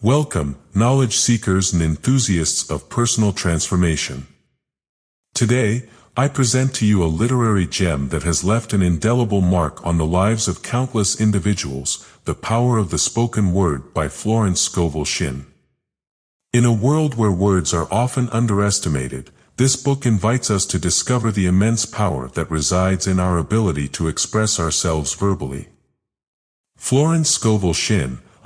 Welcome, knowledge seekers and enthusiasts of personal transformation. Today, I present to you a literary gem that has left an indelible mark on the lives of countless individuals, The Power of the Spoken Word by Florence Scovel. In a world where words are often underestimated, this book invites us to discover the immense power that resides in our ability to express ourselves verbally. Florence Scovel,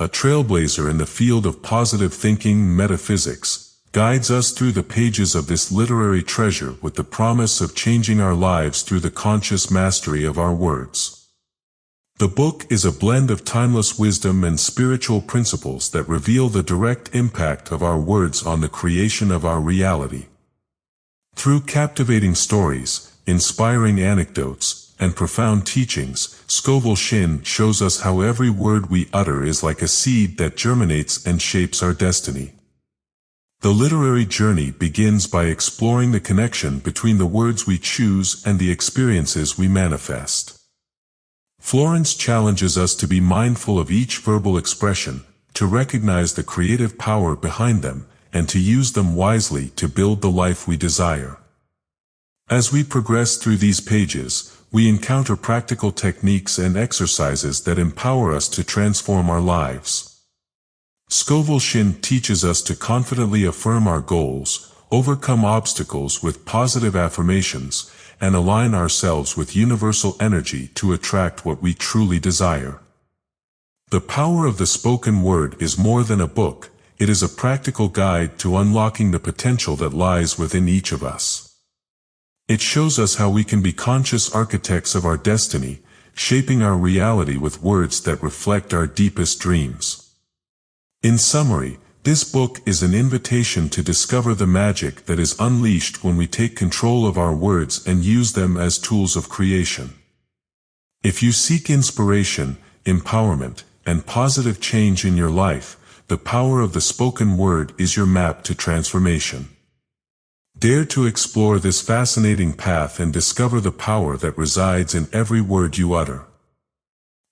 a trailblazer in the field of positive thinking metaphysics, guides us through the pages of this literary treasure with the promise of changing our lives through the conscious mastery of our words. The book is a blend of timeless wisdom and spiritual principles that reveal the direct impact of our words on the creation of our reality. Through captivating stories, inspiring anecdotes, and profound teachings, Scovel shows us how every word we utter is like a seed that germinates and shapes our destiny. The literary journey begins by exploring the connection between the words we choose and the experiences we manifest. Florence challenges us to be mindful of each verbal expression, to recognize the creative power behind them, and to use them wisely to build the life we desire. As we progress through these pages, we encounter practical techniques and exercises that empower us to transform our lives. Scovel teaches us to confidently affirm our goals, overcome obstacles with positive affirmations, and align ourselves with universal energy to attract what we truly desire. The Power of the Spoken Word is more than a book, it is a practical guide to unlocking the potential that lies within each of us. It shows us how we can be conscious architects of our destiny, shaping our reality with words that reflect our deepest dreams. In summary, this book is an invitation to discover the magic that is unleashed when we take control of our words and use them as tools of creation. If you seek inspiration, empowerment, and positive change in your life, The Power of the Spoken Word is your map to transformation. Dare to explore this fascinating path and discover the power that resides in every word you utter.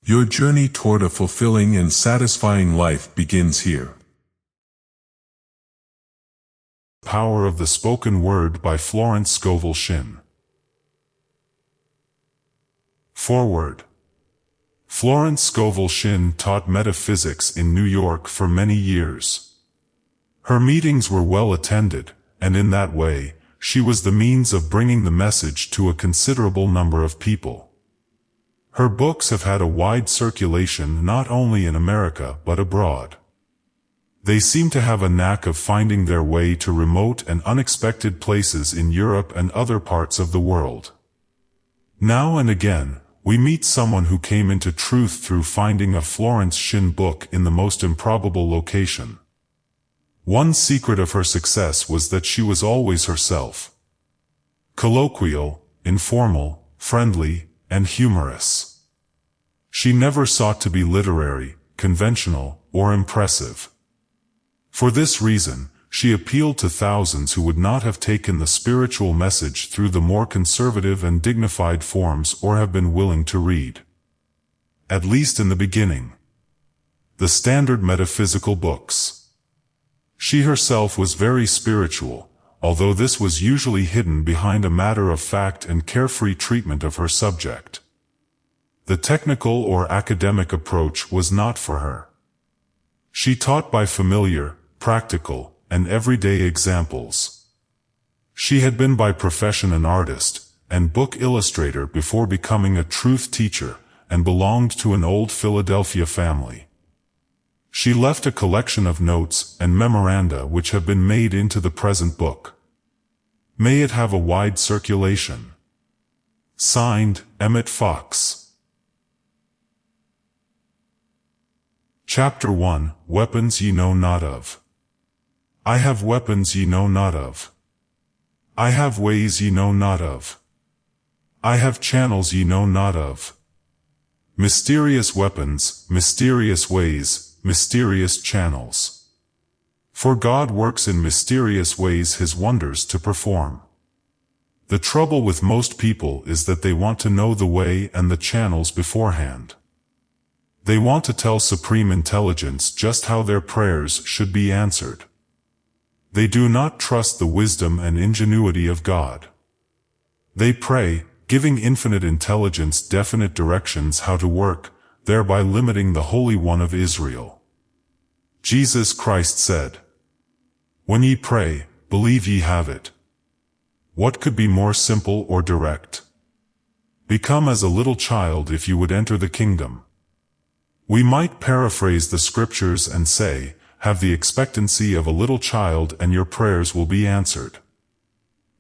Your journey toward a fulfilling and satisfying life begins here. Power of the Spoken Word by Florence Scovel. Foreword. Florence Scovel taught metaphysics in New York for many years. Her meetings were well attended, and in that way, she was the means of bringing the message to a considerable number of people. Her books have had a wide circulation not only in America but abroad. They seem to have a knack of finding their way to remote and unexpected places in Europe and other parts of the world. Now and again, we meet someone who came into truth through finding a Florence book in the most improbable location. One secret of her success was that she was always herself. Colloquial, informal, friendly, and humorous. She never sought to be literary, conventional, or impressive. For this reason, she appealed to thousands who would not have taken the spiritual message through the more conservative and dignified forms or have been willing to read, at least in the beginning, the standard metaphysical books. She herself was very spiritual, although this was usually hidden behind a matter-of-fact and carefree treatment of her subject. The technical or academic approach was not for her. She taught by familiar, practical, and everyday examples. She had been by profession an artist and book illustrator before becoming a truth teacher, and belonged to an old Philadelphia family. She left a collection of notes and memoranda which have been made into the present book. May it have a wide circulation. Signed, Emmett Fox. Chapter 1, Weapons Ye Know Not Of. I have weapons ye know not of. I have ways ye know not of. I have channels ye know not of. Mysterious weapons, mysterious ways, mysterious channels. For God works in mysterious ways His wonders to perform. The trouble with most people is that they want to know the way and the channels beforehand. They want to tell Supreme Intelligence just how their prayers should be answered. They do not trust the wisdom and ingenuity of God. They pray, giving infinite intelligence definite directions how to work, thereby limiting the Holy One of Israel. Jesus Christ said, "When ye pray, believe ye have it." What could be more simple or direct? Become as a little child if you would enter the kingdom. We might paraphrase the scriptures and say, have the expectancy of a little child and your prayers will be answered.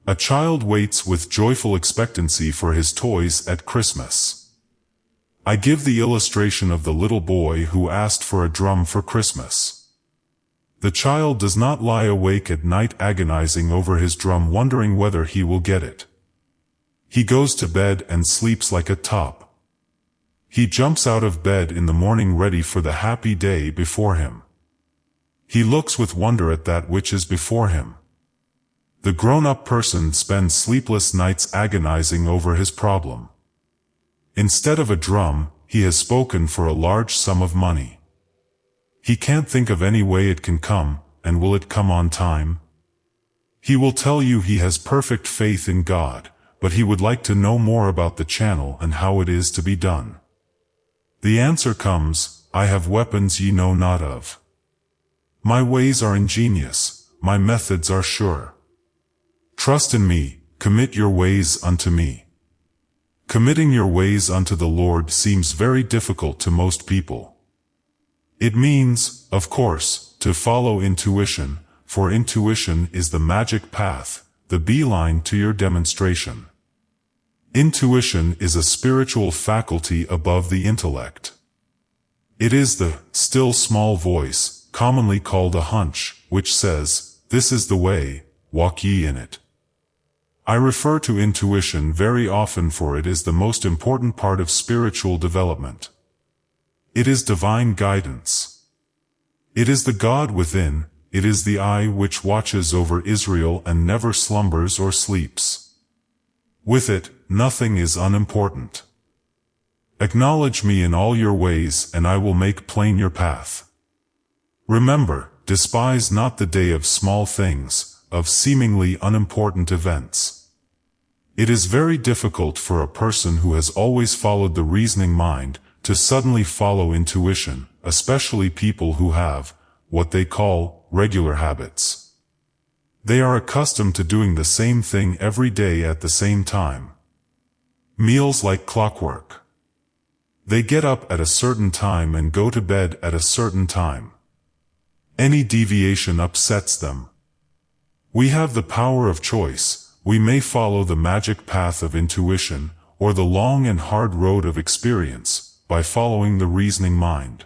A child waits with joyful expectancy for his toys at Christmas. I give the illustration of the little boy who asked for a drum for Christmas. The child does not lie awake at night agonizing over his drum wondering whether he will get it. He goes to bed and sleeps like a top. He jumps out of bed in the morning ready for the happy day before him. He looks with wonder at that which is before him. The grown-up person spends sleepless nights agonizing over his problem. Instead of a drum, he has spoken for a large sum of money. He can't think of any way it can come, and will it come on time? He will tell you he has perfect faith in God, but he would like to know more about the channel and how it is to be done. The answer comes, I have weapons ye know not of. My ways are ingenious, my methods are sure. Trust in me, commit your ways unto me. Committing your ways unto the Lord seems very difficult to most people. It means, of course, to follow intuition, for intuition is the magic path, the beeline to your demonstration. Intuition is a spiritual faculty above the intellect. It is the still small voice, commonly called a hunch, which says, "This is the way, walk ye in it." I refer to intuition very often for it is the most important part of spiritual development. It is divine guidance. It is the God within, it is the eye which watches over Israel and never slumbers or sleeps. With it, nothing is unimportant. Acknowledge me in all your ways and I will make plain your path. Remember, despise not the day of small things, of seemingly unimportant events. It is very difficult for a person who has always followed the reasoning mind to suddenly follow intuition, especially people who have, what they call, regular habits. They are accustomed to doing the same thing every day at the same time. Meals like clockwork. They get up at a certain time and go to bed at a certain time. Any deviation upsets them. We have the power of choice. We may follow the magic path of intuition, or the long and hard road of experience, by following the reasoning mind.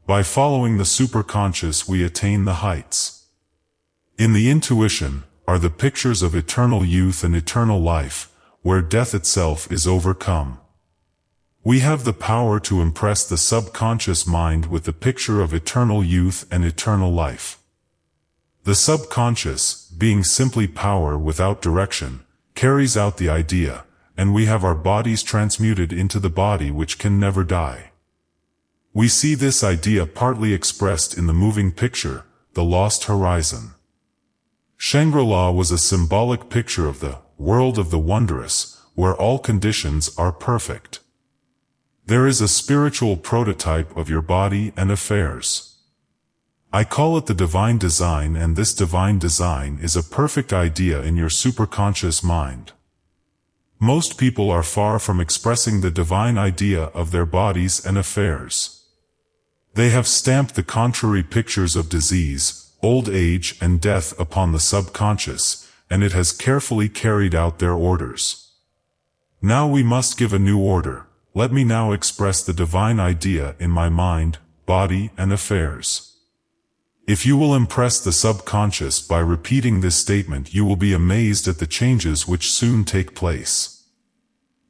By following the superconscious we attain the heights. In the intuition, are the pictures of eternal youth and eternal life, where death itself is overcome. We have the power to impress the subconscious mind with the picture of eternal youth and eternal life. The subconscious, being simply power without direction, carries out the idea, and we have our bodies transmuted into the body which can never die. We see this idea partly expressed in the moving picture, The Lost Horizon. Shangri-La was a symbolic picture of the world of the wondrous, where all conditions are perfect. There is a spiritual prototype of your body and affairs. I call it the divine design, and this divine design is a perfect idea in your superconscious mind. Most people are far from expressing the divine idea of their bodies and affairs. They have stamped the contrary pictures of disease, old age and death upon the subconscious, and it has carefully carried out their orders. Now we must give a new order. Let me now express the divine idea in my mind, body and affairs. If you will impress the subconscious by repeating this statement, you will be amazed at the changes which soon take place.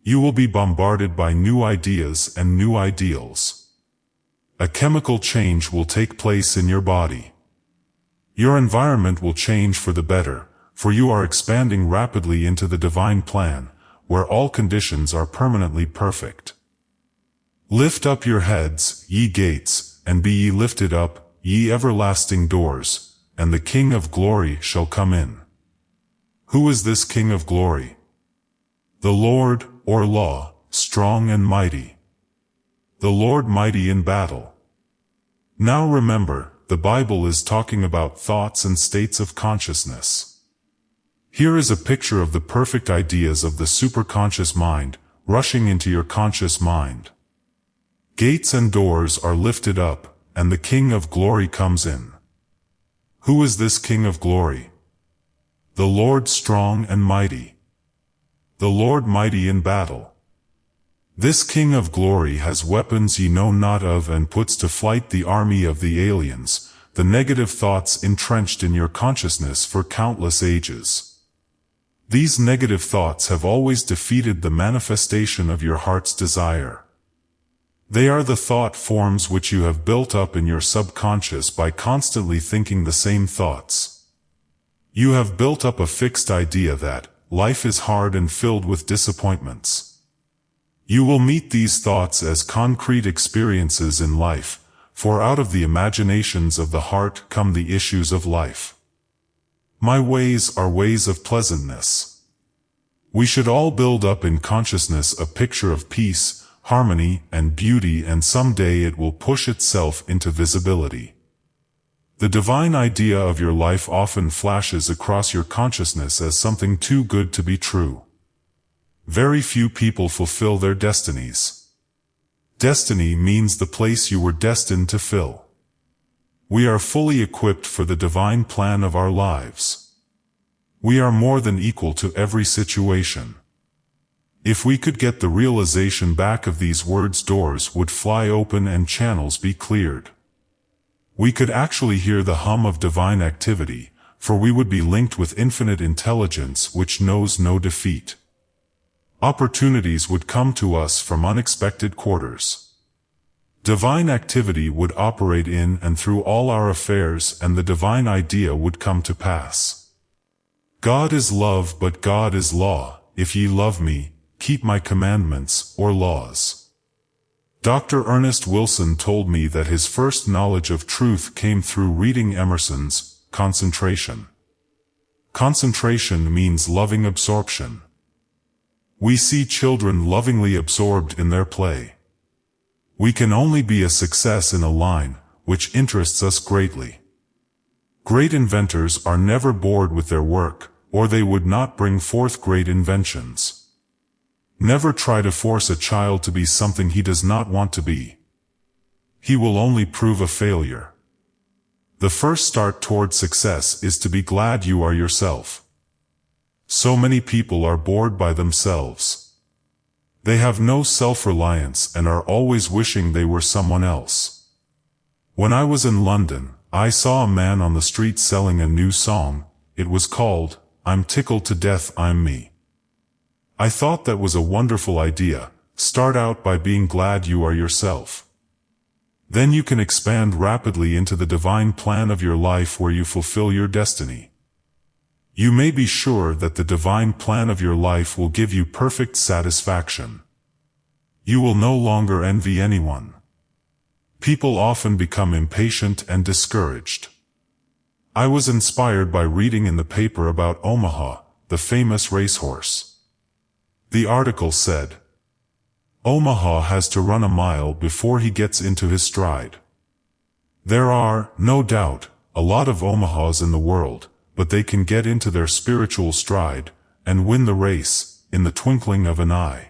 You will be bombarded by new ideas and new ideals. A chemical change will take place in your body. Your environment will change for the better, for you are expanding rapidly into the divine plan, where all conditions are permanently perfect. Lift up your heads, ye gates, and be ye lifted up, ye everlasting doors, and the King of glory shall come in. Who is this King of glory? The Lord, or law, strong and mighty. The Lord mighty in battle. Now remember, the Bible is talking about thoughts and states of consciousness. Here is a picture of the perfect ideas of the superconscious mind, rushing into your conscious mind. Gates and doors are lifted up, and the King of glory comes in. Who is this King of glory? The Lord strong and mighty. The Lord mighty in battle. This King of glory has weapons ye know not of and puts to flight the army of the aliens, the negative thoughts entrenched in your consciousness for countless ages. These negative thoughts have always defeated the manifestation of your heart's desire. They are the thought forms which you have built up in your subconscious by constantly thinking the same thoughts. You have built up a fixed idea that life is hard and filled with disappointments. You will meet these thoughts as concrete experiences in life, for out of the imaginations of the heart come the issues of life. My ways are ways of pleasantness. We should all build up in consciousness a picture of peace, harmony, and beauty, and someday it will push itself into visibility. The divine idea of your life often flashes across your consciousness as something too good to be true. Very few people fulfill their destinies. Destiny means the place you were destined to fill. We are fully equipped for the divine plan of our lives. We are more than equal to every situation. If we could get the realization back of these words, doors would fly open and channels be cleared. We could actually hear the hum of divine activity, for we would be linked with infinite intelligence which knows no defeat. Opportunities would come to us from unexpected quarters. Divine activity would operate in and through all our affairs, and the divine idea would come to pass. God is love, but God is law. If ye love me, keep my commandments, or laws. Dr. Ernest Wilson told me that his first knowledge of truth came through reading Emerson's Concentration. Concentration means loving absorption. We see children lovingly absorbed in their play. We can only be a success in a line which interests us greatly. Great inventors are never bored with their work, or they would not bring forth great inventions. Never try to force a child to be something he does not want to be. He will only prove a failure. The first start toward success is to be glad you are yourself. So many people are bored by themselves. They have no self-reliance and are always wishing they were someone else. When I was in London, I saw a man on the street selling a new song. It was called, "I'm Tickled to Death I'm Me." I thought that was a wonderful idea. Start out by being glad you are yourself. Then you can expand rapidly into the divine plan of your life where you fulfill your destiny. You may be sure that the divine plan of your life will give you perfect satisfaction. You will no longer envy anyone. People often become impatient and discouraged. I was inspired by reading in the paper about Omaha, the famous racehorse. The article said, Omaha has to run a mile before he gets into his stride. There are, no doubt, a lot of Omahas in the world, but they can get into their spiritual stride, and win the race, in the twinkling of an eye.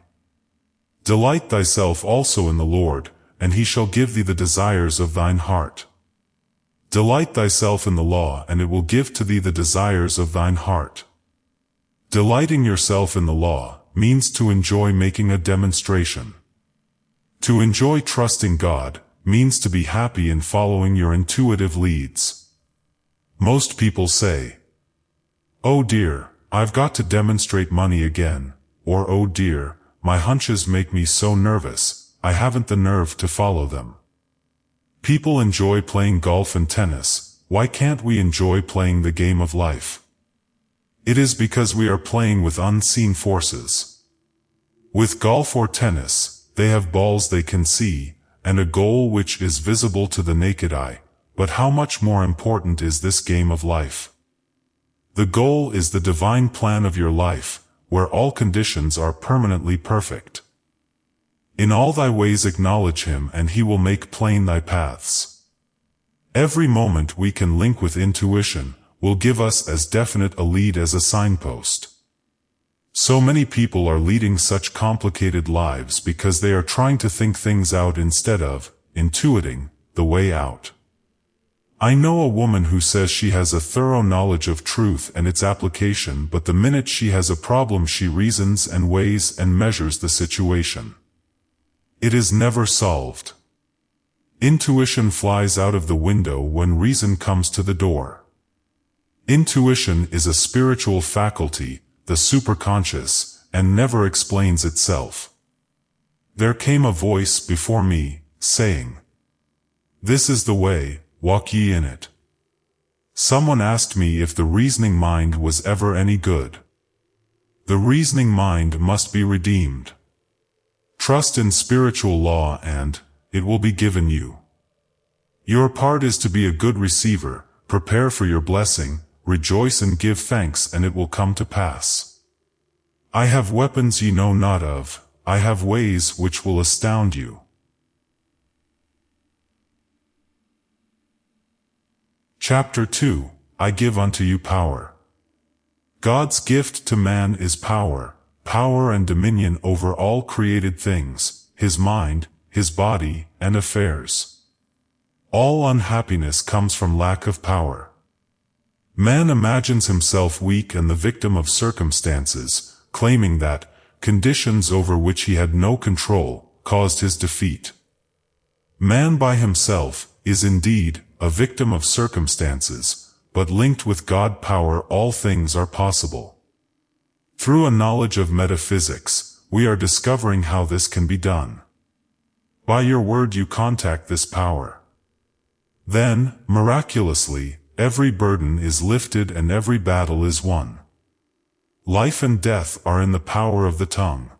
Delight thyself also in the Lord, and he shall give thee the desires of thine heart. Delight thyself in the law, and it will give to thee the desires of thine heart. Delighting yourself in the law means to enjoy making a demonstration. To enjoy trusting God means to be happy in following your intuitive leads. Most people say, "Oh dear, I've got to demonstrate money again," or "Oh dear, my hunches make me so nervous, I haven't the nerve to follow them." People enjoy playing golf and tennis. Why can't we enjoy playing the game of life? It is because we are playing with unseen forces. With golf or tennis, they have balls they can see, and a goal which is visible to the naked eye. But how much more important is this game of life? The goal is the divine plan of your life, where all conditions are permanently perfect. In all thy ways acknowledge him, and he will make plain thy paths. Every moment we can link with intuition will give us as definite a lead as a signpost. So many people are leading such complicated lives because they are trying to think things out instead of intuiting the way out. I know a woman who says she has a thorough knowledge of truth and its application, but the minute she has a problem she reasons and weighs and measures the situation. It is never solved. Intuition flies out of the window when reason comes to the door. Intuition is a spiritual faculty, the superconscious, and never explains itself. There came a voice before me, saying, "This is the way, walk ye in it." Someone asked me if the reasoning mind was ever any good. The reasoning mind must be redeemed. Trust in spiritual law and it will be given you. Your part is to be a good receiver, prepare for your blessing, rejoice and give thanks, and it will come to pass. I have weapons ye know not of, I have ways which will astound you. Chapter 2, I give unto you power. God's gift to man is power, power and dominion over all created things, his mind, his body, and affairs. All unhappiness comes from lack of power. Man imagines himself weak and the victim of circumstances, claiming that conditions over which he had no control caused his defeat. Man by himself is indeed a victim of circumstances, but linked with God power all things are possible. Through a knowledge of metaphysics, we are discovering how this can be done. By your word you contact this power. Then, miraculously, every burden is lifted and every battle is won. Life and death are in the power of the tongue.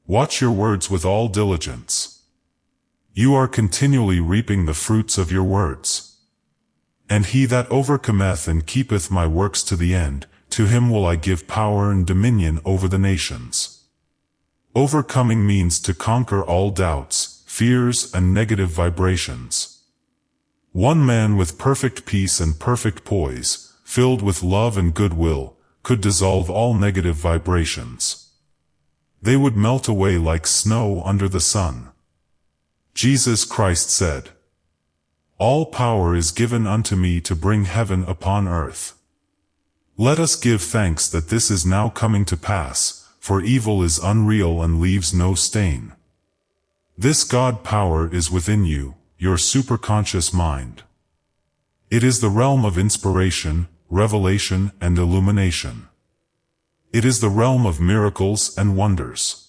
Watch your words with all diligence. You are continually reaping the fruits of your words. And he that overcometh and keepeth my works to the end, to him will I give power and dominion over the nations. Overcoming means to conquer all doubts, fears, and negative vibrations. One man with perfect peace and perfect poise, filled with love and goodwill, could dissolve all negative vibrations. They would melt away like snow under the sun. Jesus Christ said, "All power is given unto me to bring heaven upon earth." Let us give thanks that this is now coming to pass, for evil is unreal and leaves no stain. This God power is within you, your superconscious mind. It is the realm of inspiration, revelation, and illumination. It is the realm of miracles and wonders.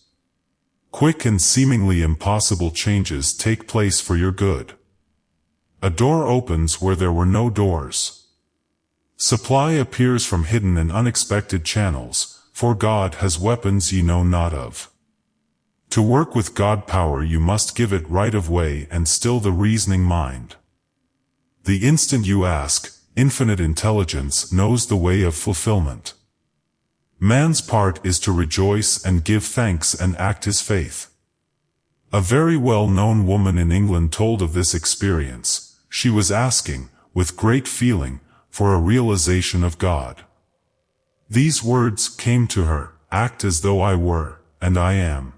Quick and seemingly impossible changes take place for your good. A door opens where there were no doors. Supply appears from hidden and unexpected channels, for God has weapons ye know not of. To work with God power you must give it right of way and still the reasoning mind. The instant you ask, infinite intelligence knows the way of fulfillment. Man's part is to rejoice and give thanks and act his faith. A very well-known woman in England told of this experience. She was asking, with great feeling, for a realization of God. These words came to her, "Act as though I were, and I am."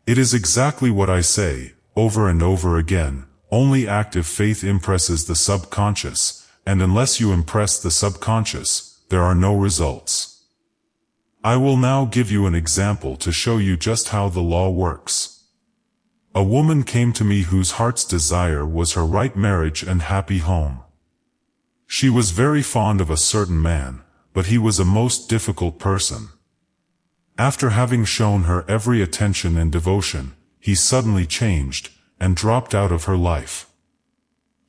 It is exactly what I say, over and over again, only active faith impresses the subconscious, and unless you impress the subconscious, there are no results. I will now give you an example to show you just how the law works. A woman came to me whose heart's desire was her right marriage and happy home. She was very fond of a certain man, but he was a most difficult person. After having shown her every attention and devotion, he suddenly changed, and dropped out of her life.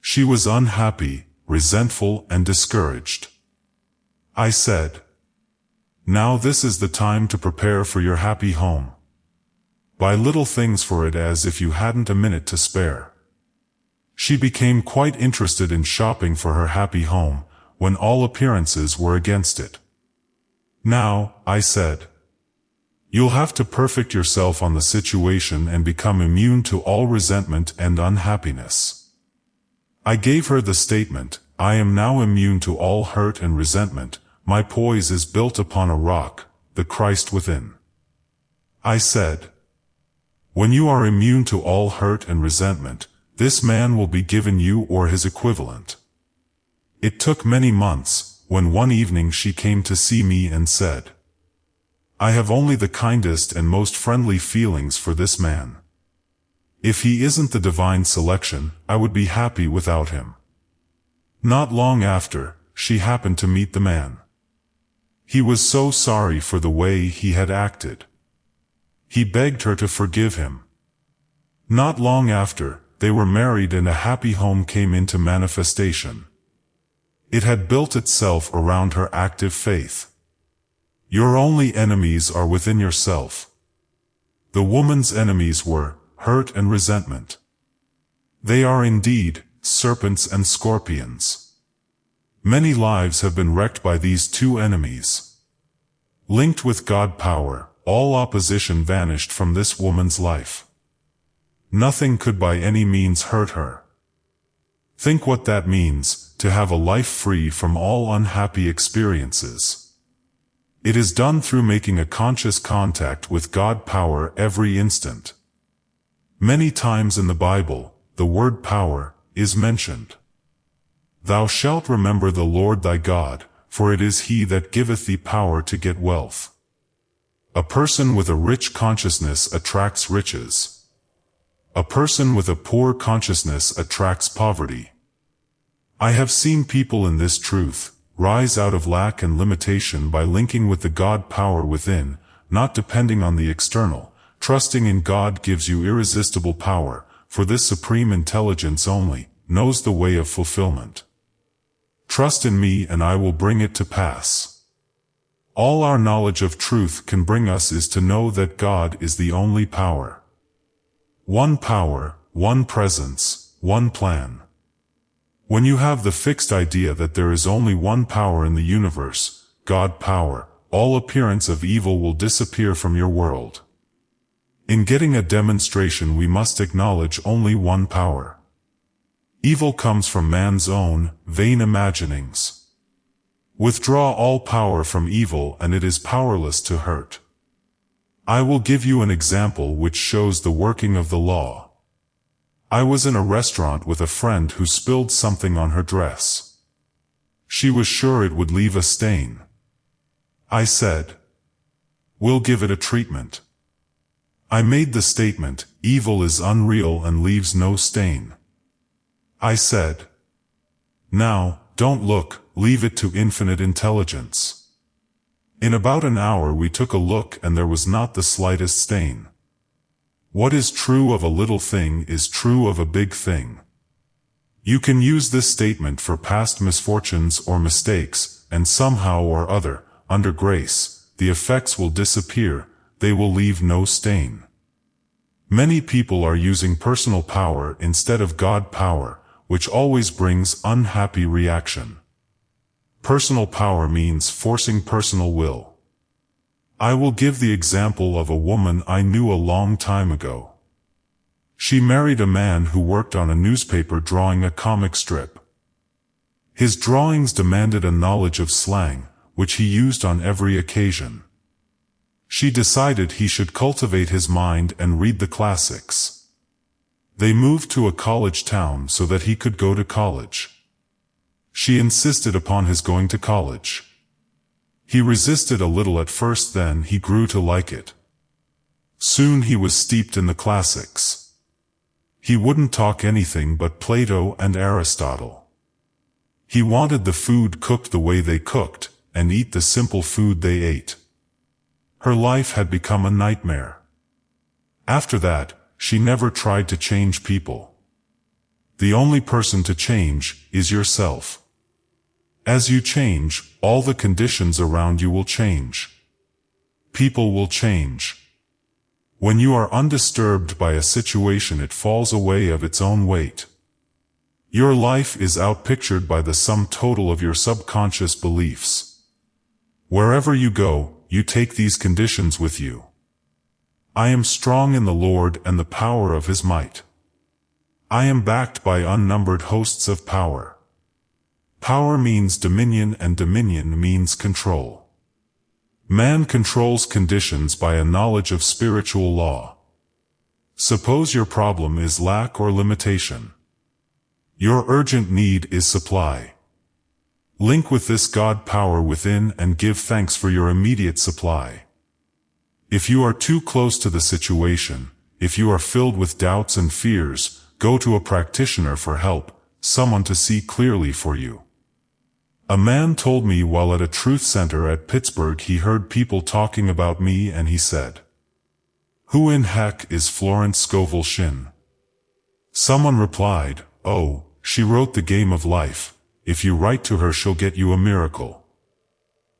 She was unhappy, resentful, and discouraged. I said, "Now this is the time to prepare for your happy home. Buy little things for it as if you hadn't a minute to spare. She became quite interested in shopping for her happy home, when all appearances were against it. Now, I said, you'll have to perfect yourself on the situation and become immune to all resentment and unhappiness. I gave her the statement, I am now immune to all hurt and resentment, my poise is built upon a rock, the Christ within. I said, when you are immune to all hurt and resentment, this man will be given you or his equivalent. It took many months, when one evening she came to see me and said, I have only the kindest and most friendly feelings for this man. If he isn't the divine selection, I would be happy without him. Not long after, she happened to meet the man. He was so sorry for the way he had acted. He begged her to forgive him. Not long after, they were married and a happy home came into manifestation. It had built itself around her active faith. Your only enemies are within yourself. The woman's enemies were hurt and resentment. They are indeed serpents and scorpions. Many lives have been wrecked by these two enemies. Linked with God power, all opposition vanished from this woman's life. Nothing could by any means hurt her. Think what that means, to have a life free from all unhappy experiences. It is done through making a conscious contact with God power every instant. Many times in the Bible, the word power is mentioned. Thou shalt remember the Lord thy God, for it is he that giveth thee power to get wealth. A person with a rich consciousness attracts riches. A person with a poor consciousness attracts poverty. I have seen people in this truth rise out of lack and limitation by linking with the God power within, not depending on the external. Trusting in God gives you irresistible power, for this supreme intelligence only knows the way of fulfillment. Trust in me and I will bring it to pass. All our knowledge of truth can bring us is to know that God is the only power. One power, one presence, one plan. When you have the fixed idea that there is only one power in the universe, God power, all appearance of evil will disappear from your world. In getting a demonstration we must acknowledge only one power. Evil comes from man's own, vain imaginings. Withdraw all power from evil and it is powerless to hurt. I will give you an example which shows the working of the law. I was in a restaurant with a friend who spilled something on her dress. She was sure it would leave a stain. I said, we'll give it a treatment. I made the statement, evil is unreal and leaves no stain. I said, now, don't look, leave it to infinite intelligence. In about an hour we took a look and there was not the slightest stain. What is true of a little thing is true of a big thing. You can use this statement for past misfortunes or mistakes, and somehow or other, under grace, the effects will disappear, they will leave no stain. Many people are using personal power instead of God power, which always brings unhappy reaction. Personal power means forcing personal will. I will give the example of a woman I knew a long time ago. She married a man who worked on a newspaper drawing a comic strip. His drawings demanded a knowledge of slang, which he used on every occasion. She decided he should cultivate his mind and read the classics. They moved to a college town so that he could go to college. She insisted upon his going to college. He resisted a little at first, then he grew to like it. Soon he was steeped in the classics. He wouldn't talk anything but Plato and Aristotle. He wanted the food cooked the way they cooked, and eat the simple food they ate. Her life had become a nightmare. After that, she never tried to change people. The only person to change is yourself. As you change, all the conditions around you will change. People will change. When you are undisturbed by a situation, it falls away of its own weight. Your life is outpictured by the sum total of your subconscious beliefs. Wherever you go, you take these conditions with you. I am strong in the Lord and the power of His might. I am backed by unnumbered hosts of power. Power means dominion, and dominion means control. Man controls conditions by a knowledge of spiritual law. Suppose your problem is lack or limitation. Your urgent need is supply. Link with this God power within and give thanks for your immediate supply. If you are too close to the situation, if you are filled with doubts and fears, go to a practitioner for help, someone to see clearly for you. A man told me while at a truth center at Pittsburgh he heard people talking about me, and he said, "Who in heck is Florence Scovel Shin?" Someone replied, "Oh, she wrote The Game of Life. If you write to her, she'll get you a miracle."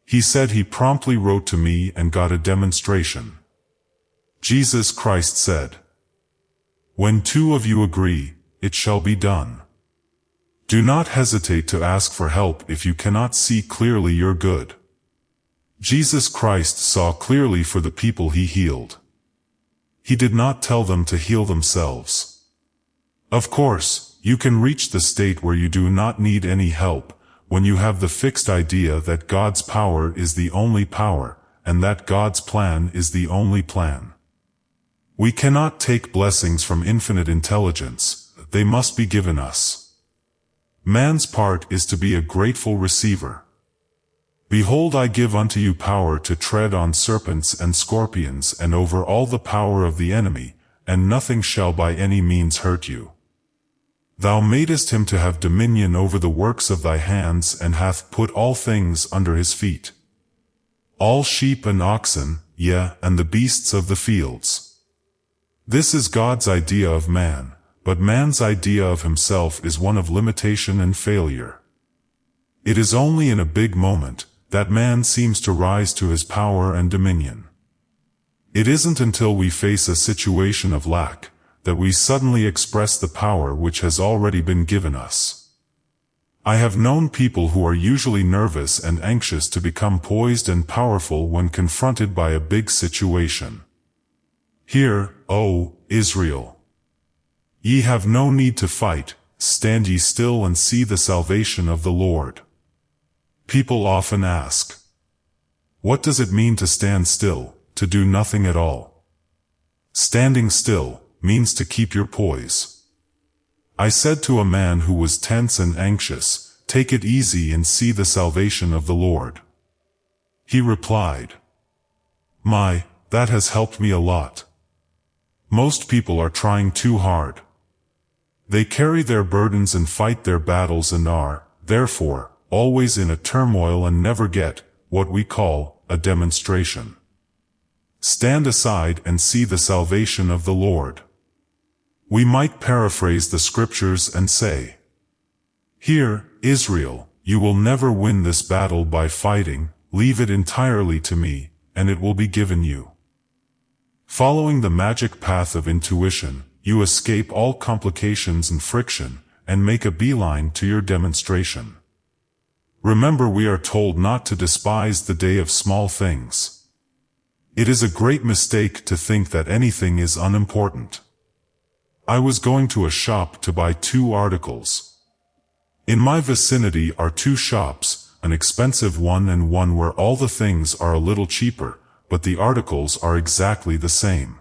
He said he promptly wrote to me and got a demonstration. Jesus Christ said, "When two of you agree, it shall be done." Do not hesitate to ask for help if you cannot see clearly your good. Jesus Christ saw clearly for the people He healed. He did not tell them to heal themselves. Of course, you can reach the state where you do not need any help, when you have the fixed idea that God's power is the only power, and that God's plan is the only plan. We cannot take blessings from infinite intelligence, they must be given us. Man's part is to be a grateful receiver. Behold, I give unto you power to tread on serpents and scorpions and over all the power of the enemy, and nothing shall by any means hurt you. Thou madest him to have dominion over the works of thy hands, and hath put all things under his feet. All sheep and oxen, yea, and the beasts of the fields. This is God's idea of man. But man's idea of himself is one of limitation and failure. It is only in a big moment that man seems to rise to his power and dominion. It isn't until we face a situation of lack that we suddenly express the power which has already been given us. I have known people who are usually nervous and anxious to become poised and powerful when confronted by a big situation. Hear, O Israel! Ye have no need to fight, stand ye still and see the salvation of the Lord. People often ask, what does it mean to stand still, to do nothing at all? Standing still means to keep your poise. I said to a man who was tense and anxious, take it easy and see the salvation of the Lord. He replied, that has helped me a lot. Most people are trying too hard. They carry their burdens and fight their battles and are, therefore, always in a turmoil and never get what we call a demonstration. Stand aside and see the salvation of the Lord. We might paraphrase the scriptures and say, "Hear, Israel, you will never win this battle by fighting, leave it entirely to me, and it will be given you." Following the magic path of intuition, you escape all complications and friction, and make a beeline to your demonstration. Remember, we are told not to despise the day of small things. It is a great mistake to think that anything is unimportant. I was going to a shop to buy 2 articles. In my vicinity are 2 shops, an expensive one and one where all the things are a little cheaper, but the articles are exactly the same.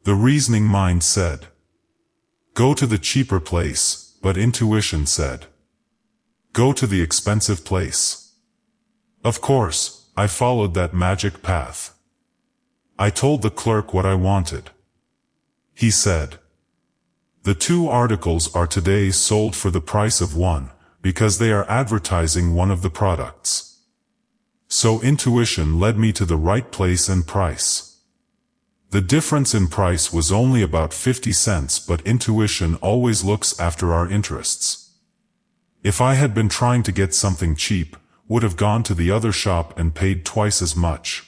The reasoning mind said, go to the cheaper place, but intuition said, go to the expensive place. Of course, I followed that magic path. I told the clerk what I wanted. He said, the 2 articles are today sold for the price of one, because they are advertising one of the products. So intuition led me to the right place and price. The difference in price was only about 50 cents, but intuition always looks after our interests. If I had been trying to get something cheap, would have gone to the other shop and paid twice as much.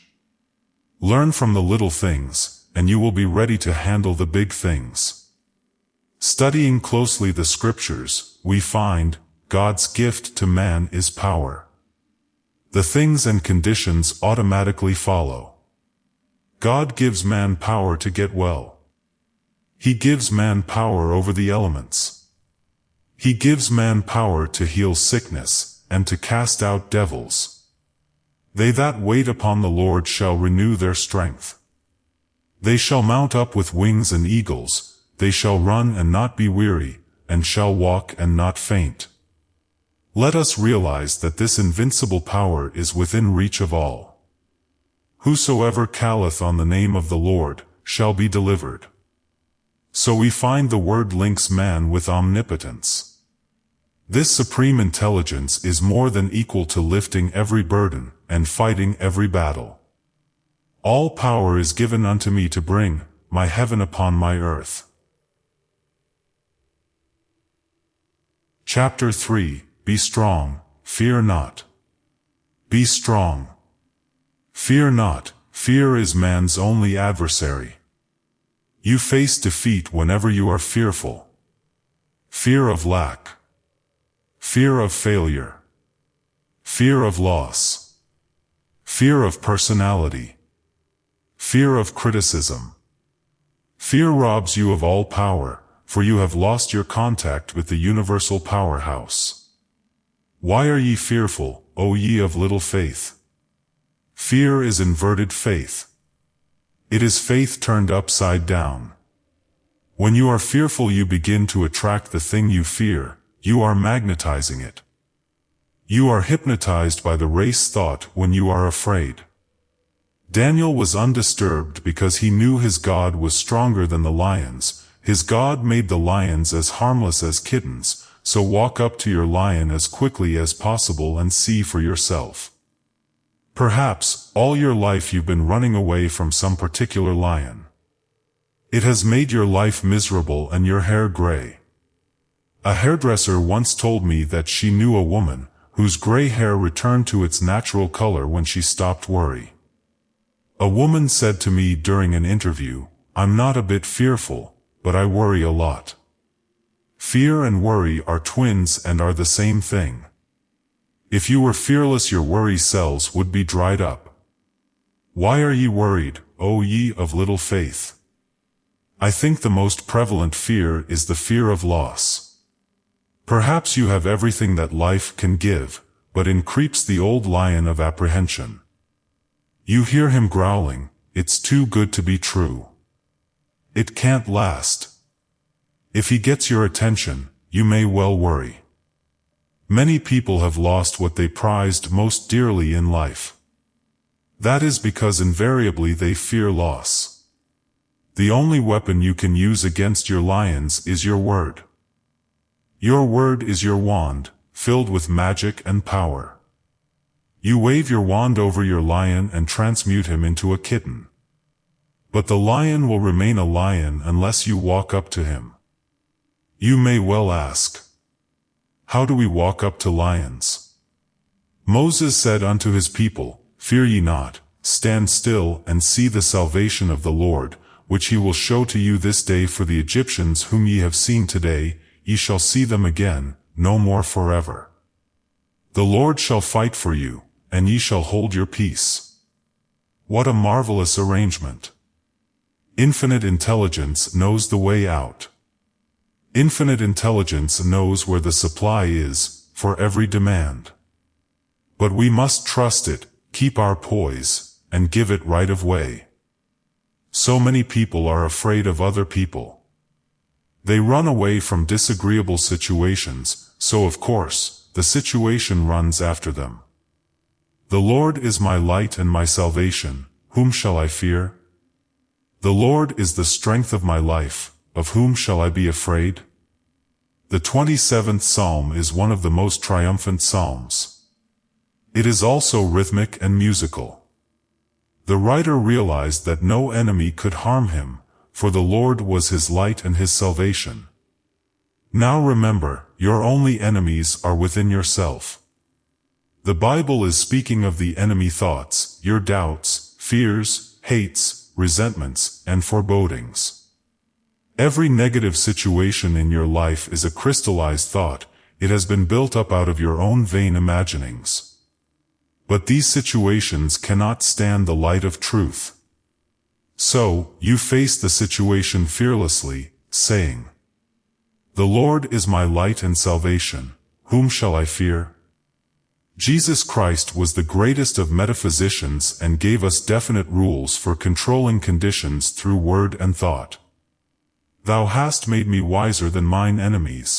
Learn from the little things, and you will be ready to handle the big things. Studying closely the scriptures, we find, God's gift to man is power. The things and conditions automatically follow. God gives man power to get well. He gives man power over the elements. He gives man power to heal sickness, and to cast out devils. They that wait upon the Lord shall renew their strength. They shall mount up with wings and eagles, they shall run and not be weary, and shall walk and not faint. Let us realize that this invincible power is within reach of all. Whosoever calleth on the name of the Lord, shall be delivered. So we find the word links man with omnipotence. This supreme intelligence is more than equal to lifting every burden, and fighting every battle. All power is given unto me to bring my heaven upon my earth. Chapter 3. Be strong, fear not. Be strong. Fear not, fear is man's only adversary. You face defeat whenever you are fearful. Fear of lack. Fear of failure. Fear of loss. Fear of personality. Fear of criticism. Fear robs you of all power, for you have lost your contact with the universal powerhouse. Why are ye fearful, O ye of little faith? Fear is inverted faith. It is faith turned upside down. When you are fearful, you begin to attract the thing you fear. You are magnetizing it. You are hypnotized by the race thought when you are afraid. Daniel was undisturbed because he knew his God was stronger than the lions. His God made the lions as harmless as kittens, so walk up to your lion as quickly as possible and see for yourself. Perhaps, all your life you've been running away from some particular lion. It has made your life miserable and your hair gray. A hairdresser once told me that she knew a woman whose gray hair returned to its natural color when she stopped worry. A woman said to me during an interview, "I'm not a bit fearful, but I worry a lot." Fear and worry are twins and are the same thing. If you were fearless, your worry cells would be dried up. Why are ye worried, O ye of little faith? I think the most prevalent fear is the fear of loss. Perhaps you have everything that life can give, but in creeps the old lion of apprehension. You hear him growling, "It's too good to be true. It can't last." If he gets your attention, you may well worry. Many people have lost what they prized most dearly in life. That is because invariably they fear loss. The only weapon you can use against your lions is your word. Your word is your wand, filled with magic and power. You wave your wand over your lion and transmute him into a kitten. But the lion will remain a lion unless you walk up to him. You may well ask, how do we walk up to lions? Moses said unto his people, "Fear ye not, stand still and see the salvation of the Lord, which he will show to you this day. For the Egyptians whom ye have seen today, ye shall see them again, no more forever. The Lord shall fight for you, and ye shall hold your peace." What a marvelous arrangement! Infinite intelligence knows the way out. Infinite intelligence knows where the supply is, for every demand. But we must trust it, keep our poise, and give it right of way. So many people are afraid of other people. They run away from disagreeable situations, so of course, the situation runs after them. The Lord is my light and my salvation, whom shall I fear? The Lord is the strength of my life, of whom shall I be afraid? The 27th Psalm is one of the most triumphant psalms. It is also rhythmic and musical. The writer realized that no enemy could harm him, for the Lord was his light and his salvation. Now remember, your only enemies are within yourself. The Bible is speaking of the enemy thoughts, your doubts, fears, hates, resentments, and forebodings. Every negative situation in your life is a crystallized thought. It has been built up out of your own vain imaginings. But these situations cannot stand the light of truth. So, you face the situation fearlessly, saying, "The Lord is my light and salvation. Whom shall I fear?" Jesus Christ was the greatest of metaphysicians and gave us definite rules for controlling conditions through word and thought. "Thou hast made me wiser than mine enemies."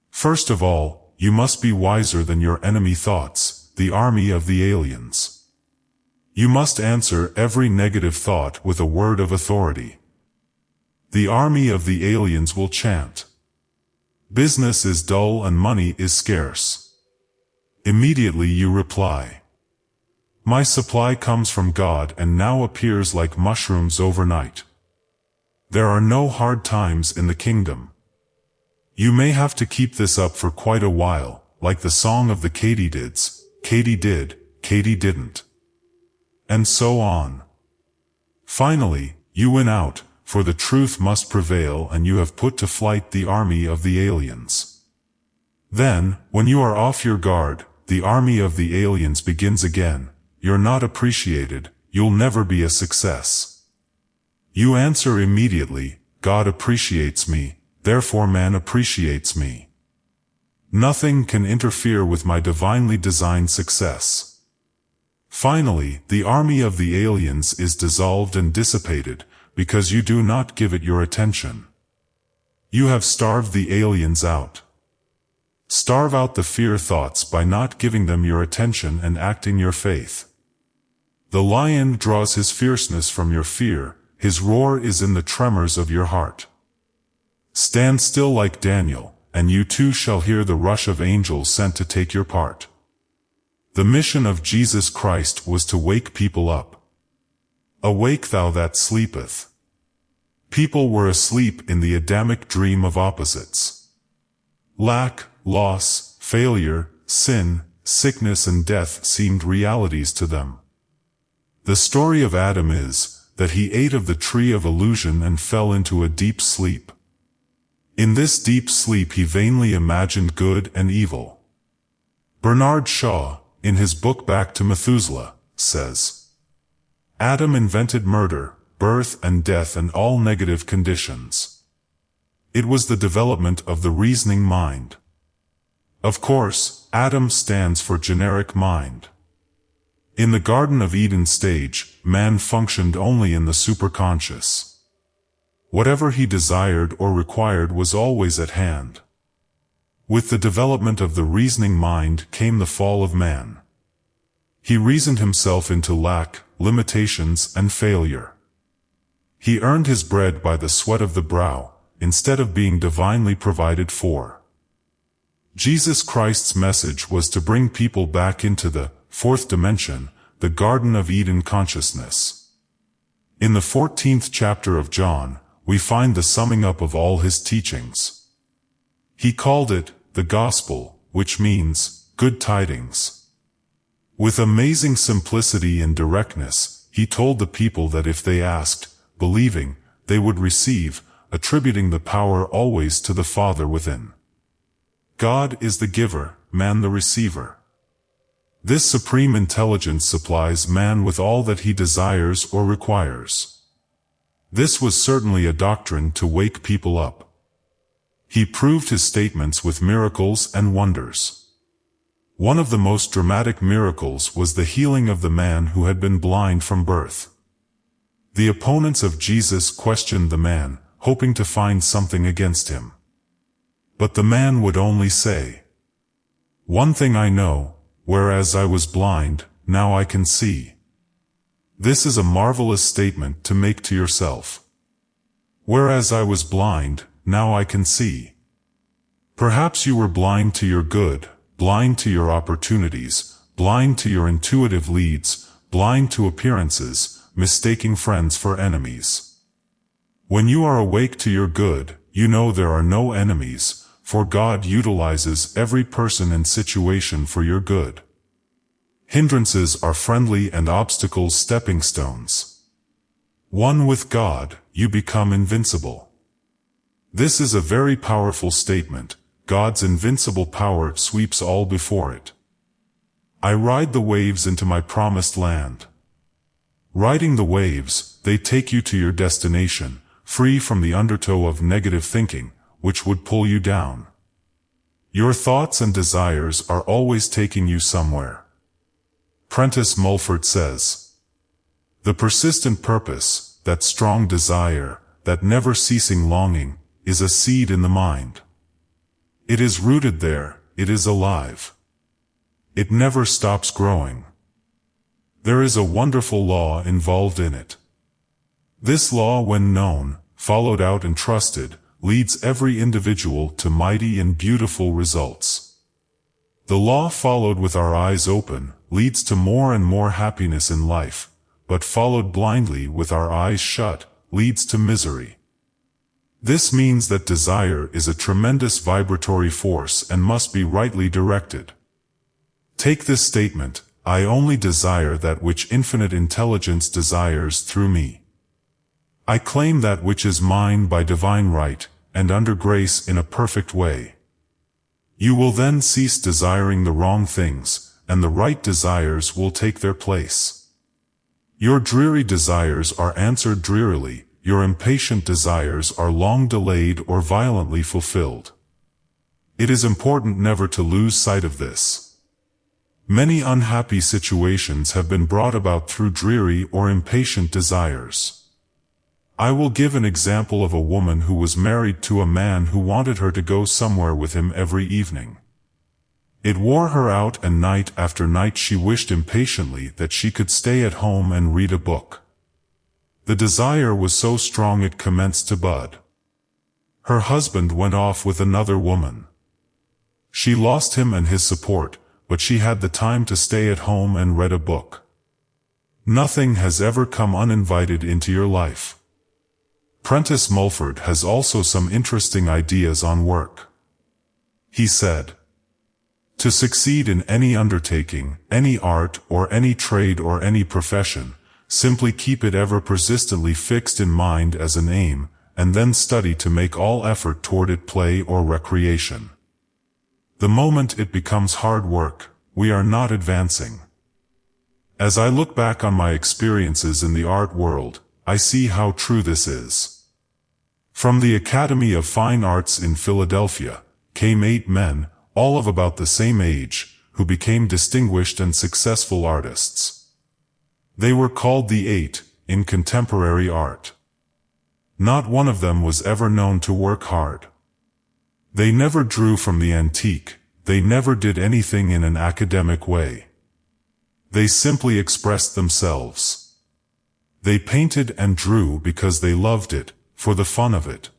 First of all, you must be wiser than your enemy thoughts, the army of the aliens. You must answer every negative thought with a word of authority. The army of the aliens will chant, "Business is dull and money is scarce." Immediately you reply, "My supply comes from God and now appears like mushrooms overnight." There are no hard times in the kingdom. You may have to keep this up for quite a while, like the song of the katydids, Katy did, Katy didn't. And so on. Finally, you win out, for the truth must prevail and you have put to flight the army of the aliens. Then, when you are off your guard, the army of the aliens begins again. You're not appreciated, you'll never be a success. You answer immediately, "God appreciates me, therefore man appreciates me. Nothing can interfere with my divinely designed success." Finally, the army of the aliens is dissolved and dissipated, because you do not give it your attention. You have starved the aliens out. Starve out the fear thoughts by not giving them your attention and acting your faith. The lion draws his fierceness from your fear, his roar is in the tremors of your heart. Stand still like Daniel, and you too shall hear the rush of angels sent to take your part. The mission of Jesus Christ was to wake people up. "Awake thou that sleepeth." People were asleep in the Adamic dream of opposites. Lack, loss, failure, sin, sickness and death seemed realities to them. The story of Adam is that he ate of the tree of illusion and fell into a deep sleep. In this deep sleep he vainly imagined good and evil. Bernard Shaw, in his book Back to Methuselah, says, "Adam invented murder, birth and death and all negative conditions. It was the development of the reasoning mind." Of course, Adam stands for generic mind. In the Garden of Eden stage, man functioned only in the superconscious. Whatever he desired or required was always at hand. With the development of the reasoning mind came the fall of man. He reasoned himself into lack, limitations, and failure. He earned his bread by the sweat of the brow, instead of being divinely provided for. Jesus Christ's message was to bring people back into the fourth dimension, the Garden of Eden consciousness. In the 14th chapter of John, we find the summing up of all his teachings. He called it the gospel, which means good tidings. With amazing simplicity and directness, he told the people that if they asked, believing, they would receive, attributing the power always to the Father within. God is the giver, man the receiver. This supreme intelligence supplies man with all that he desires or requires. This was certainly a doctrine to wake people up. He proved his statements with miracles and wonders. One of the most dramatic miracles was the healing of the man who had been blind from birth. The opponents of Jesus questioned the man, hoping to find something against him. But the man would only say, "One thing I know, whereas I was blind, now I can see." This is a marvelous statement to make to yourself. Whereas I was blind, now I can see. Perhaps you were blind to your good, blind to your opportunities, blind to your intuitive leads, blind to appearances, mistaking friends for enemies. When you are awake to your good, you know there are no enemies, for God utilizes every person and situation for your good. Hindrances are friendly and obstacles stepping stones. One with God, you become invincible. This is a very powerful statement. God's invincible power sweeps all before it. I ride the waves into my promised land. Riding the waves, they take you to your destination, free from the undertow of negative thinking, which would pull you down. Your thoughts and desires are always taking you somewhere. Prentice Mulford says, "The persistent purpose, that strong desire, that never-ceasing longing, is a seed in the mind. It is rooted there, it is alive. It never stops growing. There is a wonderful law involved in it. This law, when known, followed out and trusted, leads every individual to mighty and beautiful results. The law followed with our eyes open, leads to more and more happiness in life, but followed blindly with our eyes shut, leads to misery. This means that desire is a tremendous vibratory force and must be rightly directed. Take this statement, I only desire that which infinite intelligence desires through me. I claim that which is mine by divine right, and under grace in a perfect way. You will then cease desiring the wrong things, and the right desires will take their place. Your dreary desires are answered drearily, your impatient desires are long delayed or violently fulfilled. It is important never to lose sight of this. Many unhappy situations have been brought about through dreary or impatient desires. I will give an example of a woman who was married to a man who wanted her to go somewhere with him every evening. It wore her out, and night after night she wished impatiently that she could stay at home and read a book. The desire was so strong it commenced to bud. Her husband went off with another woman. She lost him and his support, but she had the time to stay at home and read a book. Nothing has ever come uninvited into your life. Prentice Mulford has also some interesting ideas on work. He said, "To succeed in any undertaking, any art or any trade or any profession, simply keep it ever persistently fixed in mind as an aim, and then study to make all effort toward it play or recreation. The moment it becomes hard work, we are not advancing." As I look back on my experiences in the art world, I see how true this is. From the Academy of Fine Arts in Philadelphia, came 8 men, all of about the same age, who became distinguished and successful artists. They were called the 8, in contemporary art. Not one of them was ever known to work hard. They never drew from the antique, they never did anything in an academic way. They simply expressed themselves. They painted and drew because they loved it, for the fun of it.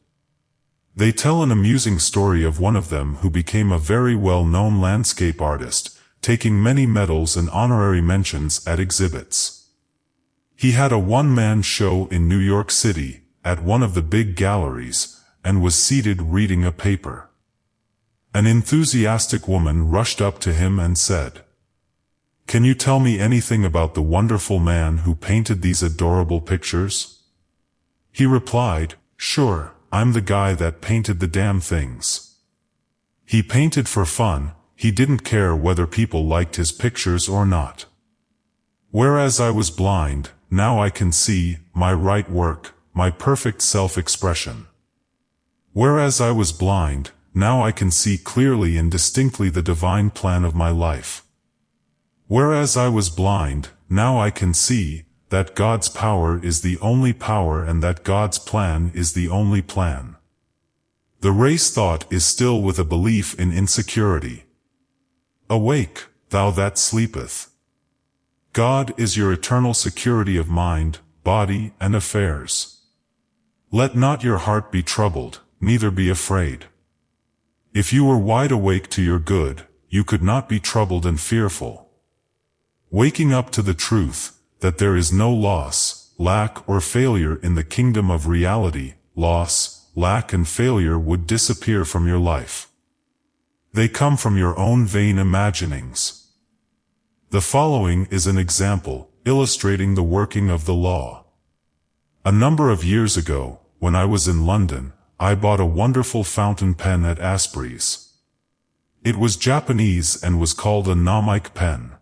They tell an amusing story of one of them who became a very well-known landscape artist, taking many medals and honorary mentions at exhibits. He had a one-man show in New York City, at one of the big galleries, and was seated reading a paper. An enthusiastic woman rushed up to him and said, "Can you tell me anything about the wonderful man who painted these adorable pictures?" He replied, "Sure, I'm the guy that painted the damn things." He painted for fun, he didn't care whether people liked his pictures or not. "Whereas I was blind, now I can see, my right work, my perfect self-expression. Whereas I was blind, now I can see clearly and distinctly the divine plan of my life. Whereas I was blind, now I can see, that God's power is the only power and that God's plan is the only plan. The race thought is still with a belief in insecurity. Awake, thou that sleepeth. God is your eternal security of mind, body, and affairs. Let not your heart be troubled, neither be afraid. If you were wide awake to your good, you could not be troubled and fearful. Waking up to the truth, that there is no loss, lack, or failure in the kingdom of reality, loss, lack, and failure would disappear from your life. They come from your own vain imaginings. The following is an example, illustrating the working of the law. A number of years ago, when I was in London, I bought a wonderful fountain pen at Asprey's. It was Japanese and was called a Namike pen.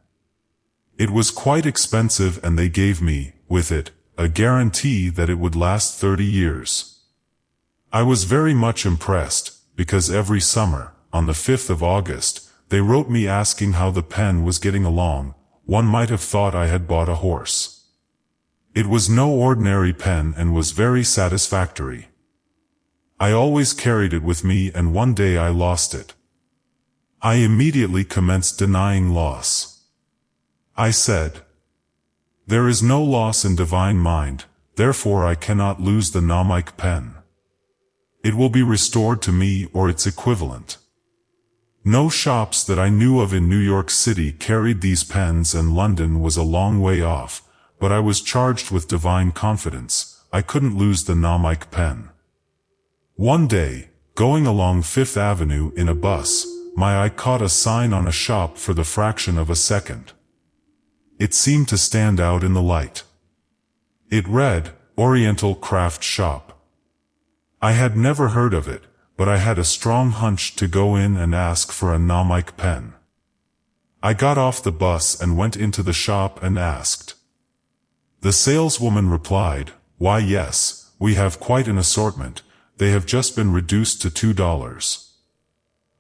It was quite expensive and they gave me, with it, a guarantee that it would last 30 years. I was very much impressed, because every summer, on the 5th of August, they wrote me asking how the pen was getting along. One might have thought I had bought a horse. It was no ordinary pen and was very satisfactory. I always carried it with me and one day I lost it. I immediately commenced denying loss. I said, "There is no loss in divine mind, therefore I cannot lose the Namike pen. It will be restored to me or its equivalent." No shops that I knew of in New York City carried these pens and London was a long way off, but I was charged with divine confidence. I couldn't lose the Namike pen. One day, going along Fifth Avenue in a bus, my eye caught a sign on a shop for the fraction of a second. It seemed to stand out in the light. It read, "Oriental Craft Shop." I had never heard of it, but I had a strong hunch to go in and ask for a Namike pen. I got off the bus and went into the shop and asked. The saleswoman replied, "Why yes, we have quite an assortment, they have just been reduced to $2.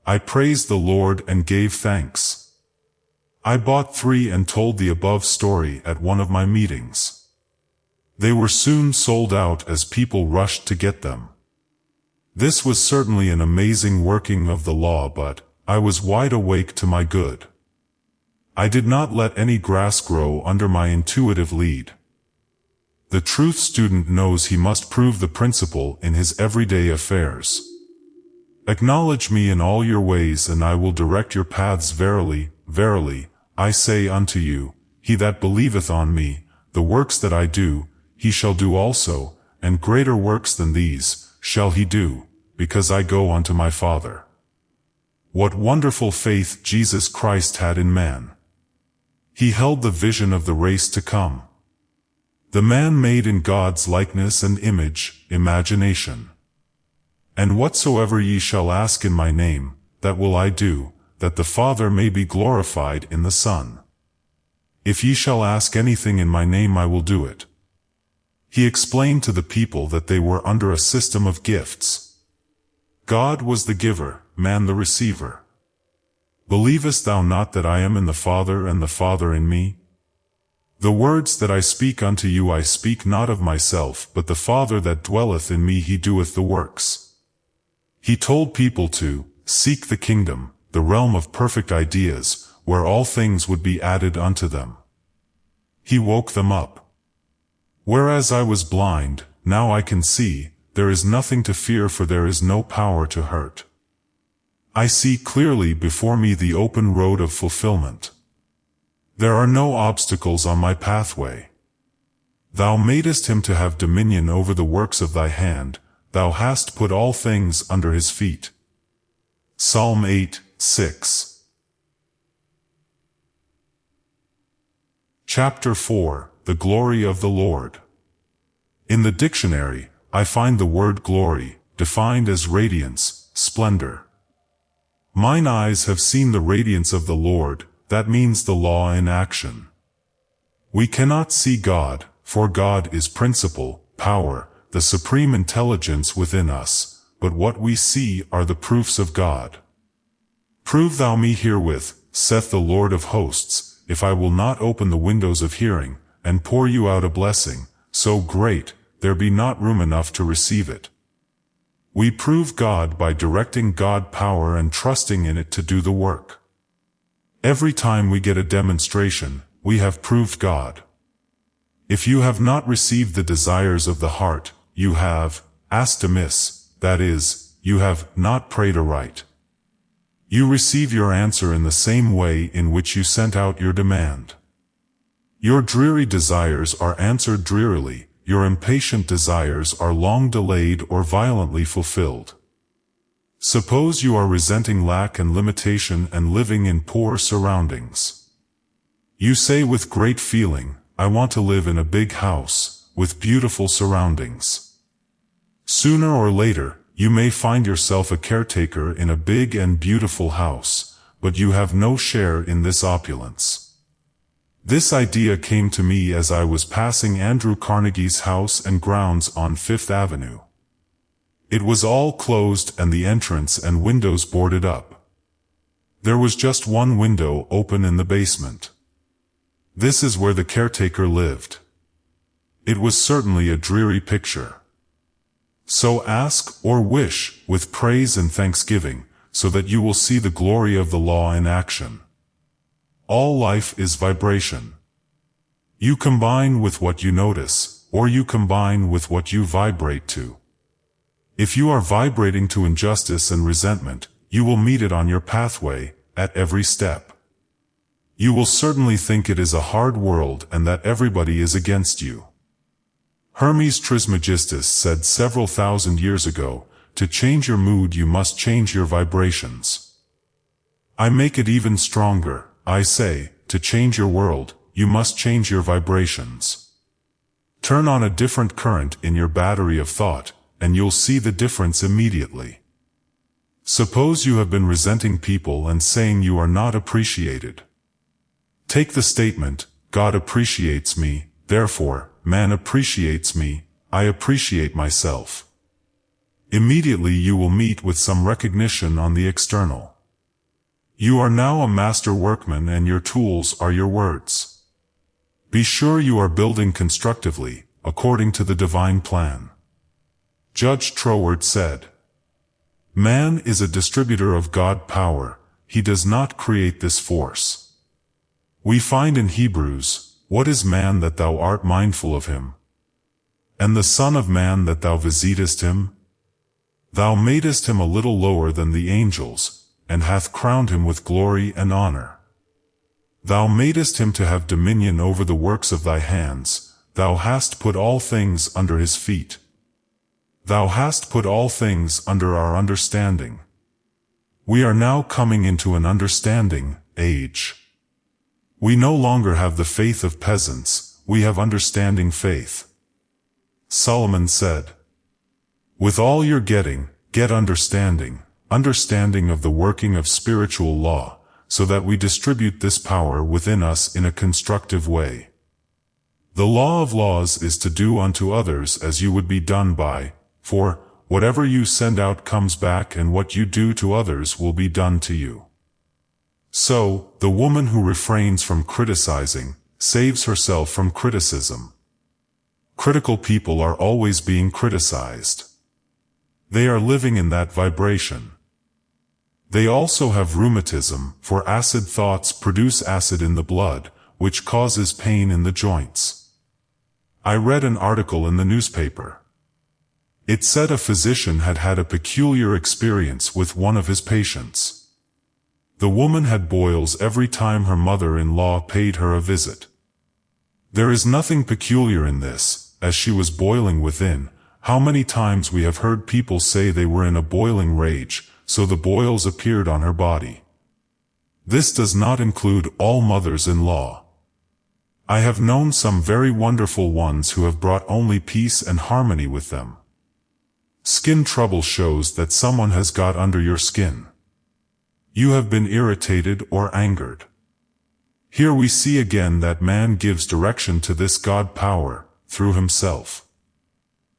I praised the Lord and gave thanks. I bought 3 and told the above story at one of my meetings. They were soon sold out as people rushed to get them. This was certainly an amazing working of the law, but I was wide awake to my good. I did not let any grass grow under my intuitive lead. The truth student knows he must prove the principle in his everyday affairs. Acknowledge me in all your ways and I will direct your paths. Verily, verily, I say unto you, he that believeth on me, the works that I do, he shall do also, and greater works than these shall he do, because I go unto my Father. What wonderful faith Jesus Christ had in man. He held the vision of the race to come. The man made in God's likeness and image, imagination. And whatsoever ye shall ask in my name, that will I do, that the Father may be glorified in the Son. If ye shall ask anything in my name I will do it. He explained to the people that they were under a system of gifts. God was the giver, man the receiver. Believest thou not that I am in the Father and the Father in me? The words that I speak unto you I speak not of myself, but the Father that dwelleth in me he doeth the works. He told people to seek the kingdom, the realm of perfect ideas, where all things would be added unto them. He woke them up. Whereas I was blind, now I can see, there is nothing to fear for there is no power to hurt. I see clearly before me the open road of fulfillment. There are no obstacles on my pathway. Thou madest him to have dominion over the works of thy hand, thou hast put all things under his feet. Psalm 8:6. Chapter 4. The Glory of the Lord. In the dictionary, I find the word glory, defined as radiance, splendor. Mine eyes have seen the radiance of the Lord, that means the law in action. We cannot see God, for God is principle, power, the supreme intelligence within us, but what we see are the proofs of God. Prove thou me herewith, saith the Lord of hosts, if I will not open the windows of hearing, and pour you out a blessing, so great, there be not room enough to receive it. We prove God by directing God power and trusting in it to do the work. Every time we get a demonstration, we have proved God. If you have not received the desires of the heart, you have asked amiss, that is, you have not prayed aright. You receive your answer in the same way in which you sent out your demand. Your dreary desires are answered drearily, your impatient desires are long delayed or violently fulfilled. Suppose you are resenting lack and limitation and living in poor surroundings. You say with great feeling, I want to live in a big house, with beautiful surroundings. Sooner or later, you may find yourself a caretaker in a big and beautiful house, but you have no share in this opulence. This idea came to me as I was passing Andrew Carnegie's house and grounds on Fifth Avenue. It was all closed and the entrance and windows boarded up. There was just one window open in the basement. This is where the caretaker lived. It was certainly a dreary picture. So ask or wish with praise and thanksgiving, so that you will see the glory of the law in action. All life is vibration. You combine with what you notice, or you combine with what you vibrate to. If you are vibrating to injustice and resentment, you will meet it on your pathway, at every step. You will certainly think it is a hard world and that everybody is against you. Hermes Trismegistus said several thousand years ago, to change your mood you must change your vibrations. I make it even stronger, I say, to change your world, you must change your vibrations. Turn on a different current in your battery of thought, and you'll see the difference immediately. Suppose you have been resenting people and saying you are not appreciated. Take the statement, God appreciates me, therefore, man appreciates me, I appreciate myself. Immediately you will meet with some recognition on the external. You are now a master workman and your tools are your words. Be sure you are building constructively, according to the divine plan. Judge Troward said, "Man is a distributor of God power, he does not create this force." We find in Hebrews, "What is man that thou art mindful of him? And the Son of Man that thou visitest him? Thou madest him a little lower than the angels, and hath crowned him with glory and honor. Thou madest him to have dominion over the works of thy hands, thou hast put all things under his feet. Thou hast put all things under our understanding." We are now coming into an understanding age. We no longer have the faith of peasants, we have understanding faith. Solomon said, "With all you're getting, get understanding, understanding of the working of spiritual law, so that we distribute this power within us in a constructive way. The law of laws is to do unto others as you would be done by, for whatever you send out comes back and what you do to others will be done to you." So, the woman who refrains from criticizing, saves herself from criticism. Critical people are always being criticized. They are living in that vibration. They also have rheumatism, for acid thoughts produce acid in the blood, which causes pain in the joints. I read an article in the newspaper. It said a physician had had a peculiar experience with one of his patients. The woman had boils every time her mother-in-law paid her a visit. There is nothing peculiar in this, as she was boiling within. How many times we have heard people say they were in a boiling rage, so the boils appeared on her body. This does not include all mothers-in-law. I have known some very wonderful ones who have brought only peace and harmony with them. Skin trouble shows that someone has got under your skin. You have been irritated or angered. Here we see again that man gives direction to this God power, through himself.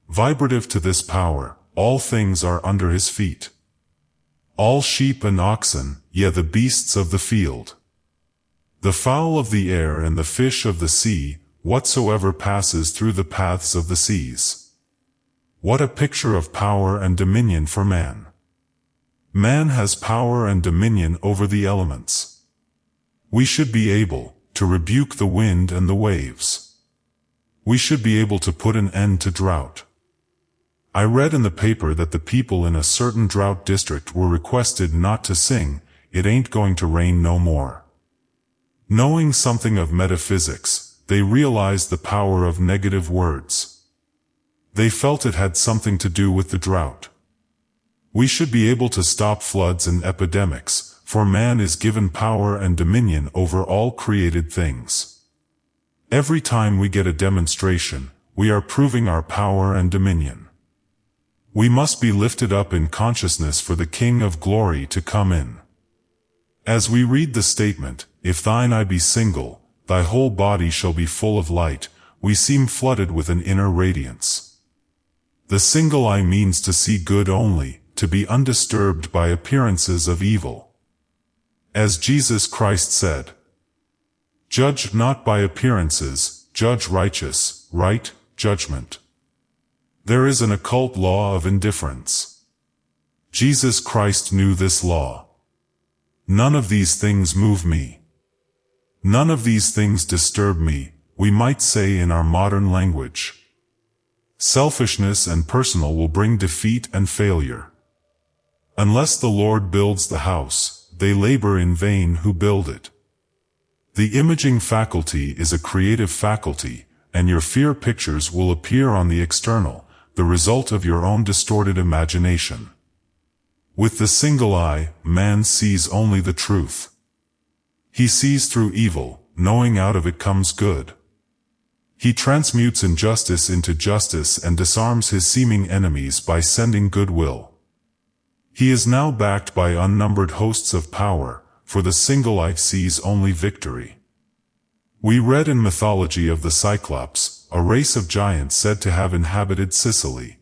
Vibrative to this power, all things are under his feet. All sheep and oxen, yea the beasts of the field. The fowl of the air and the fish of the sea, whatsoever passes through the paths of the seas. What a picture of power and dominion for man. Man has power and dominion over the elements. We should be able to rebuke the wind and the waves. We should be able to put an end to drought. I read in the paper that the people in a certain drought district were requested not to sing, "It ain't going to rain no more." Knowing something of metaphysics, they realized the power of negative words. They felt it had something to do with the drought. We should be able to stop floods and epidemics, for man is given power and dominion over all created things. Every time we get a demonstration, we are proving our power and dominion. We must be lifted up in consciousness for the King of Glory to come in. As we read the statement, "If thine eye be single, thy whole body shall be full of light," we seem flooded with an inner radiance. The single eye means to see good only, to be undisturbed by appearances of evil. As Jesus Christ said, "Judge not by appearances, judge righteous, right, judgment." There is an occult law of indifference. Jesus Christ knew this law. None of these things move me. None of these things disturb me, we might say in our modern language. Selfishness and personal will bring defeat and failure. Unless the Lord builds the house, they labor in vain who build it. The imaging faculty is a creative faculty, and your fear pictures will appear on the external, the result of your own distorted imagination. With the single eye, man sees only the truth. He sees through evil, knowing out of it comes good. He transmutes injustice into justice and disarms his seeming enemies by sending goodwill. He is now backed by unnumbered hosts of power, for the single eye sees only victory. We read in mythology of the Cyclops, a race of giants said to have inhabited Sicily.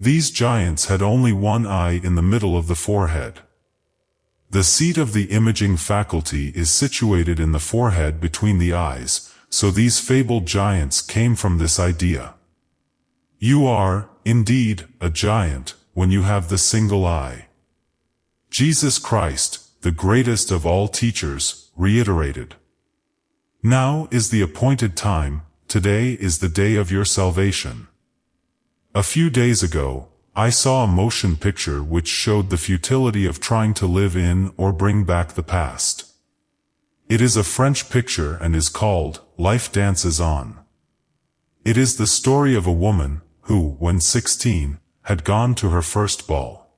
These giants had only one eye in the middle of the forehead. The seat of the imaging faculty is situated in the forehead between the eyes, so these fabled giants came from this idea. You are, indeed, a giant, when you have the single eye. Jesus Christ, the greatest of all teachers, reiterated, "Now is the appointed time, today is the day of your salvation." A few days ago, I saw a motion picture which showed the futility of trying to live in or bring back the past. It is a French picture and is called Life Dances On. It is the story of a woman who, when 16, had gone to her first ball.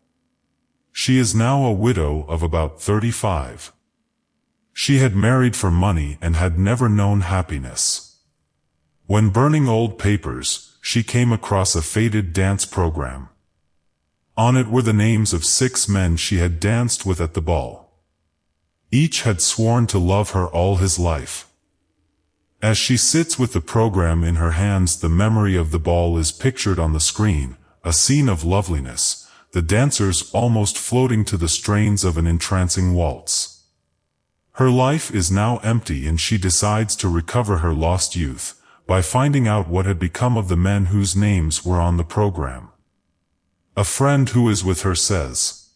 She is now a widow of about 35. She had married for money and had never known happiness. When burning old papers, she came across a faded dance program. On it were the names of 6 men she had danced with at the ball. Each had sworn to love her all his life. As she sits with the program in her hands, the memory of the ball is pictured on the screen, a scene of loveliness, the dancers almost floating to the strains of an entrancing waltz. Her life is now empty and she decides to recover her lost youth, by finding out what had become of the men whose names were on the program. A friend who is with her says,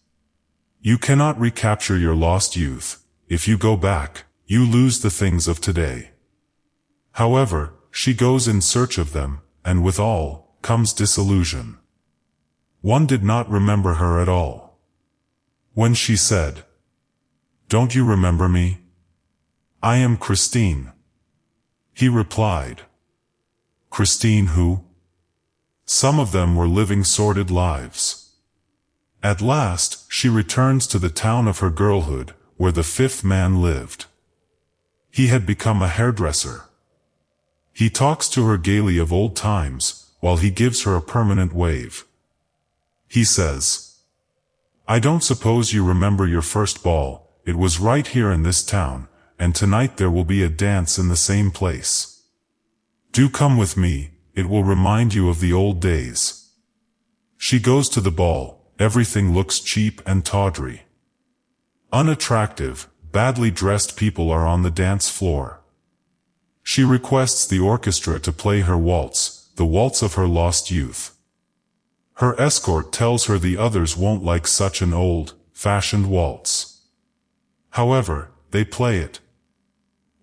"You cannot recapture your lost youth. If you go back, you lose the things of today." However, she goes in search of them, and with all, comes disillusion. One did not remember her at all. When she said, "Don't you remember me? I am Christine," he replied, "Christine who?" Some of them were living sordid lives. At last, she returns to the town of her girlhood, where the 5th man lived. He had become a hairdresser. He talks to her gaily of old times, while he gives her a permanent wave. He says, "I don't suppose you remember your first ball. It was right here in this town, and tonight there will be a dance in the same place. Do come with me, it will remind you of the old days." She goes to the ball, everything looks cheap and tawdry. Unattractive, badly dressed people are on the dance floor. She requests the orchestra to play her waltz, the waltz of her lost youth. Her escort tells her the others won't like such an old-fashioned waltz. However, they play it.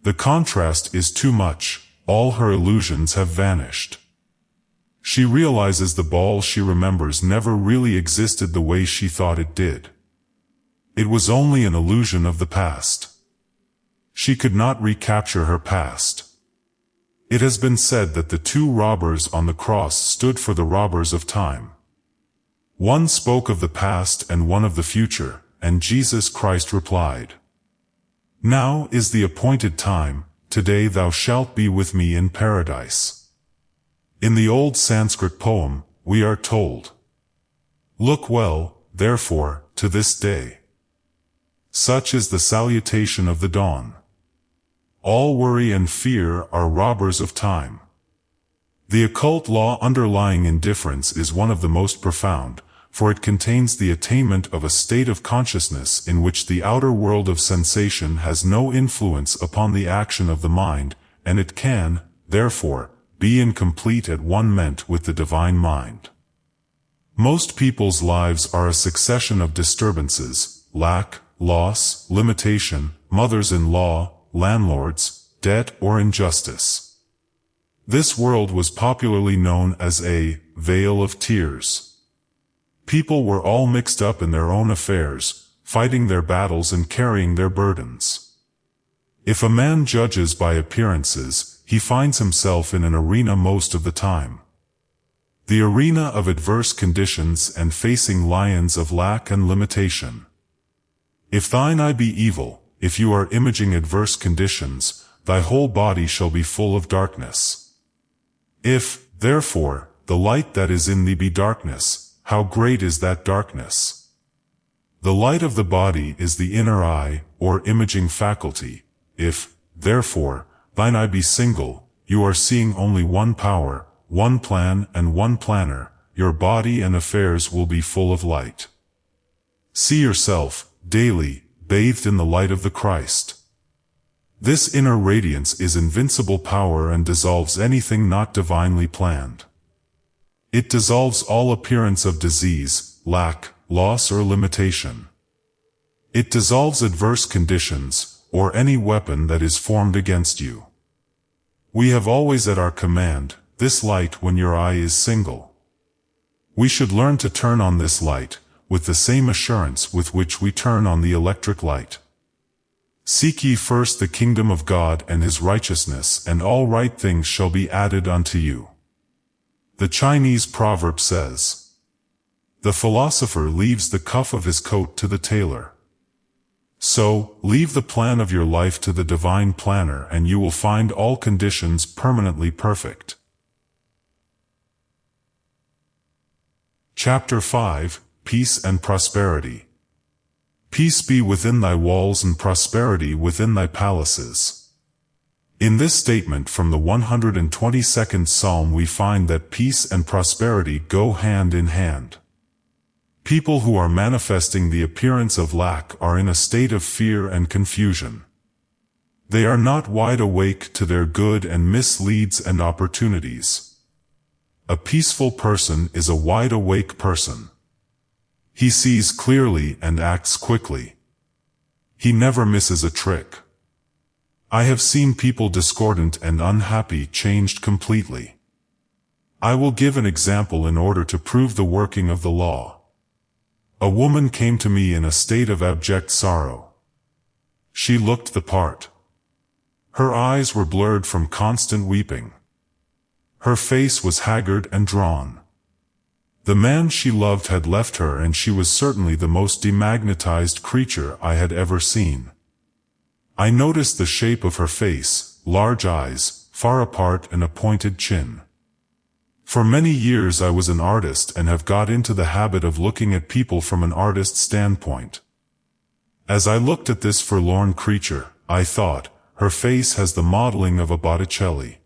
The contrast is too much, all her illusions have vanished. She realizes the ball she remembers never really existed the way she thought it did. It was only an illusion of the past. She could not recapture her past. It has been said that the 2 robbers on the cross stood for the robbers of time. One spoke of the past and one of the future, and Jesus Christ replied, "Now is the appointed time, today thou shalt be with me in paradise." In the old Sanskrit poem, we are told, "Look well, therefore, to this day. Such is the salutation of the dawn. All worry and fear are robbers of time." The occult law underlying indifference is one of the most profound, for it contains the attainment of a state of consciousness in which the outer world of sensation has no influence upon the action of the mind, and it can, therefore, be in complete at one-ment with the divine mind. Most people's lives are a succession of disturbances: lack, loss, limitation, mothers-in-law, landlords, debt or injustice. This world was popularly known as a vale of tears. People were all mixed up in their own affairs, fighting their battles and carrying their burdens. If a man judges by appearances, he finds himself in an arena most of the time. The arena of adverse conditions and facing lions of lack and limitation. If thine eye be evil, if you are imaging adverse conditions, thy whole body shall be full of darkness. If, therefore, the light that is in thee be darkness, how great is that darkness? The light of the body is the inner eye, or imaging faculty. If, therefore, thine eye be single, you are seeing only one power, one plan and one planner, your body and affairs will be full of light. See yourself, daily, bathed in the light of the Christ. This inner radiance is invincible power and dissolves anything not divinely planned. It dissolves all appearance of disease, lack, loss or limitation. It dissolves adverse conditions, or any weapon that is formed against you. We have always at our command this light when your eye is single. We should learn to turn on this light, with the same assurance with which we turn on the electric light. Seek ye first the kingdom of God and his righteousness, and all right things shall be added unto you. The Chinese proverb says, "The philosopher leaves the cuff of his coat to the tailor." So, leave the plan of your life to the divine planner and you will find all conditions permanently perfect. Chapter 5, Peace and Prosperity. Peace be within thy walls and prosperity within thy palaces. In this statement from the 122nd Psalm we find that peace and prosperity go hand in hand. People who are manifesting the appearance of lack are in a state of fear and confusion. They are not wide awake to their good and miss leads and opportunities. A peaceful person is a wide awake person. He sees clearly and acts quickly. He never misses a trick. I have seen people discordant and unhappy changed completely. I will give an example in order to prove the working of the law. A woman came to me in a state of abject sorrow. She looked the part. Her eyes were blurred from constant weeping. Her face was haggard and drawn. The man she loved had left her and she was certainly the most demagnetized creature I had ever seen. I noticed the shape of her face, large eyes, far apart and a pointed chin. For many years I was an artist and have got into the habit of looking at people from an artist's standpoint. As I looked at this forlorn creature, I thought, her face has the modeling of a Botticelli.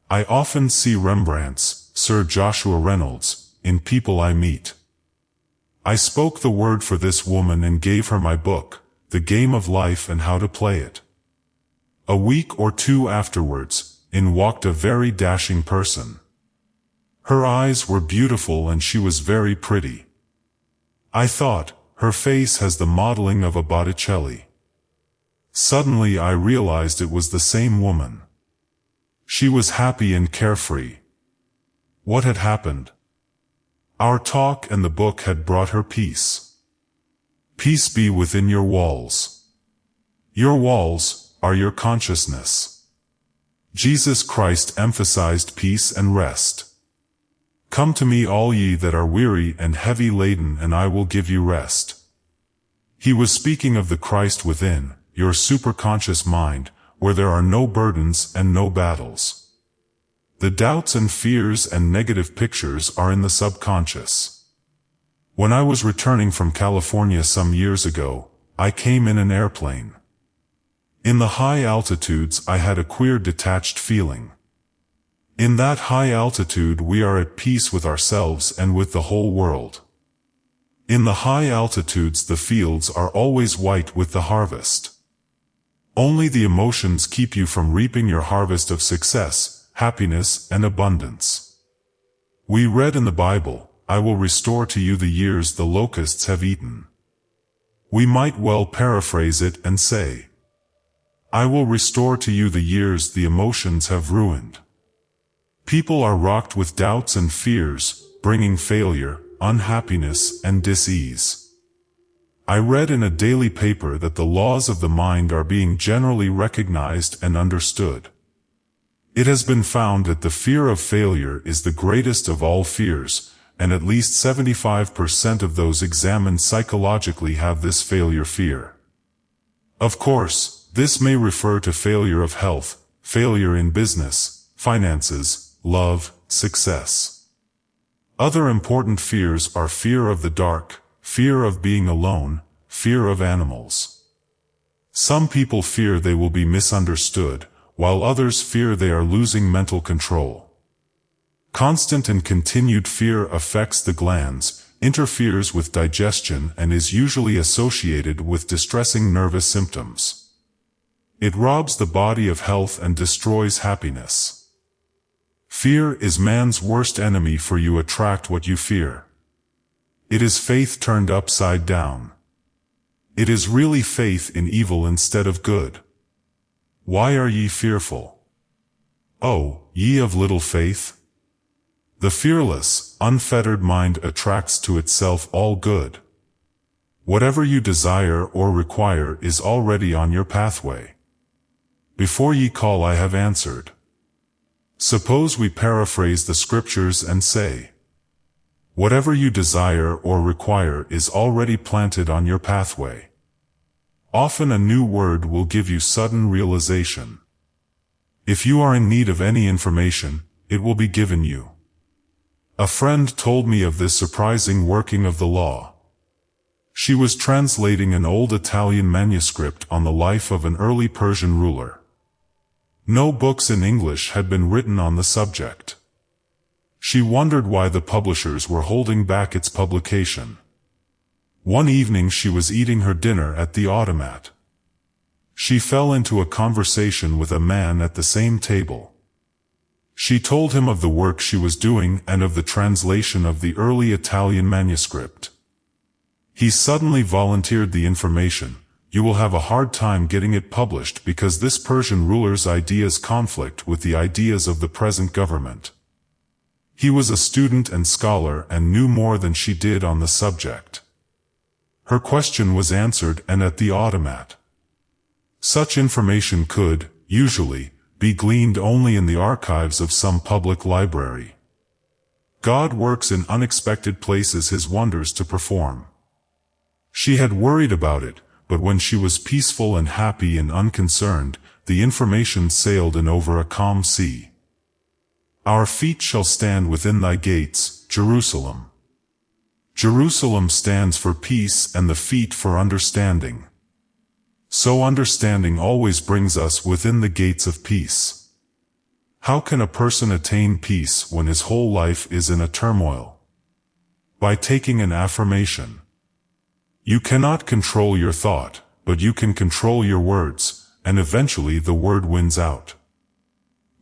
I often see Rembrandt's, Sir Joshua Reynolds, in people I meet. I spoke the word for this woman and gave her my book, The Game of Life and How to Play It. A week or two afterwards, in walked a very dashing person. Her eyes were beautiful and she was very pretty. I thought, her face has the modeling of a Botticelli. Suddenly I realized it was the same woman. She was happy and carefree. What had happened? Our talk and the book had brought her peace. Peace be within your walls. Your walls are your consciousness. Jesus Christ emphasized peace and rest. Come to me all ye that are weary and heavy laden and I will give you rest. He was speaking of the Christ within, your superconscious mind, where there are no burdens and no battles. The doubts and fears and negative pictures are in the subconscious. When I was returning from California some years ago, I came in an airplane. In the high altitudes I had a queer detached feeling. In that high altitude we are at peace with ourselves and with the whole world. In the high altitudes the fields are always white with the harvest. Only the emotions keep you from reaping your harvest of success, happiness, and abundance. We read in the Bible, "I will restore to you the years the locusts have eaten." We might well paraphrase it and say, "I will restore to you the years the emotions have ruined." People are rocked with doubts and fears, bringing failure, unhappiness, and dis-ease. I read in a daily paper that the laws of the mind are being generally recognized and understood. It has been found that the fear of failure is the greatest of all fears, and at least 75% of those examined psychologically have this failure fear. Of course, this may refer to failure of health, failure in business, finances, love, success. Other important fears are fear of the dark, fear of being alone, fear of animals. Some people fear they will be misunderstood, while others fear they are losing mental control. Constant and continued fear affects the glands, interferes with digestion, and is usually associated with distressing nervous symptoms. It robs the body of health and destroys happiness. Fear is man's worst enemy, for you attract what you fear. It is faith turned upside down. It is really faith in evil instead of good. Why are ye fearful? O, ye of little faith? The fearless, unfettered mind attracts to itself all good. Whatever you desire or require is already on your pathway. Before ye call I have answered. Suppose we paraphrase the scriptures and say, whatever you desire or require is already planted on your pathway. Often a new word will give you sudden realization. If you are in need of any information, it will be given you. A friend told me of this surprising working of the law. She was translating an old Italian manuscript on the life of an early Persian ruler. No books in English had been written on the subject. She wondered why the publishers were holding back its publication. One evening she was eating her dinner at the automat. She fell into a conversation with a man at the same table. She told him of the work she was doing and of the translation of the early Italian manuscript. He suddenly volunteered the information. You will have a hard time getting it published because this Persian ruler's ideas conflict with the ideas of the present government. He was a student and scholar and knew more than she did on the subject. Her question was answered and at the automat. Such information could, usually, be gleaned only in the archives of some public library. God works in unexpected places His wonders to perform. She had worried about it, but when she was peaceful and happy and unconcerned, the information sailed in over a calm sea. Our feet shall stand within thy gates, Jerusalem. Jerusalem stands for peace and the feet for understanding. So understanding always brings us within the gates of peace. How can a person attain peace when his whole life is in a turmoil? By taking an affirmation. You cannot control your thought, but you can control your words, and eventually the word wins out.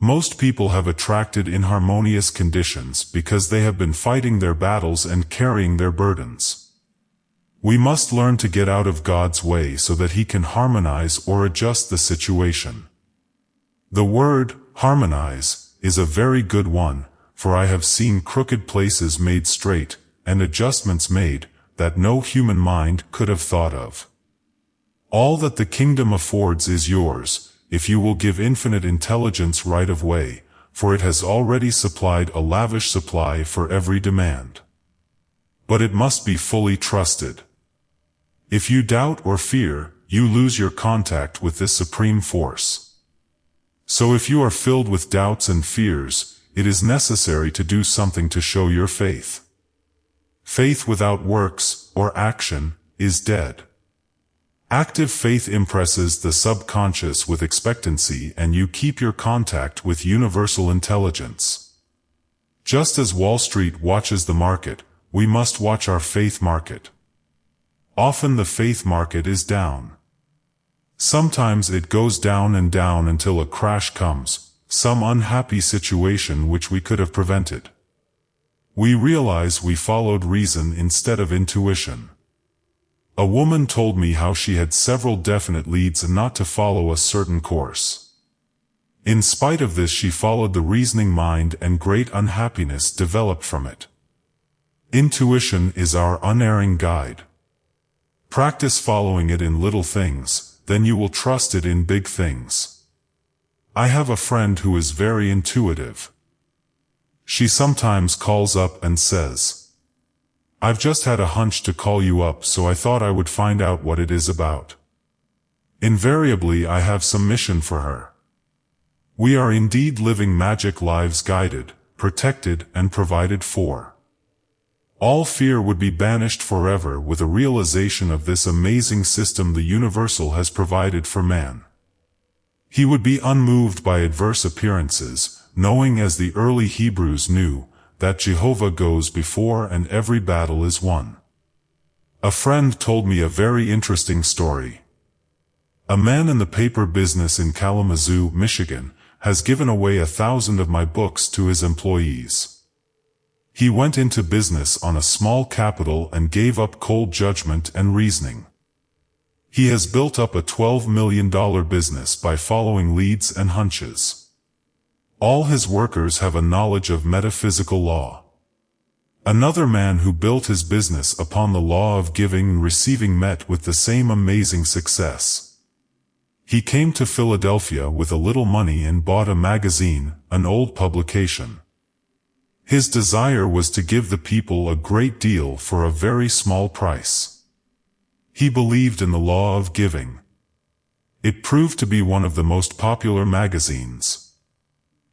Most people have attracted inharmonious conditions because they have been fighting their battles and carrying their burdens. We must learn to get out of God's way so that He can harmonize or adjust the situation. The word, harmonize, is a very good one, for I have seen crooked places made straight, and adjustments made, that no human mind could have thought of. All that the kingdom affords is yours, if you will give infinite intelligence right of way, for it has already supplied a lavish supply for every demand. But it must be fully trusted. If you doubt or fear, you lose your contact with this supreme force. So if you are filled with doubts and fears, it is necessary to do something to show your faith. Faith without works, or action, is dead. Active faith impresses the subconscious with expectancy, and you keep your contact with universal intelligence. Just as Wall Street watches the market, we must watch our faith market. Often the faith market is down. Sometimes it goes down and down until a crash comes, some unhappy situation which we could have prevented. We realize we followed reason instead of intuition. A woman told me how she had several definite leads not to follow a certain course. In spite of this, she followed the reasoning mind, and great unhappiness developed from it. Intuition is our unerring guide. Practice following it in little things, then you will trust it in big things. I have a friend who is very intuitive. She sometimes calls up and says, "I've just had a hunch to call you up, so I thought I would find out what it is about." Invariably, I have some mission for her. We are indeed living magic lives, guided, protected, and provided for. All fear would be banished forever with a realization of this amazing system the universal has provided for man. He would be unmoved by adverse appearances, knowing, as the early Hebrews knew, that Jehovah goes before and every battle is won. A friend told me a very interesting story. A man in the paper business in Kalamazoo, Michigan, has given away 1,000 of my books to his employees. He went into business on a small capital and gave up cold judgment and reasoning. He has built up a $12 million business by following leads and hunches. All his workers have a knowledge of metaphysical law. Another man who built his business upon the law of giving and receiving met with the same amazing success. He came to Philadelphia with a little money and bought a magazine, an old publication. His desire was to give the people a great deal for a very small price. He believed in the law of giving. It proved to be one of the most popular magazines.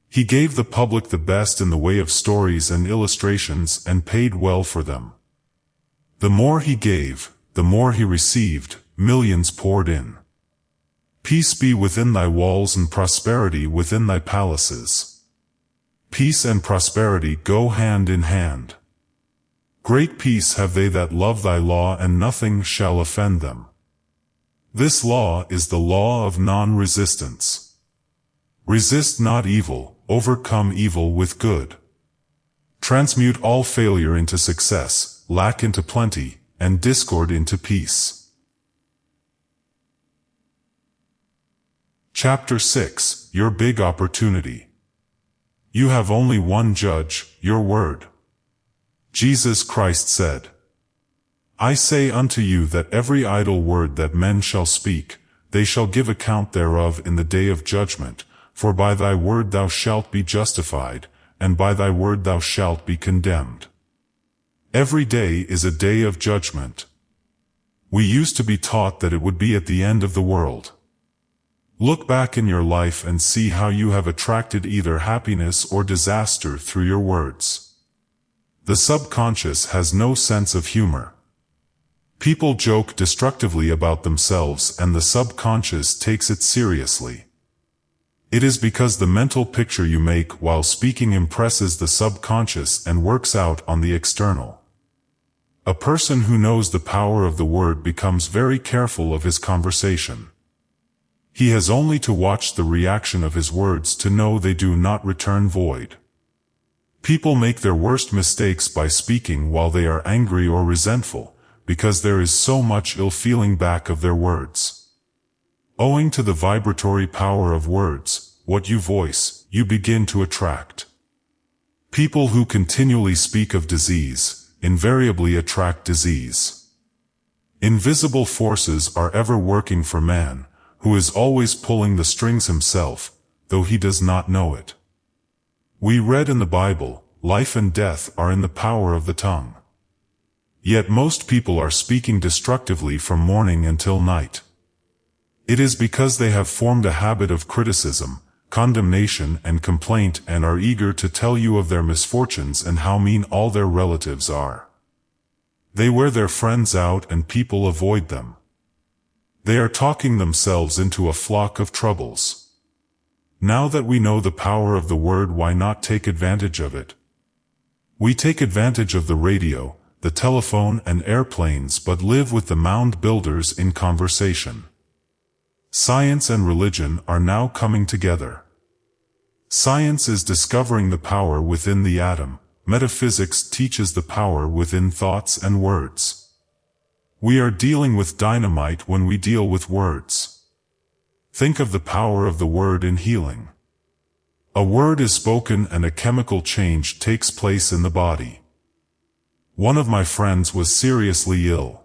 He gave the public the best in the way of stories and illustrations and paid well for them. The more he gave, the more he received, millions poured in. Peace be within thy walls and prosperity within thy palaces. Peace and prosperity go hand in hand. Great peace have they that love thy law, and nothing shall offend them. This law is the law of non-resistance. Resist not evil, overcome evil with good. Transmute all failure into success, lack into plenty, and discord into peace. Chapter 6, Your Big Opportunity. You have only one judge, your word. Jesus Christ said, I say unto you that every idle word that men shall speak, they shall give account thereof in the day of judgment. For by thy word thou shalt be justified, and by thy word thou shalt be condemned. Every day is a day of judgment. We used to be taught that it would be at the end of the world. Look back in your life and see how you have attracted either happiness or disaster through your words. The subconscious has no sense of humor. People joke destructively about themselves, and the subconscious takes it seriously. It is because the mental picture you make while speaking impresses the subconscious and works out on the external. A person who knows the power of the word becomes very careful of his conversation. He has only to watch the reaction of his words to know they do not return void. People make their worst mistakes by speaking while they are angry or resentful, because there is so much ill feeling back of their words. Owing to the vibratory power of words, what you voice, you begin to attract. People who continually speak of disease, invariably attract disease. Invisible forces are ever working for man, who is always pulling the strings himself, though he does not know it. We read in the Bible, life and death are in the power of the tongue. Yet most people are speaking destructively from morning until night. It is because they have formed a habit of criticism, condemnation and complaint, and are eager to tell you of their misfortunes and how mean all their relatives are. They wear their friends out and people avoid them. They are talking themselves into a flock of troubles. Now that we know the power of the word, why not take advantage of it? We take advantage of the radio, the telephone and airplanes, but live with the mound builders in conversation. Science and religion are now coming together. Science is discovering the power within the atom. Metaphysics teaches the power within thoughts and words. We are dealing with dynamite when we deal with words. Think of the power of the word in healing. A word is spoken and a chemical change takes place in the body. One of my friends was seriously ill.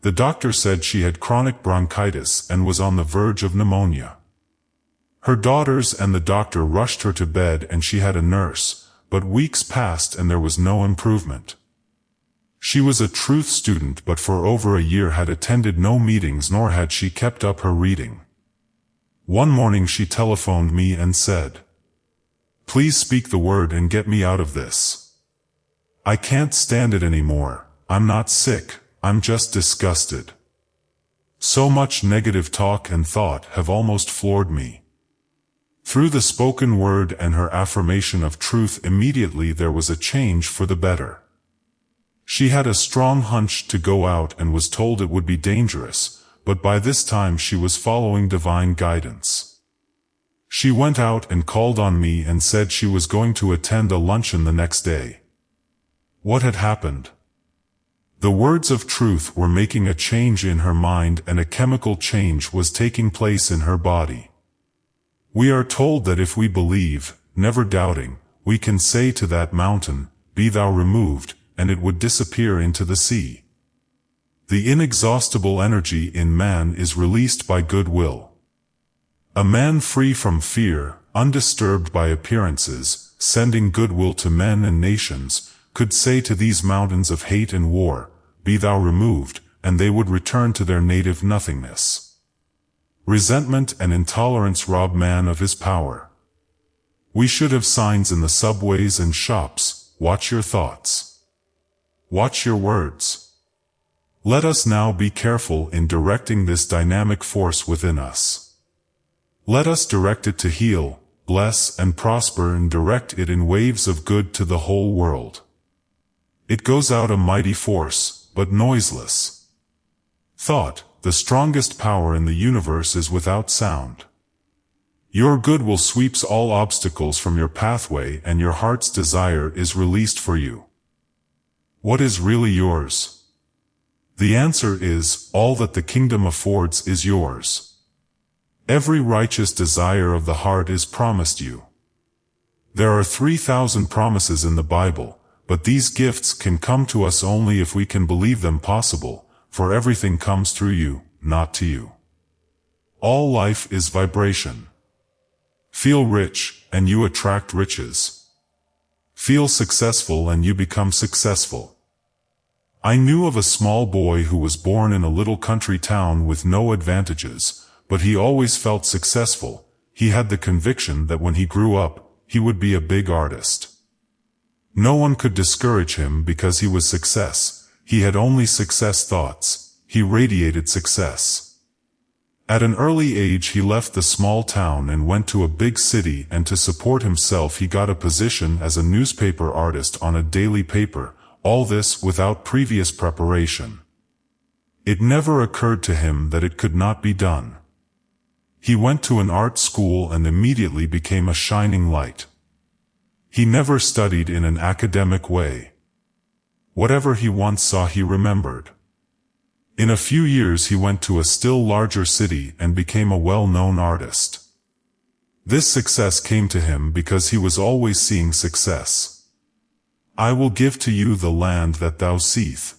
The doctor said she had chronic bronchitis and was on the verge of pneumonia. Her daughters and the doctor rushed her to bed and she had a nurse, but weeks passed and there was no improvement. She was a truth student, but for over a year had attended no meetings nor had she kept up her reading. One morning she telephoned me and said, "Please speak the word and get me out of this. I can't stand it anymore. I'm not sick. I'm just disgusted. So much negative talk and thought have almost floored me." Through the spoken word and her affirmation of truth, immediately there was a change for the better. She had a strong hunch to go out and was told it would be dangerous, but by this time she was following divine guidance. She went out and called on me and said she was going to attend a luncheon the next day. What had happened? The words of truth were making a change in her mind and a chemical change was taking place in her body. We are told that if we believe, never doubting, we can say to that mountain, "Be thou removed," and it would disappear into the sea. The inexhaustible energy in man is released by goodwill. A man free from fear, undisturbed by appearances, sending goodwill to men and nations, could say to these mountains of hate and war, "Be thou removed," and they would return to their native nothingness. Resentment and intolerance rob man of his power. We should have signs in the subways and shops, "Watch your thoughts. Watch your words." Let us now be careful in directing this dynamic force within us. Let us direct it to heal, bless and prosper, and direct it in waves of good to the whole world. It goes out a mighty force, but noiseless. Thought, the strongest power in the universe, is without sound. Your goodwill sweeps all obstacles from your pathway and your heart's desire is released for you. What is really yours? The answer is, all that the kingdom affords is yours. Every righteous desire of the heart is promised you. There are 3,000 promises in the Bible, but these gifts can come to us only if we can believe them possible, for everything comes through you, not to you. All life is vibration. Feel rich, and you attract riches. Feel successful and you become successful. I knew of a small boy who was born in a little country town with no advantages, but he always felt successful. He had the conviction that when he grew up, he would be a big artist. No one could discourage him because he was success. He had only success thoughts. He radiated success. At an early age he left the small town and went to a big city, and to support himself he got a position as a newspaper artist on a daily paper, all this without previous preparation. It never occurred to him that it could not be done. He went to an art school and immediately became a shining light. He never studied in an academic way. Whatever he once saw he remembered. In a few years he went to a still larger city and became a well-known artist. This success came to him because he was always seeing success. "I will give to you the land that thou seest."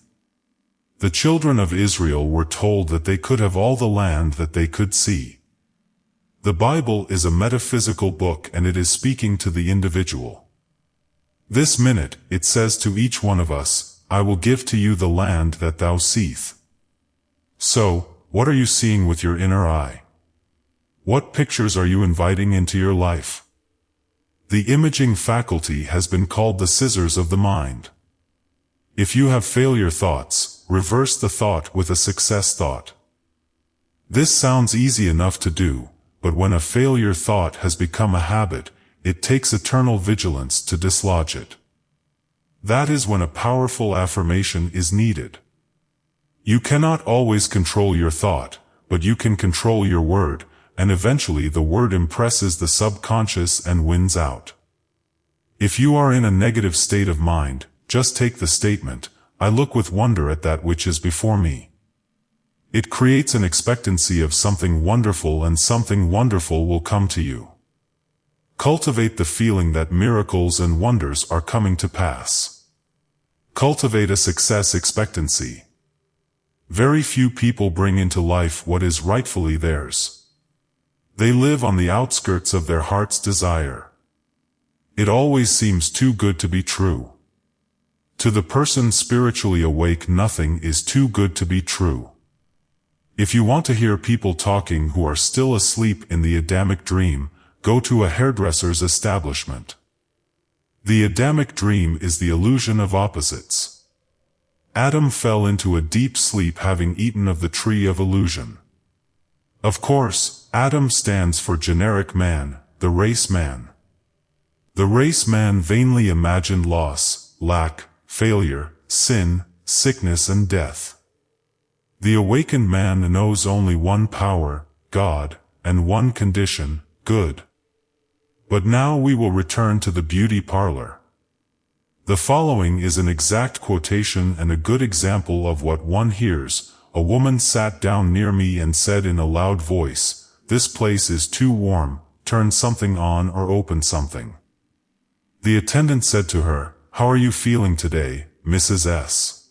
The children of Israel were told that they could have all the land that they could see. The Bible is a metaphysical book and it is speaking to the individual. This minute, it says to each one of us, "I will give to you the land that thou seest." So, what are you seeing with your inner eye? What pictures are you inviting into your life? The imaging faculty has been called the scissors of the mind. If you have failure thoughts, reverse the thought with a success thought. This sounds easy enough to do, but when a failure thought has become a habit, it takes eternal vigilance to dislodge it. That is when a powerful affirmation is needed. You cannot always control your thought, but you can control your word, and eventually the word impresses the subconscious and wins out. If you are in a negative state of mind, just take the statement, "I look with wonder at that which is before me." It creates an expectancy of something wonderful, and something wonderful will come to you. Cultivate the feeling that miracles and wonders are coming to pass. Cultivate a success expectancy. Very few people bring into life what is rightfully theirs. They live on the outskirts of their heart's desire. It always seems too good to be true. To the person spiritually awake, nothing is too good to be true. If you want to hear people talking who are still asleep in the Adamic dream, go to a hairdresser's establishment. The Adamic dream is the illusion of opposites. Adam fell into a deep sleep having eaten of the tree of illusion. Of course, Adam stands for generic man, the race man. The race man vainly imagined loss, lack, failure, sin, sickness and death. The awakened man knows only one power, God, and one condition, good. But now we will return to the beauty parlor. The following is an exact quotation and a good example of what one hears. A woman sat down near me and said in a loud voice, "This place is too warm, turn something on or open something." The attendant said to her, "How are you feeling today, Mrs. S?"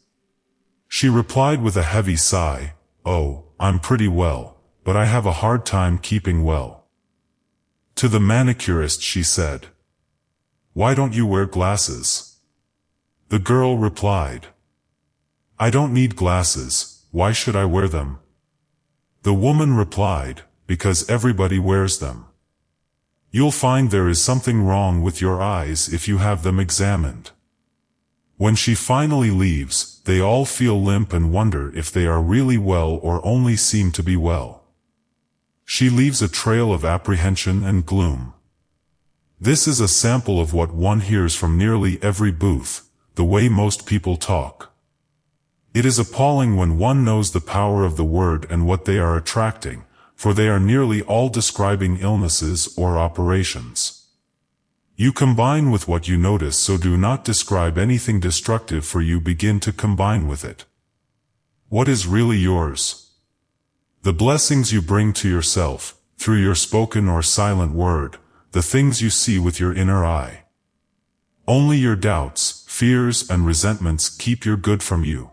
She replied with a heavy sigh, "Oh, I'm pretty well, but I have a hard time keeping well." To the manicurist she said, "Why don't you wear glasses?" The girl replied, "I don't need glasses, why should I wear them?" The woman replied, "Because everybody wears them. You'll find there is something wrong with your eyes if you have them examined." When she finally leaves, they all feel limp and wonder if they are really well or only seem to be well. She leaves a trail of apprehension and gloom. This is a sample of what one hears from nearly every booth, the way most people talk. It is appalling when one knows the power of the word and what they are attracting, for they are nearly all describing illnesses or operations. You combine with what you notice, so do not describe anything destructive, for you begin to combine with it. What is really yours? The blessings you bring to yourself, through your spoken or silent word, the things you see with your inner eye. Only your doubts, fears, and resentments keep your good from you.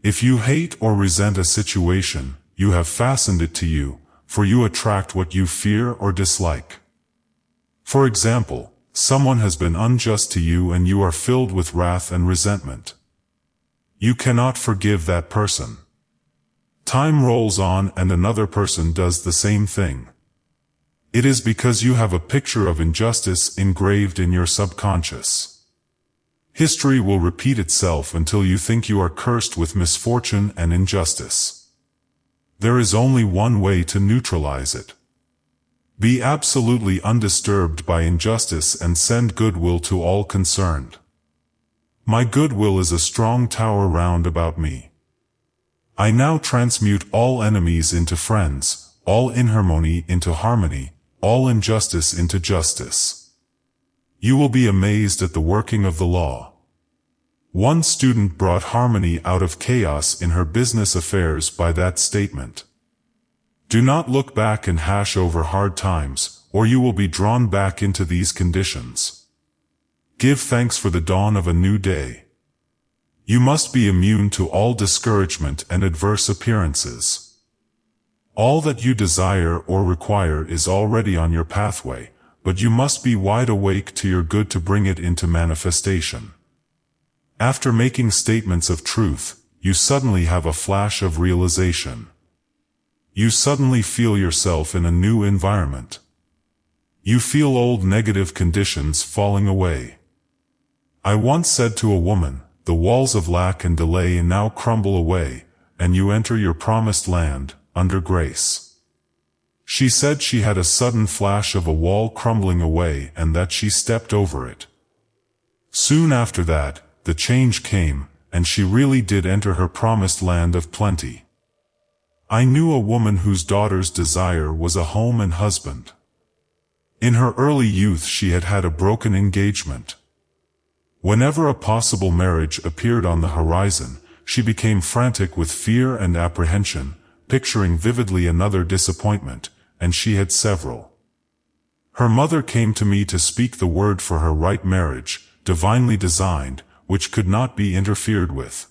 If you hate or resent a situation, you have fastened it to you, for you attract what you fear or dislike. For example, someone has been unjust to you and you are filled with wrath and resentment. You cannot forgive that person. Time rolls on and another person does the same thing. It is because you have a picture of injustice engraved in your subconscious. History will repeat itself until you think you are cursed with misfortune and injustice. There is only one way to neutralize it. Be absolutely undisturbed by injustice and send goodwill to all concerned. My goodwill is a strong tower round about me. I now transmute all enemies into friends, all inharmony into harmony, all injustice into justice. You will be amazed at the working of the law. One student brought harmony out of chaos in her business affairs by that statement. Do not look back and hash over hard times, or you will be drawn back into these conditions. Give thanks for the dawn of a new day. You must be immune to all discouragement and adverse appearances. All that you desire or require is already on your pathway, but you must be wide awake to your good to bring it into manifestation. After making statements of truth, you suddenly have a flash of realization. You suddenly feel yourself in a new environment. You feel old negative conditions falling away. I once said to a woman, the walls of lack and delay now crumble away, and you enter your promised land, under grace. She said she had a sudden flash of a wall crumbling away and that she stepped over it. Soon after that, the change came, and she really did enter her promised land of plenty. I knew a woman whose daughter's desire was a home and husband. In her early youth she had had a broken engagement. Whenever a possible marriage appeared on the horizon, she became frantic with fear and apprehension, picturing vividly another disappointment, and she had several. Her mother came to me to speak the word for her right marriage, divinely designed, which could not be interfered with.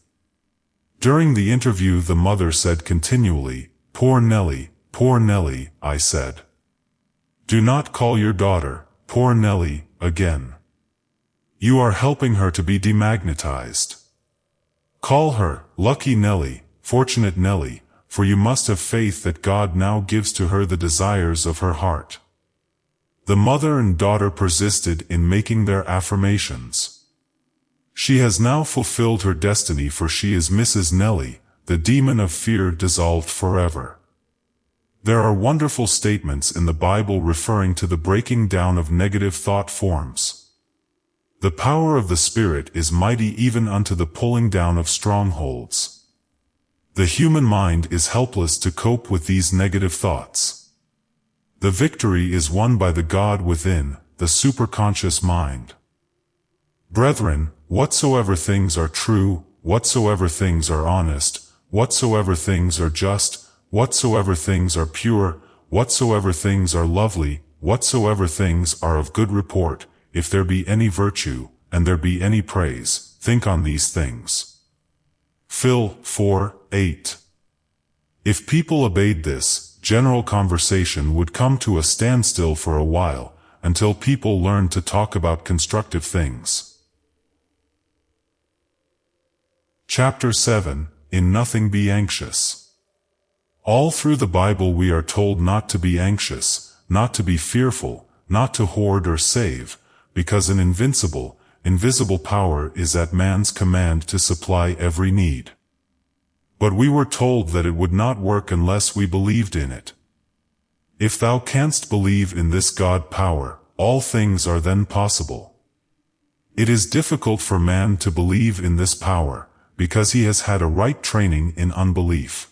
During the interview the mother said continually, poor Nellie, I said. Do not call your daughter, poor Nellie, again. You are helping her to be demagnetized. Call her, lucky Nellie, fortunate Nellie, for you must have faith that God now gives to her the desires of her heart. The mother and daughter persisted in making their affirmations. She has now fulfilled her destiny, for she is Mrs. Nellie, the demon of fear dissolved forever. There are wonderful statements in the Bible referring to the breaking down of negative thought forms. The power of the Spirit is mighty even unto the pulling down of strongholds. The human mind is helpless to cope with these negative thoughts. The victory is won by the God within, the superconscious mind. Brethren, whatsoever things are true, whatsoever things are honest, whatsoever things are just, whatsoever things are pure, whatsoever things are lovely, whatsoever things are of good report, if there be any virtue, and there be any praise, think on these things. Phil 4:8. If people obeyed this, general conversation would come to a standstill for a while, until people learned to talk about constructive things. Chapter 7, In Nothing Be Anxious. All through the Bible we are told not to be anxious, not to be fearful, not to hoard or save, because an invisible power is at man's command to supply every need. But we were told that it would not work unless we believed in it. If thou canst believe in this God power, all things are then possible. It is difficult for man to believe in this power, because he has had a right training in unbelief.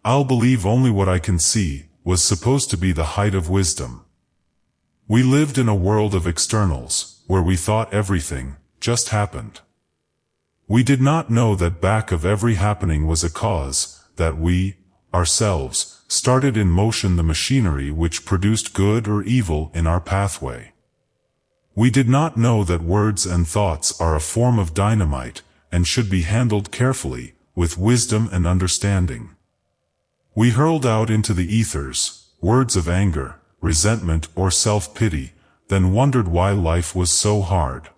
I'll believe only what I can see, was supposed to be the height of wisdom. We lived in a world of externals, where we thought everything just happened. We did not know that back of every happening was a cause, that we, ourselves, started in motion the machinery which produced good or evil in our pathway. We did not know that words and thoughts are a form of dynamite, and should be handled carefully, with wisdom and understanding. We hurled out into the ethers words of anger, resentment or self-pity, then wondered why life was so hard.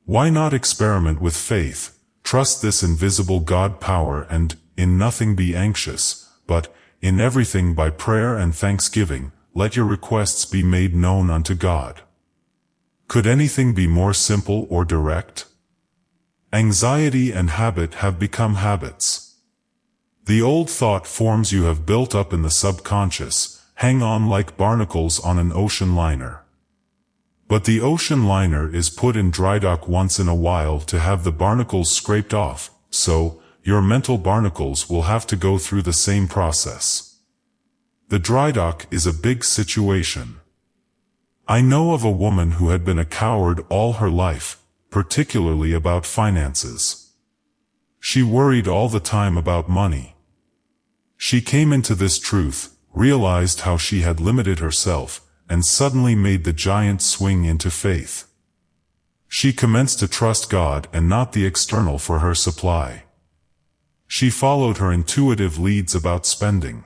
Why not experiment with faith, trust this invisible God power and, in nothing be anxious, but, in everything by prayer and thanksgiving, let your requests be made known unto God. Could anything be more simple or direct? Anxiety and habit have become habits. The old thought forms you have built up in the subconscious hang on like barnacles on an ocean liner. But the ocean liner is put in dry dock once in a while to have the barnacles scraped off, so, your mental barnacles will have to go through the same process. The dry dock is a big situation. I know of a woman who had been a coward all her life, particularly about finances. She worried all the time about money. She came into this truth, realized how she had limited herself, and suddenly made the giant swing into faith. She commenced to trust God and not the external for her supply. She followed her intuitive leads about spending.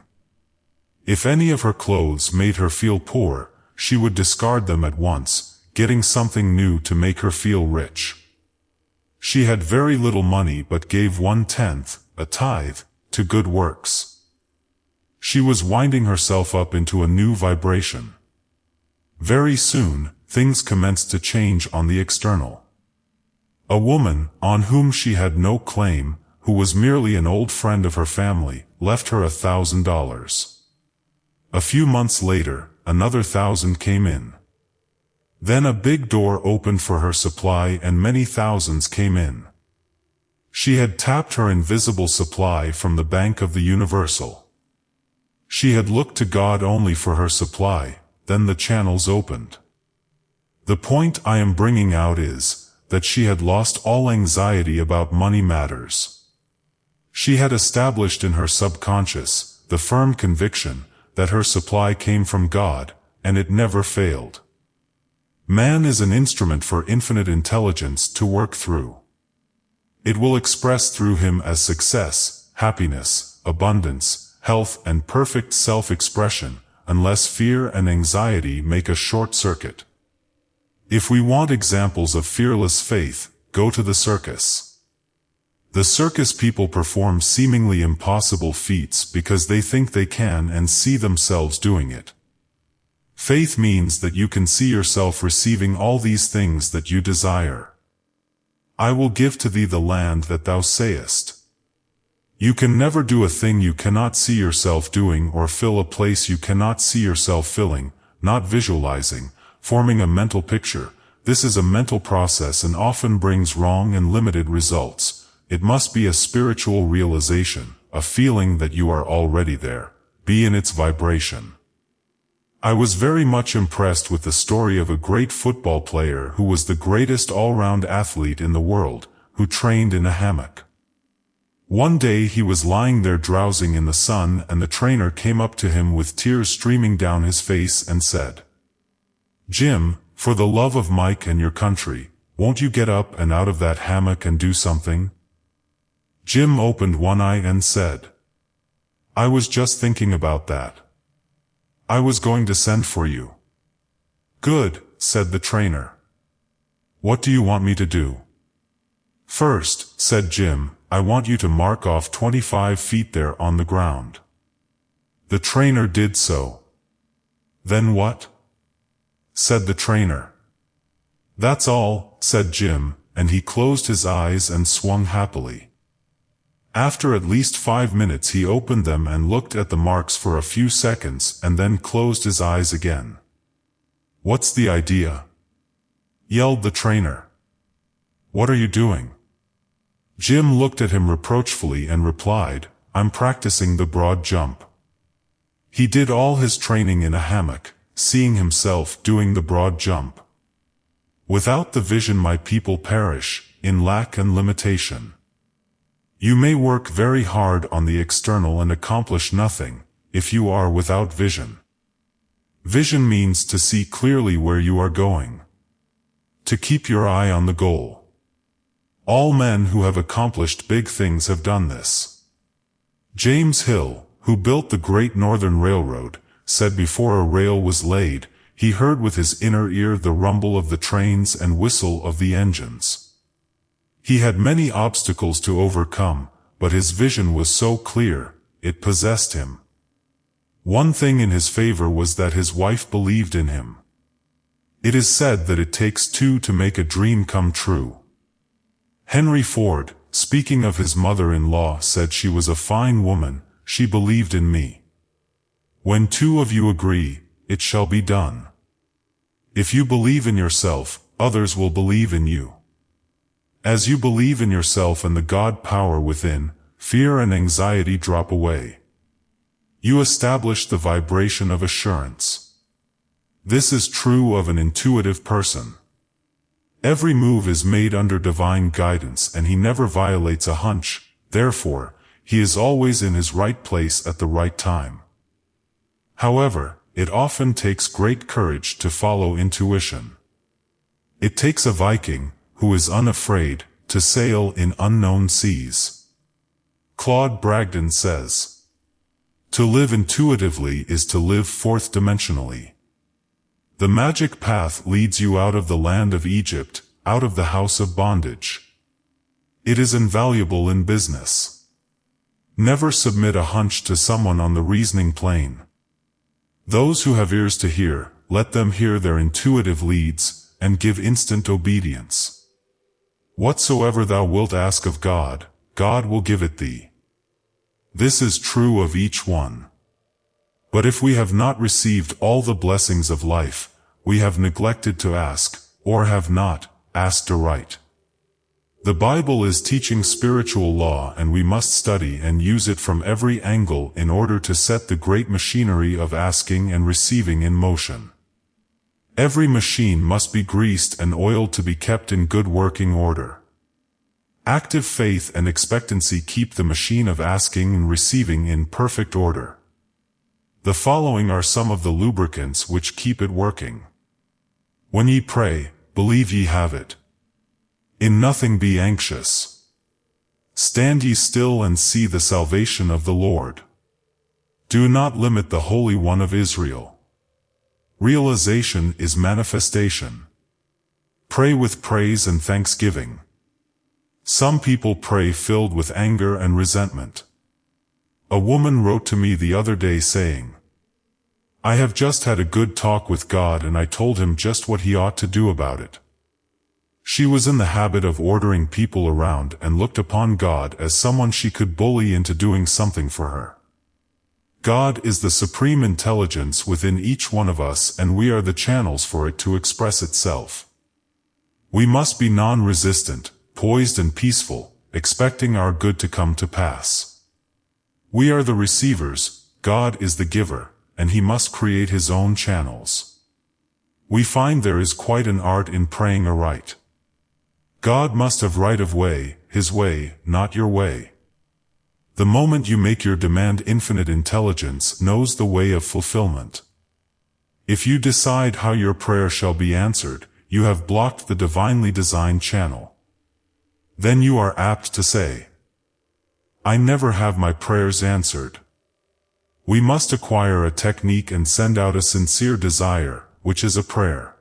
If any of her clothes made her feel poor, she would discard them at once, getting something new to make her feel rich. She had very little money but gave 1/10, a tithe, to good works. She was winding herself up into a new vibration. Very soon, things commenced to change on the external. A woman, on whom she had no claim, who was merely an old friend of her family, left her $1,000. A few months later, another 1,000 came in. Then a big door opened for her supply and many thousands came in. She had tapped her invisible supply from the bank of the universal. She had looked to God only for her supply, then the channels opened. The point I am bringing out is that she had lost all anxiety about money matters. She had established in her subconscious the firm conviction that her supply came from God, and it never failed. Man is an instrument for infinite intelligence to work through. It will express through him as success, happiness, abundance, health and perfect self-expression, unless fear and anxiety make a short circuit. If we want examples of fearless faith, go to the circus. The circus people perform seemingly impossible feats because they think they can and see themselves doing it. Faith means that you can see yourself receiving all these things that you desire. I will give to thee the land that thou sayest. You can never do a thing you cannot see yourself doing or fill a place you cannot see yourself filling, not visualizing, forming a mental picture. This is a mental process and often brings wrong and limited results. It must be a spiritual realization, a feeling that you are already there. Be in its vibration. I was very much impressed with the story of a great football player who was the greatest all-round athlete in the world, who trained in a hammock. One day he was lying there drowsing in the sun and the trainer came up to him with tears streaming down his face and said, "Jim, for the love of Mike and your country, won't you get up and out of that hammock and do something?" Jim opened one eye and said, "I was just thinking about that. I was going to send for you." "Good," said the trainer. "What do you want me to do?" "First," said Jim, "I want you to mark off 25 feet there on the ground." The trainer did so. "Then what?" said the trainer. "That's all," said Jim, and he closed his eyes and swung happily. After at least 5 minutes he opened them and looked at the marks for a few seconds and then closed his eyes again. "What's the idea?" yelled the trainer. "What are you doing?" Jim looked at him reproachfully and replied, "I'm practicing the broad jump." He did all his training in a hammock, seeing himself doing the broad jump. Without the vision my people perish, in lack and limitation. You may work very hard on the external and accomplish nothing, if you are without vision. Vision means to see clearly where you are going. To keep your eye on the goal. All men who have accomplished big things have done this. James Hill, who built the Great Northern Railroad, said before a rail was laid, he heard with his inner ear the rumble of the trains and whistle of the engines. He had many obstacles to overcome, but his vision was so clear, it possessed him. One thing in his favor was that his wife believed in him. It is said that it takes two to make a dream come true. Henry Ford, speaking of his mother-in-law, said she was a fine woman, she believed in me. When two of you agree, it shall be done. If you believe in yourself, others will believe in you. As you believe in yourself and the God power within, fear and anxiety drop away. You establish the vibration of assurance. This is true of an intuitive person. Every move is made under divine guidance and he never violates a hunch, therefore, he is always in his right place at the right time. However, it often takes great courage to follow intuition. It takes a Viking, who is unafraid, to sail in unknown seas. Claude Bragdon says, "To live intuitively is to live fourth-dimensionally." The magic path leads you out of the land of Egypt, out of the house of bondage. It is invaluable in business. Never submit a hunch to someone on the reasoning plane. Those who have ears to hear, let them hear their intuitive leads, and give instant obedience. Whatsoever thou wilt ask of God, God will give it thee. This is true of each one. But if we have not received all the blessings of life, we have neglected to ask, or have not asked aright. The Bible is teaching spiritual law, and we must study and use it from every angle in order to set the great machinery of asking and receiving in motion. Every machine must be greased and oiled to be kept in good working order. Active faith and expectancy keep the machine of asking and receiving in perfect order. The following are some of the lubricants which keep it working. When ye pray, believe ye have it. In nothing be anxious. Stand ye still and see the salvation of the Lord. Do not limit the Holy One of Israel. Realization is manifestation. Pray with praise and thanksgiving. Some people pray filled with anger and resentment. A woman wrote to me the other day saying, "I have just had a good talk with God and I told him just what he ought to do about it." She was in the habit of ordering people around and looked upon God as someone she could bully into doing something for her. God is the supreme intelligence within each one of us, and we are the channels for it to express itself. We must be non-resistant, poised and peaceful, expecting our good to come to pass. We are the receivers, God is the giver, and he must create his own channels. We find there is quite an art in praying aright. God must have right of way, his way, not your way. The moment you make your demand, infinite intelligence knows the way of fulfillment. If you decide how your prayer shall be answered, you have blocked the divinely designed channel. Then you are apt to say, "I never have my prayers answered." We must acquire a technique and send out a sincere desire, which is a prayer.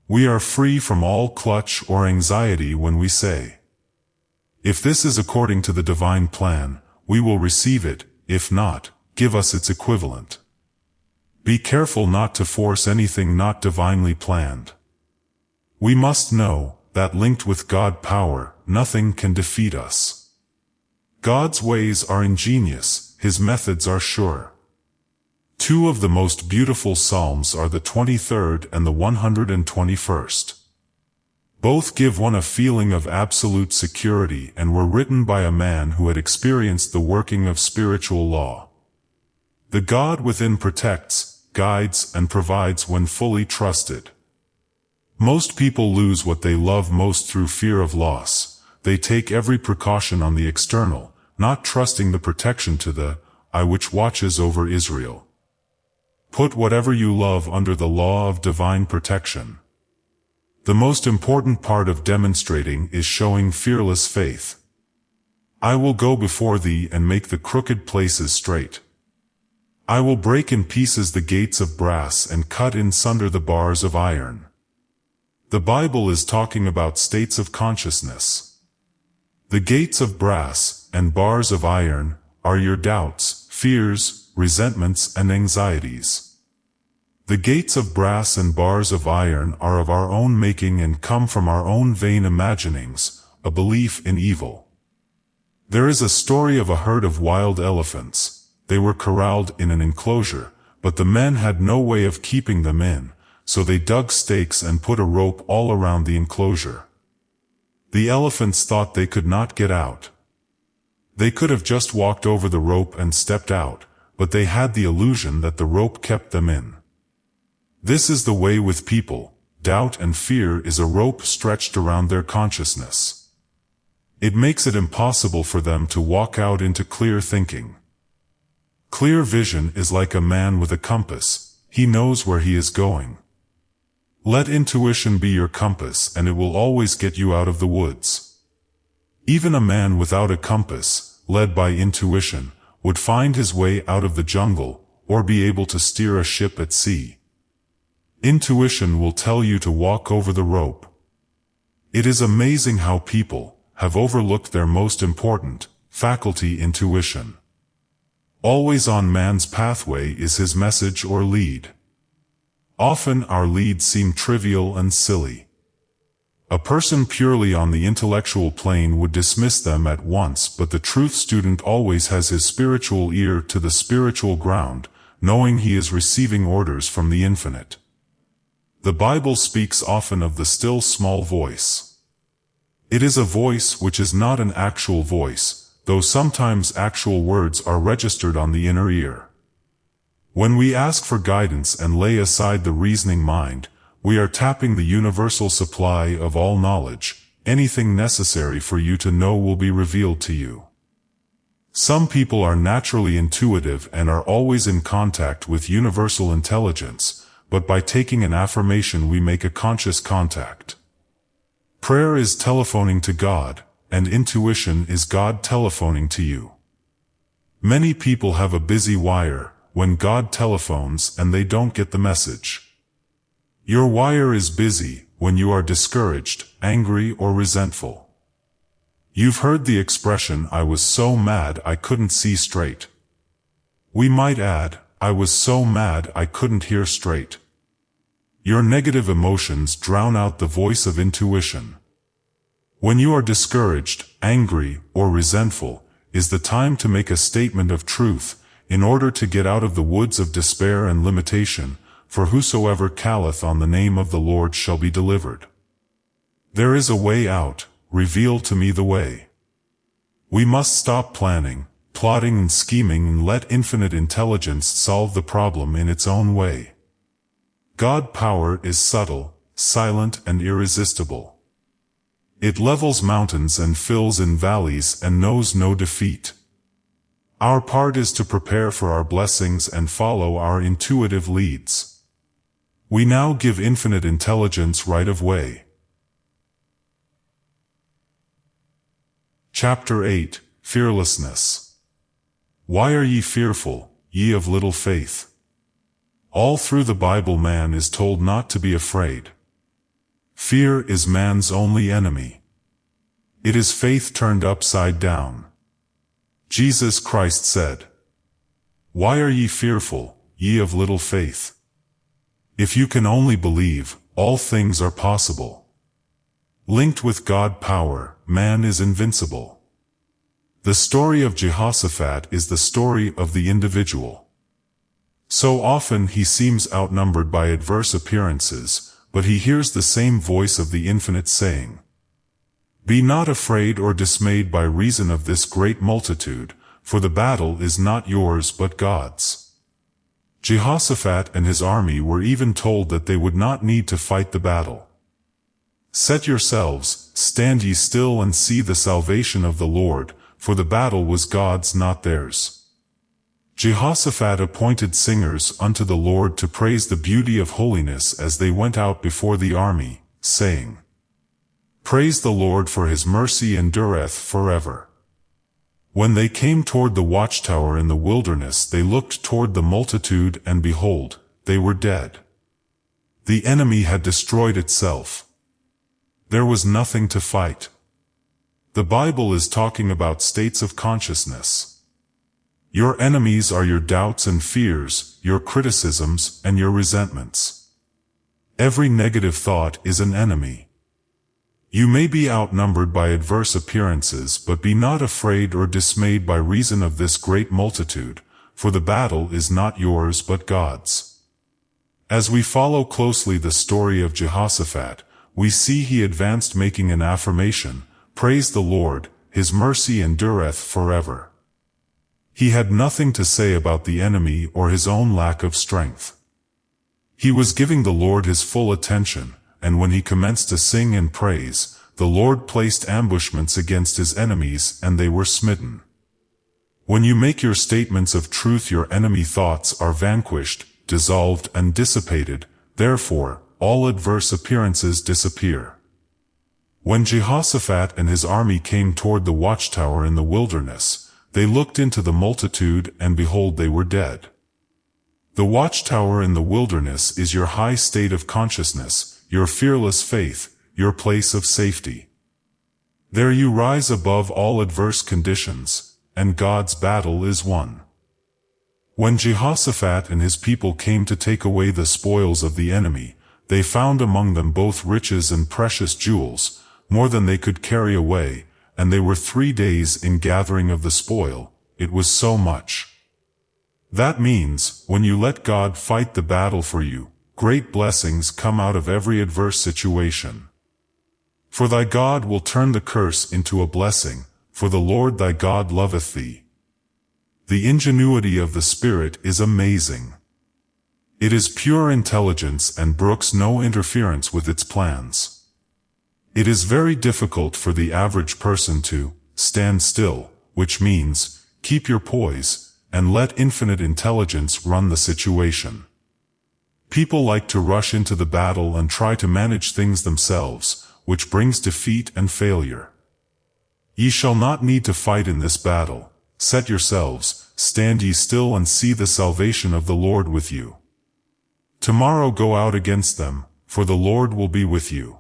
We are free from all clutch or anxiety when we say, "If this is according to the divine plan, we will receive it, if not, give us its equivalent." Be careful not to force anything not divinely planned. We must know that linked with God power, nothing can defeat us. God's ways are ingenious, his methods are sure. Two of the most beautiful psalms are the 23rd and the 121st. Both give one a feeling of absolute security and were written by a man who had experienced the working of spiritual law. The God within protects, guides, and provides when fully trusted. Most people lose what they love most through fear of loss. They take every precaution on the external, not trusting the protection to the eye which watches over Israel. Put whatever you love under the law of divine protection. The most important part of demonstrating is showing fearless faith. I will go before thee and make the crooked places straight. I will break in pieces the gates of brass and cut in sunder the bars of iron. The Bible is talking about states of consciousness. The gates of brass and bars of iron are your doubts, fears, resentments, and anxieties. The gates of brass and bars of iron are of our own making and come from our own vain imaginings, a belief in evil. There is a story of a herd of wild elephants. They were corralled in an enclosure, but the men had no way of keeping them in, so they dug stakes and put a rope all around the enclosure. The elephants thought they could not get out. They could have just walked over the rope and stepped out, but they had the illusion that the rope kept them in. This is the way with people. Doubt and fear is a rope stretched around their consciousness. It makes it impossible for them to walk out into clear thinking. Clear vision is like a man with a compass. He knows where he is going. Let intuition be your compass and it will always get you out of the woods. Even a man without a compass, led by intuition, would find his way out of the jungle, or be able to steer a ship at sea. Intuition will tell you to walk over the rope. It is amazing how people have overlooked their most important, faculty intuition. Always on man's pathway is his message or lead. Often our leads seem trivial and silly. A person purely on the intellectual plane would dismiss them at once, but the truth student always has his spiritual ear to the spiritual ground, knowing he is receiving orders from the infinite. The Bible speaks often of the still small voice. It is a voice which is not an actual voice, though sometimes actual words are registered on the inner ear. When we ask for guidance and lay aside the reasoning mind, we are tapping the universal supply of all knowledge. Anything necessary for you to know will be revealed to you. Some people are naturally intuitive and are always in contact with universal intelligence, but by taking an affirmation we make a conscious contact. Prayer is telephoning to God, and intuition is God telephoning to you. Many people have a busy wire when God telephones and they don't get the message. Your wire is busy when you are discouraged, angry, or resentful. You've heard the expression, "I was so mad I couldn't see straight." We might add, "I was so mad I couldn't hear straight." Your negative emotions drown out the voice of intuition. When you are discouraged, angry, or resentful, is the time to make a statement of truth, in order to get out of the woods of despair and limitation, for whosoever calleth on the name of the Lord shall be delivered. There is a way out, reveal to me the way. We must stop planning, plotting and scheming and let infinite intelligence solve the problem in its own way. God power is subtle, silent and irresistible. It levels mountains and fills in valleys and knows no defeat. Our part is to prepare for our blessings and follow our intuitive leads. We now give infinite intelligence right of way. Chapter 8, Fearlessness. Why are ye fearful, ye of little faith? All through the Bible man is told not to be afraid. Fear is man's only enemy. It is faith turned upside down. Jesus Christ said, "Why are ye fearful, ye of little faith?" If you can only believe, all things are possible. Linked with God power, man is invincible. The story of Jehoshaphat is the story of the individual. So often he seems outnumbered by adverse appearances, but he hears the same voice of the infinite saying, "Be not afraid or dismayed by reason of this great multitude, for the battle is not yours but God's." Jehoshaphat and his army were even told that they would not need to fight the battle. "Set yourselves, stand ye still and see the salvation of the Lord, for the battle was God's, not theirs." Jehoshaphat appointed singers unto the Lord to praise the beauty of holiness as they went out before the army, saying, "Praise the Lord, for his mercy endureth forever." When they came toward the watchtower in the wilderness, they looked toward the multitude, and behold, they were dead. The enemy had destroyed itself. There was nothing to fight. The Bible is talking about states of consciousness. Your enemies are your doubts and fears, your criticisms and your resentments. Every negative thought is an enemy. You may be outnumbered by adverse appearances, but be not afraid or dismayed by reason of this great multitude, for the battle is not yours but God's. As we follow closely the story of Jehoshaphat, we see he advanced making an affirmation, "Praise the Lord, his mercy endureth forever." He had nothing to say about the enemy or his own lack of strength. He was giving the Lord his full attention, and when he commenced to sing and praise, the Lord placed ambushments against his enemies and they were smitten. When you make your statements of truth, your enemy thoughts are vanquished, dissolved and dissipated, therefore, all adverse appearances disappear. When Jehoshaphat and his army came toward the watchtower in the wilderness, they looked into the multitude and behold, they were dead. The watchtower in the wilderness is your high state of consciousness, your fearless faith, your place of safety. There you rise above all adverse conditions, and God's battle is won. When Jehoshaphat and his people came to take away the spoils of the enemy, they found among them both riches and precious jewels, more than they could carry away, and they were 3 days in gathering of the spoil. It was so much. That means, when you let God fight the battle for you, great blessings come out of every adverse situation. For thy God will turn the curse into a blessing, for the Lord thy God loveth thee. The ingenuity of the Spirit is amazing. It is pure intelligence and brooks no interference with its plans. It is very difficult for the average person to stand still, which means, keep your poise, and let infinite intelligence run the situation. People like to rush into the battle and try to manage things themselves, which brings defeat and failure. Ye shall not need to fight in this battle. Set yourselves, stand ye still and see the salvation of the Lord with you. Tomorrow go out against them, for the Lord will be with you.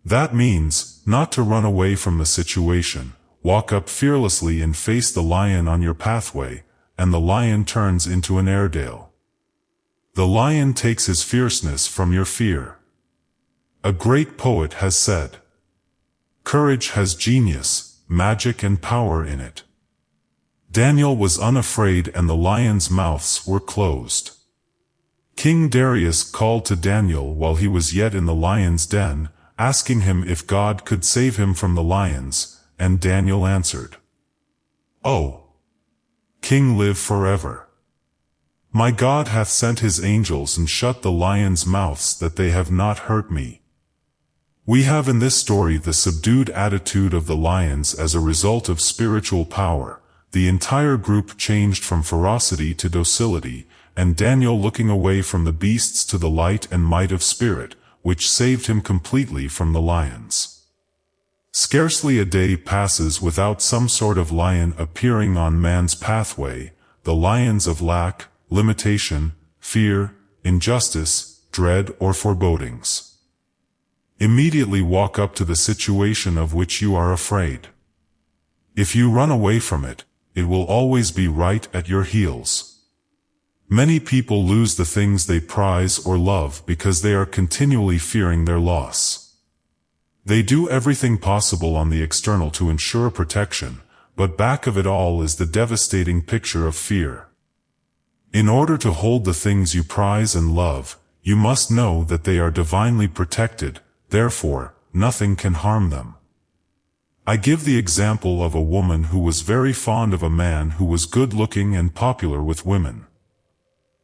That means, not to run away from the situation. Walk up fearlessly and face the lion on your pathway, and the lion turns into an Airedale. The lion takes his fierceness from your fear. A great poet has said, "Courage has genius, magic and power in it." Daniel was unafraid and the lions' mouths were closed. King Darius called to Daniel while he was yet in the lion's den, asking him if God could save him from the lions, and Daniel answered, "Oh, King, live forever. My God hath sent his angels and shut the lions' mouths that they have not hurt me." We have in this story the subdued attitude of the lions as a result of spiritual power. The entire group changed from ferocity to docility, and Daniel looking away from the beasts to the light and might of spirit, which saved him completely from the lions. Scarcely a day passes without some sort of lion appearing on man's pathway, the lions of lack, limitation, fear, injustice, dread or forebodings. Immediately walk up to the situation of which you are afraid. If you run away from it, it will always be right at your heels. Many people lose the things they prize or love because they are continually fearing their loss. They do everything possible on the external to ensure protection, but back of it all is the devastating picture of fear. In order to hold the things you prize and love, you must know that they are divinely protected, therefore, nothing can harm them. I give the example of a woman who was very fond of a man who was good-looking and popular with women.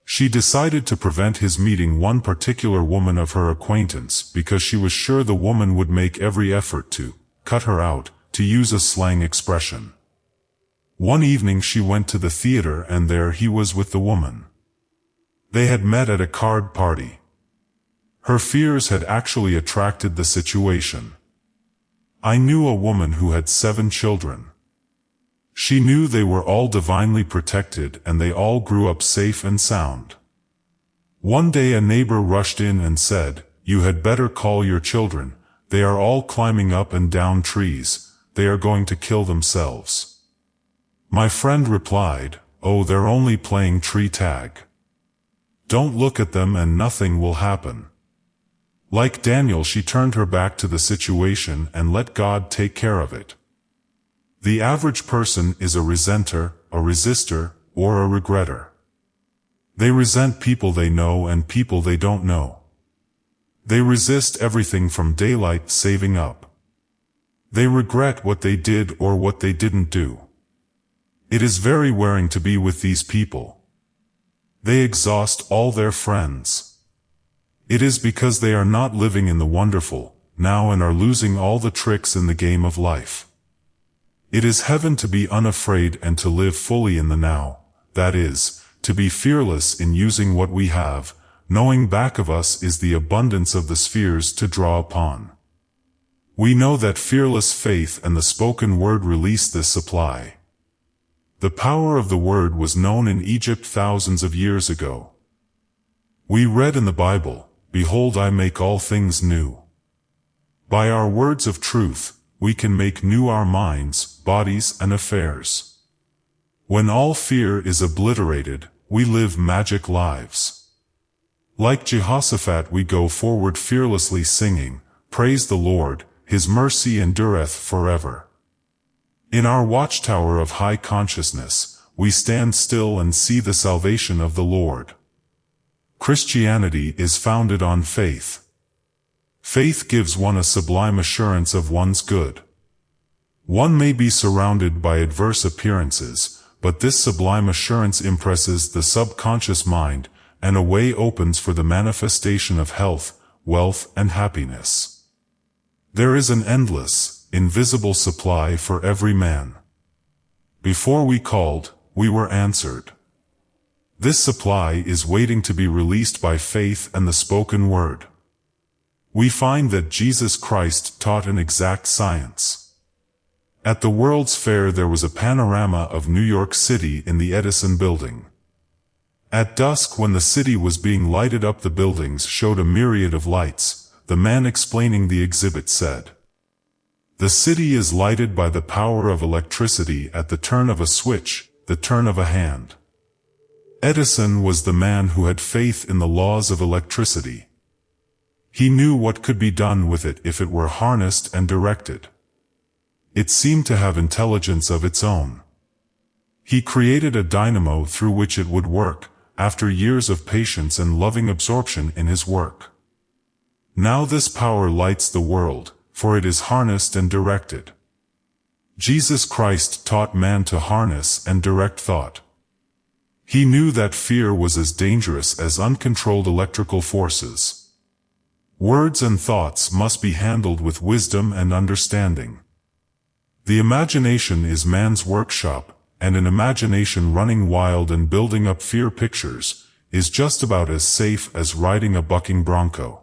She decided to prevent his meeting one particular woman of her acquaintance because she was sure the woman would make every effort to cut her out, to use a slang expression. One evening she went to the theater and there he was with the woman. They had met at a card party. Her fears had actually attracted the situation. I knew a woman who had 7 children. She knew they were all divinely protected and they all grew up safe and sound. One day a neighbor rushed in and said, "You had better call your children, they are all climbing up and down trees, they are going to kill themselves." My friend replied, "Oh, they're only playing tree tag. Don't look at them and nothing will happen." Like Daniel, she turned her back to the situation and let God take care of it. The average person is a resenter, a resistor, or a regretter. They resent people they know and people they don't know. They resist everything from daylight saving up. They regret what they did or what they didn't do. It is very wearing to be with these people. They exhaust all their friends. It is because they are not living in the wonderful now and are losing all the tricks in the game of life. It is heaven to be unafraid and to live fully in the now, that is, to be fearless in using what we have, knowing back of us is the abundance of the spheres to draw upon. We know that fearless faith and the spoken word release this supply. The power of the word was known in Egypt thousands of years ago. We read in the Bible, "Behold, I make all things new." By our words of truth, we can make new our minds, bodies, and affairs. When all fear is obliterated, we live magic lives. Like Jehoshaphat we go forward fearlessly singing, "Praise the Lord, His mercy endureth forever." In our watchtower of high consciousness, we stand still and see the salvation of the Lord. Christianity is founded on faith. Faith gives one a sublime assurance of one's good. One may be surrounded by adverse appearances, but this sublime assurance impresses the subconscious mind, and a way opens for the manifestation of health, wealth, and happiness. There is an endless, invisible supply for every man. Before we called, we were answered. This supply is waiting to be released by faith and the spoken word. We find that Jesus Christ taught an exact science. At the World's Fair there was a panorama of New York City in the Edison building. At dusk when the city was being lighted up, the buildings showed a myriad of lights. The man explaining the exhibit said, "The city is lighted by the power of electricity at the turn of a switch, the turn of a hand." Edison was the man who had faith in the laws of electricity. He knew what could be done with it if it were harnessed and directed. It seemed to have intelligence of its own. He created a dynamo through which it would work, after years of patience and loving absorption in his work. Now this power lights the world, for it is harnessed and directed. Jesus Christ taught man to harness and direct thought. He knew that fear was as dangerous as uncontrolled electrical forces. Words and thoughts must be handled with wisdom and understanding. The imagination is man's workshop, and an imagination running wild and building up fear pictures is just about as safe as riding a bucking bronco.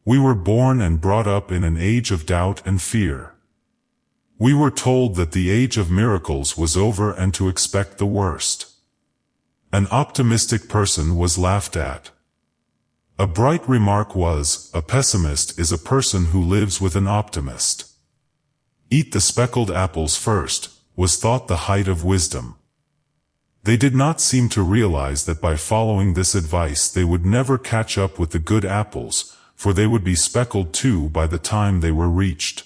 We were born and brought up in an age of doubt and fear. We were told that the age of miracles was over and to expect the worst. An optimistic person was laughed at. A bright remark was, "A pessimist is a person who lives with an optimist." "Eat the speckled apples first," was thought the height of wisdom. They did not seem to realize that by following this advice they would never catch up with the good apples, for they would be speckled too by the time they were reached.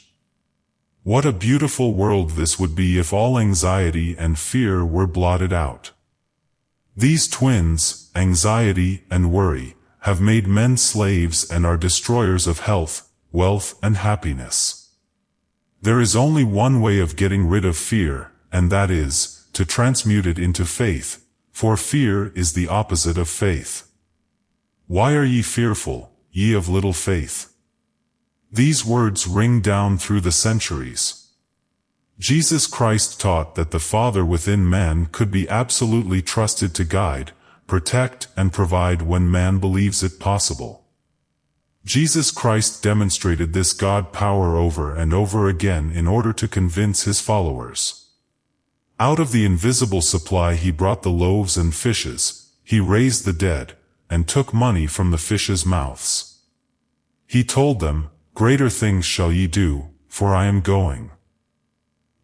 What a beautiful world this would be if all anxiety and fear were blotted out. These twins, anxiety and worry, have made men slaves and are destroyers of health, wealth, and happiness. There is only one way of getting rid of fear, and that is, to transmute it into faith, for fear is the opposite of faith. "Why are ye fearful, ye of little faith?" These words ring down through the centuries. Jesus Christ taught that the Father within man could be absolutely trusted to guide, protect, and provide when man believes it possible. Jesus Christ demonstrated this God power over and over again in order to convince his followers. Out of the invisible supply he brought the loaves and fishes, he raised the dead, and took money from the fishes' mouths. He told them, "Greater things shall ye do, for I am going."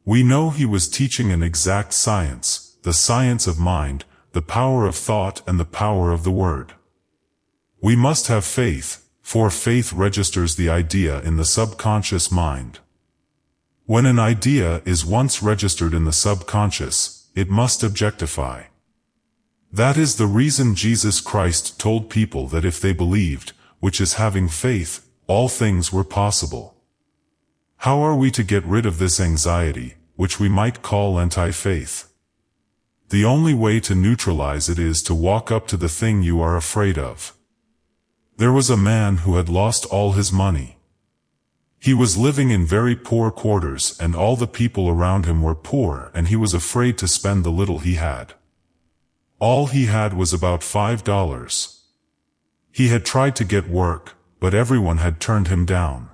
We know he was teaching an exact science, the science of mind, the power of thought and the power of the word. We must have faith, for faith registers the idea in the subconscious mind. When an idea is once registered in the subconscious, it must objectify. That is the reason Jesus Christ told people that if they believed, which is having faith, all things were possible. How are we to get rid of this anxiety, which we might call anti-faith? The only way to neutralize it is to walk up to the thing you are afraid of. There was a man who had lost all his money. He was living in very poor quarters and all the people around him were poor and he was afraid to spend the little he had. All he had was about $5. He had tried to get work, but everyone had turned him down.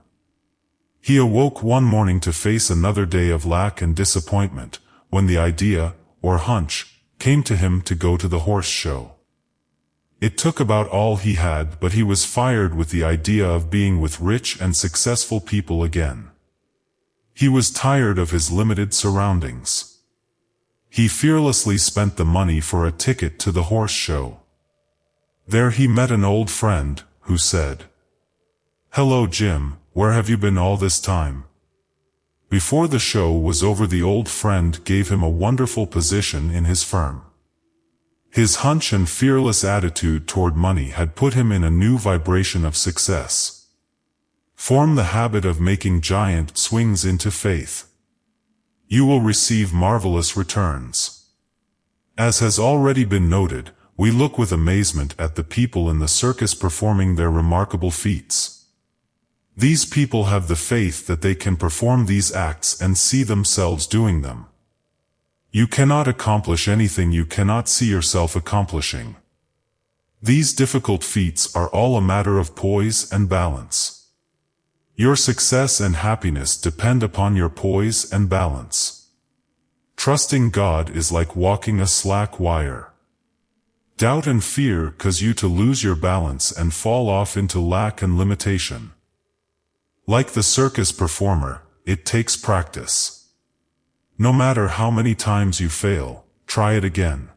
He awoke one morning to face another day of lack and disappointment, when the idea, or hunch, came to him to go to the horse show. It took about all he had, but he was fired with the idea of being with rich and successful people again. He was tired of his limited surroundings. He fearlessly spent the money for a ticket to the horse show. There he met an old friend, who said, "Hello Jim, where have you been all this time?" Before the show was over, the old friend gave him a wonderful position in his firm. His hunch and fearless attitude toward money had put him in a new vibration of success. Form the habit of making giant swings into faith. You will receive marvelous returns. As has already been noted, we look with amazement at the people in the circus performing their remarkable feats. These people have the faith that they can perform these acts and see themselves doing them. You cannot accomplish anything you cannot see yourself accomplishing. These difficult feats are all a matter of poise and balance. Your success and happiness depend upon your poise and balance. Trusting God is like walking a slack wire. Doubt and fear cause you to lose your balance and fall off into lack and limitation. Like the circus performer, it takes practice. No matter how many times you fail, try it again.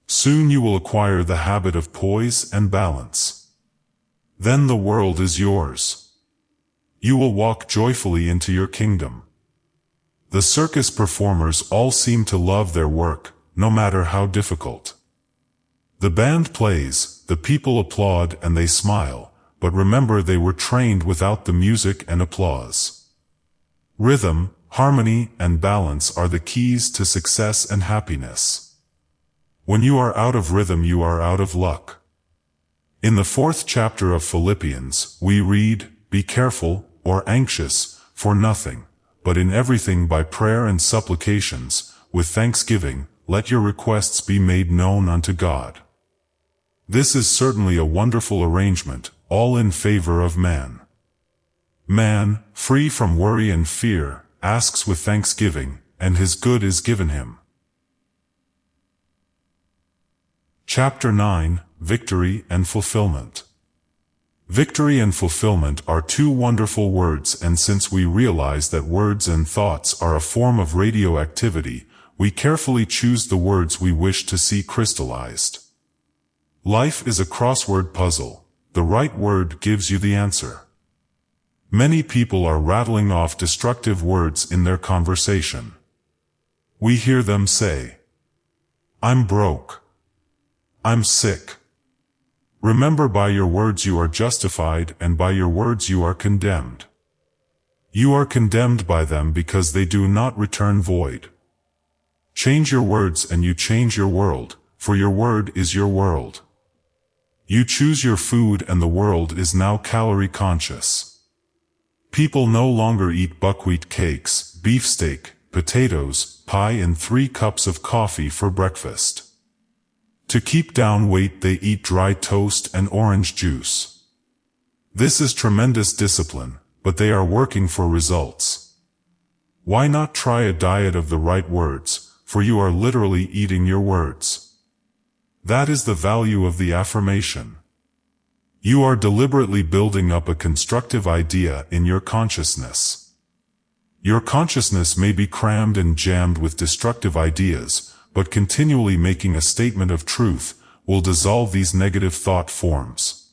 Soon you will acquire the habit of poise and balance. Then the world is yours. You will walk joyfully into your kingdom. The circus performers all seem to love their work, no matter how difficult. The band plays, the people applaud and they smile, but remember they were trained without the music and applause. Rhythm, harmony, and balance are the keys to success and happiness. When you are out of rhythm, you are out of luck. In the 4th chapter of Philippians, we read, "Be careful, or anxious, for nothing, but in everything by prayer and supplications, with thanksgiving, let your requests be made known unto God." This is certainly a wonderful arrangement, all in favor of man. Man, free from worry and fear, asks with thanksgiving, and his good is given him. Chapter 9, Victory and Fulfillment. Victory and fulfillment are two wonderful words, and since we realize that words and thoughts are a form of radioactivity, we carefully choose the words we wish to see crystallized. Life is a crossword puzzle. The right word gives you the answer. Many people are rattling off destructive words in their conversation. We hear them say, "I'm broke. I'm sick." Remember, by your words you are justified, and by your words you are condemned. You are condemned by them because they do not return void. Change your words and you change your world, for your word is your world. You choose your food and the world is now calorie conscious. People no longer eat buckwheat cakes, beefsteak, potatoes, pie and 3 cups of coffee for breakfast. To keep down weight they eat dry toast and orange juice. This is tremendous discipline, but they are working for results. Why not try a diet of the right words, for you are literally eating your words. That is the value of the affirmation. You are deliberately building up a constructive idea in your consciousness. Your consciousness may be crammed and jammed with destructive ideas, but continually making a statement of truth will dissolve these negative thought forms.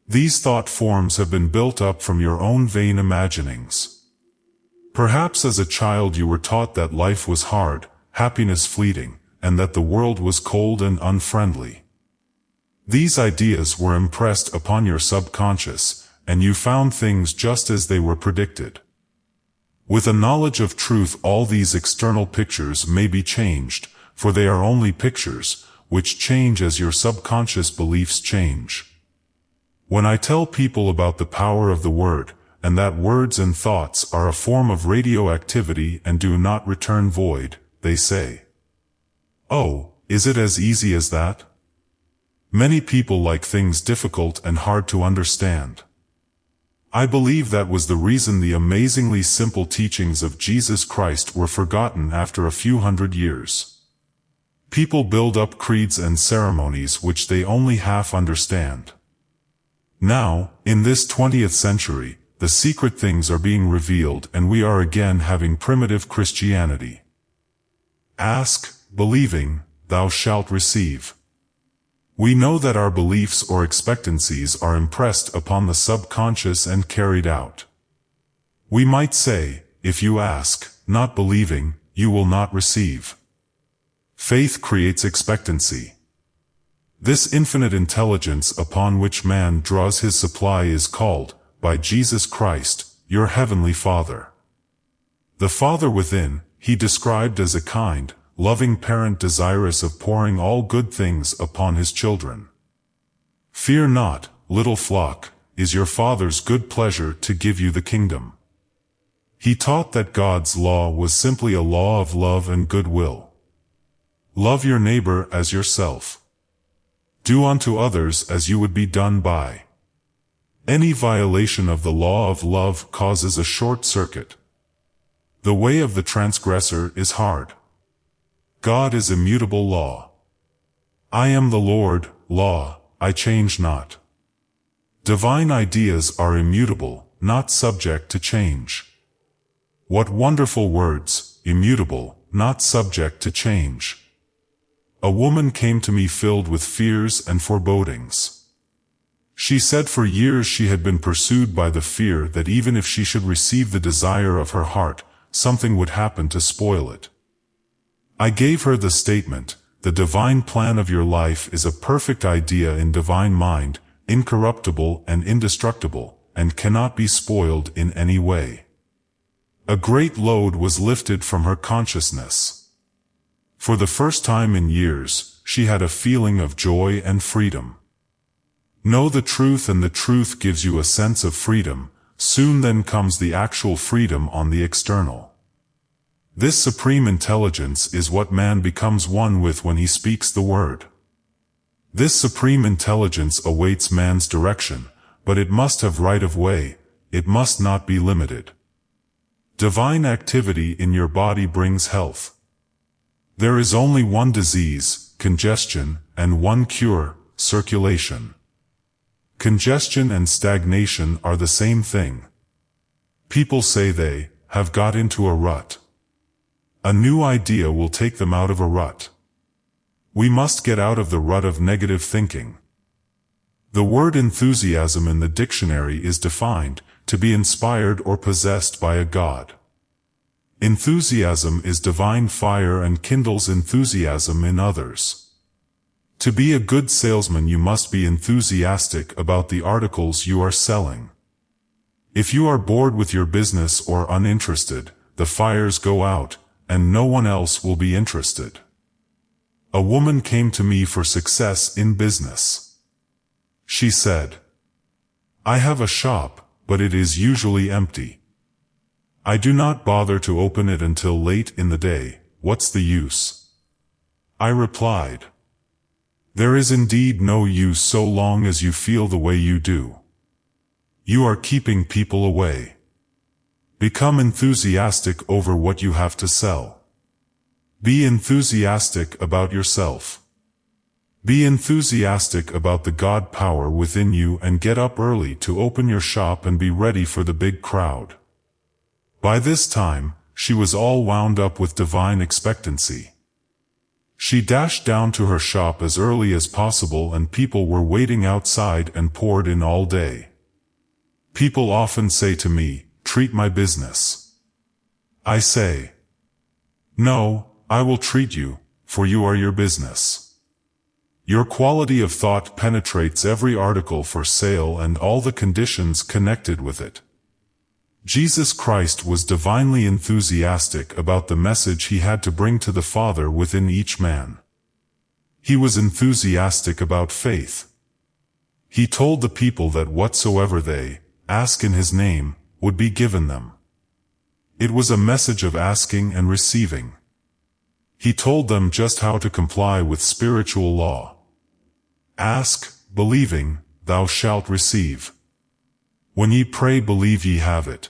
These thought forms have been built up from your own vain imaginings. Perhaps as a child you were taught that life was hard, happiness fleeting, and that the world was cold and unfriendly. These ideas were impressed upon your subconscious, and you found things just as they were predicted. With a knowledge of truth, all these external pictures may be changed, for they are only pictures, which change as your subconscious beliefs change. When I tell people about the power of the word, and that words and thoughts are a form of radioactivity and do not return void, they say, "Oh, is it as easy as that?" Many people like things difficult and hard to understand. I believe that was the reason the amazingly simple teachings of Jesus Christ were forgotten after a few hundred years. People build up creeds and ceremonies which they only half understand. Now, in this 20th century, the secret things are being revealed and we are again having primitive Christianity. Ask, believing, thou shalt receive. We know that our beliefs or expectancies are impressed upon the subconscious and carried out. We might say, if you ask, not believing, you will not receive. Faith creates expectancy. This infinite intelligence upon which man draws his supply is called, by Jesus Christ, your heavenly Father. The Father within, he described as a kind, loving parent desirous of pouring all good things upon his children. Fear not, little flock, is your Father's good pleasure to give you the kingdom. He taught that God's law was simply a law of love and goodwill. Love your neighbor as yourself. Do unto others as you would be done by. Any violation of the law of love causes a short circuit. The way of the transgressor is hard. God is immutable law. I am the Lord, law, I change not. Divine ideas are immutable, not subject to change. What wonderful words, immutable, not subject to change. A woman came to me filled with fears and forebodings. She said for years she had been pursued by the fear that even if she should receive the desire of her heart, something would happen to spoil it. I gave her the statement, the divine plan of your life is a perfect idea in divine mind, incorruptible and indestructible, and cannot be spoiled in any way. A great load was lifted from her consciousness. For the first time in years, she had a feeling of joy and freedom. Know the truth and the truth gives you a sense of freedom, soon then comes the actual freedom on the external. This supreme intelligence is what man becomes one with when he speaks the word. This supreme intelligence awaits man's direction, but it must have right of way, it must not be limited. Divine activity in your body brings health. There is only one disease, congestion, and one cure, circulation. Congestion and stagnation are the same thing. People say they have got into a rut. A new idea will take them out of a rut. We must get out of the rut of negative thinking. The word enthusiasm in the dictionary is defined, to be inspired or possessed by a god. Enthusiasm is divine fire and kindles enthusiasm in others. To be a good salesman you must be enthusiastic about the articles you are selling. If you are bored with your business or uninterested, the fires go out, and no one else will be interested. A woman came to me for success in business. She said, I have a shop, but it is usually empty. I do not bother to open it until late in the day, what's the use? I replied, there is indeed no use so long as you feel the way you do. You are keeping people away. Become enthusiastic over what you have to sell. Be enthusiastic about yourself. Be enthusiastic about the God power within you and get up early to open your shop and be ready for the big crowd. By this time, she was all wound up with divine expectancy. She dashed down to her shop as early as possible and people were waiting outside and poured in all day. People often say to me, treat my business. I say, no, I will treat you, for you are your business. Your quality of thought penetrates every article for sale and all the conditions connected with it. Jesus Christ was divinely enthusiastic about the message he had to bring to the Father within each man. He was enthusiastic about faith. He told the people that whatsoever they ask in his name would be given them. It was a message of asking and receiving. He told them just how to comply with spiritual law. Ask, believing, thou shalt receive. When ye pray, believe ye have it.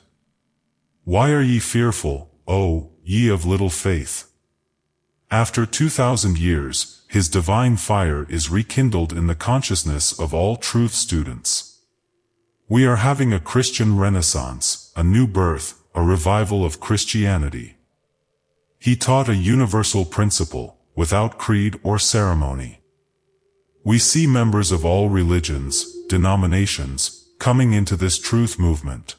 Why are ye fearful, O ye of little faith? After 2,000 years, his divine fire is rekindled in the consciousness of all truth students. We are having a Christian renaissance, a new birth, a revival of Christianity. He taught a universal principle, without creed or ceremony. We see members of all religions, denominations, coming into this truth movement.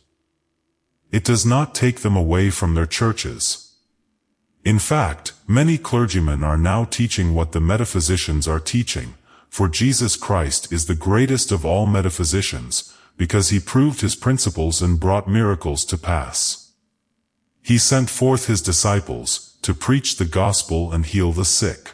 It does not take them away from their churches. In fact, many clergymen are now teaching what the metaphysicians are teaching, for Jesus Christ is the greatest of all metaphysicians, because he proved his principles and brought miracles to pass. He sent forth his disciples, to preach the gospel and heal the sick.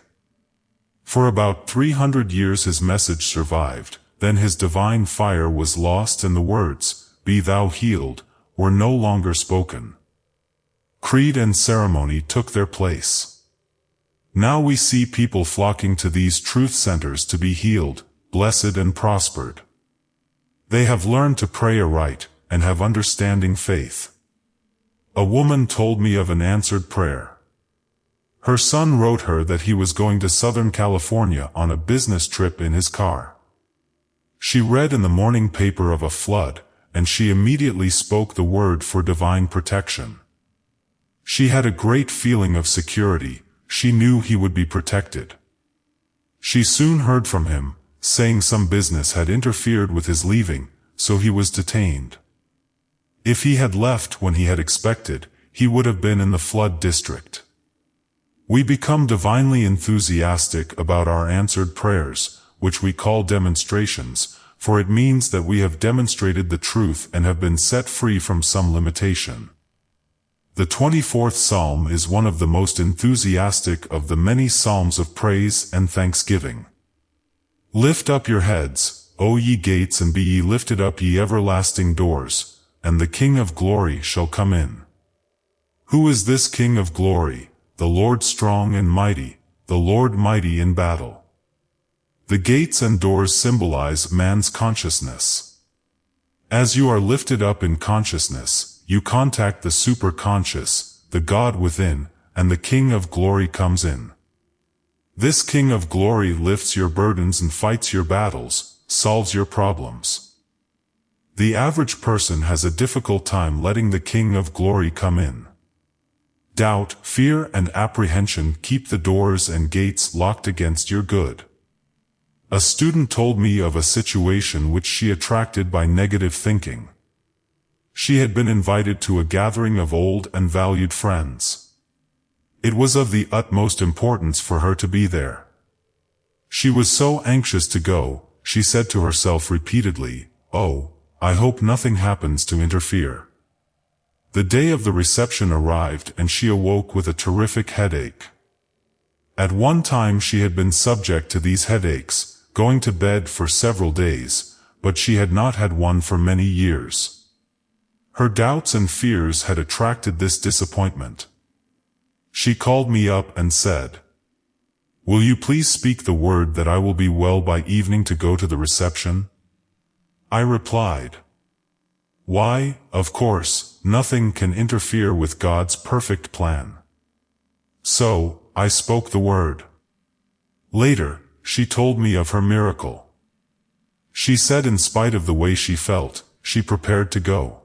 For about 300 years his message survived, then his divine fire was lost and the words, "Be thou healed," were no longer spoken. Creed and ceremony took their place. Now we see people flocking to these truth centers to be healed, blessed and prospered. They have learned to pray aright, and have understanding faith. A woman told me of an answered prayer. Her son wrote her that he was going to Southern California on a business trip in his car. She read in the morning paper of a flood, and she immediately spoke the word for divine protection. She had a great feeling of security. She knew he would be protected. She soon heard from him, saying some business had interfered with his leaving, so he was detained. If he had left when he had expected, he would have been in the flood district. We become divinely enthusiastic about our answered prayers, which we call demonstrations, for it means that we have demonstrated the truth and have been set free from some limitation. The 24th Psalm is one of the most enthusiastic of the many psalms of praise and thanksgiving. Lift up your heads, O ye gates, and be ye lifted up, ye everlasting doors, and the King of glory shall come in. Who is this King of glory? The Lord strong and mighty, the Lord mighty in battle. The gates and doors symbolize man's consciousness. As you are lifted up in consciousness, you contact the superconscious, the God within, and the King of glory comes in. This King of glory lifts your burdens and fights your battles, solves your problems. The average person has a difficult time letting the King of glory come in. Doubt, fear, and apprehension keep the doors and gates locked against your good. A student told me of a situation which she attracted by negative thinking. She had been invited to a gathering of old and valued friends. It was of the utmost importance for her to be there. She was so anxious to go, she said to herself repeatedly, "Oh, I hope nothing happens to interfere." The day of the reception arrived and she awoke with a terrific headache. At one time she had been subject to these headaches, going to bed for several days, but she had not had one for many years. Her doubts and fears had attracted this disappointment. She called me up and said, "Will you please speak the word that I will be well by evening to go to the reception?" I replied, "Why, of course, nothing can interfere with God's perfect plan." So, I spoke the word. Later, she told me of her miracle. She said in spite of the way she felt, she prepared to go.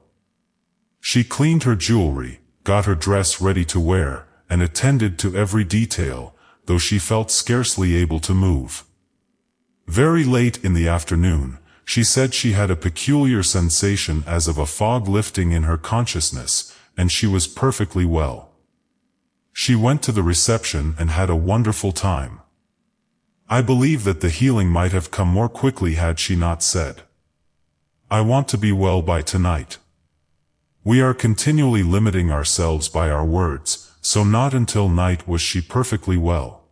She cleaned her jewelry, got her dress ready to wear, and attended to every detail, though she felt scarcely able to move. Very late in the afternoon, she said she had a peculiar sensation as of a fog lifting in her consciousness, and she was perfectly well. She went to the reception and had a wonderful time. I believe that the healing might have come more quickly had she not said, "I want to be well by tonight." We are continually limiting ourselves by our words, so not until night was she perfectly well.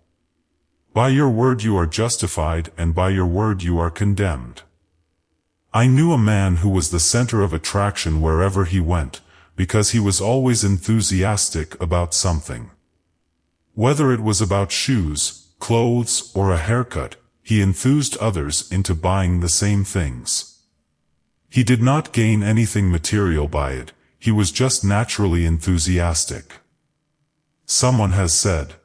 By your word you are justified, and by your word you are condemned. I knew a man who was the center of attraction wherever he went, because he was always enthusiastic about something. Whether it was about shoes, clothes, or a haircut, he enthused others into buying the same things. He did not gain anything material by it, he was just naturally enthusiastic. Someone has said,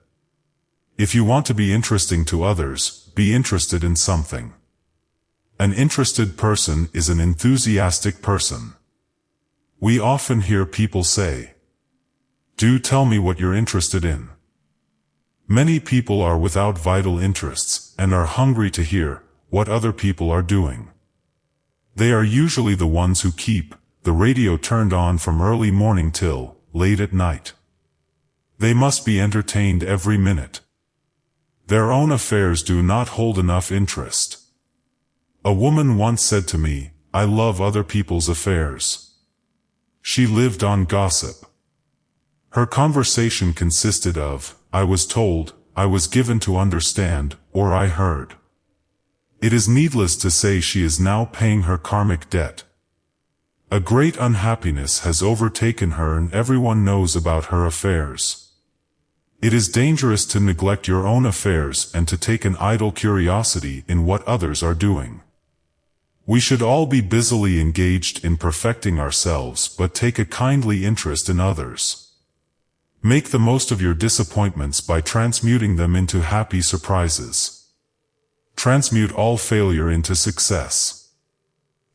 "If you want to be interesting to others, be interested in something." An interested person is an enthusiastic person. We often hear people say, "Do tell me what you're interested in." Many people are without vital interests and are hungry to hear what other people are doing. They are usually the ones who keep the radio turned on from early morning till late at night. They must be entertained every minute. Their own affairs do not hold enough interest. A woman once said to me, "I love other people's affairs." She lived on gossip. Her conversation consisted of, "I was told," "I was given to understand," or "I heard." It is needless to say she is now paying her karmic debt. A great unhappiness has overtaken her and everyone knows about her affairs. It is dangerous to neglect your own affairs and to take an idle curiosity in what others are doing. We should all be busily engaged in perfecting ourselves but take a kindly interest in others. Make the most of your disappointments by transmuting them into happy surprises. Transmute all failure into success.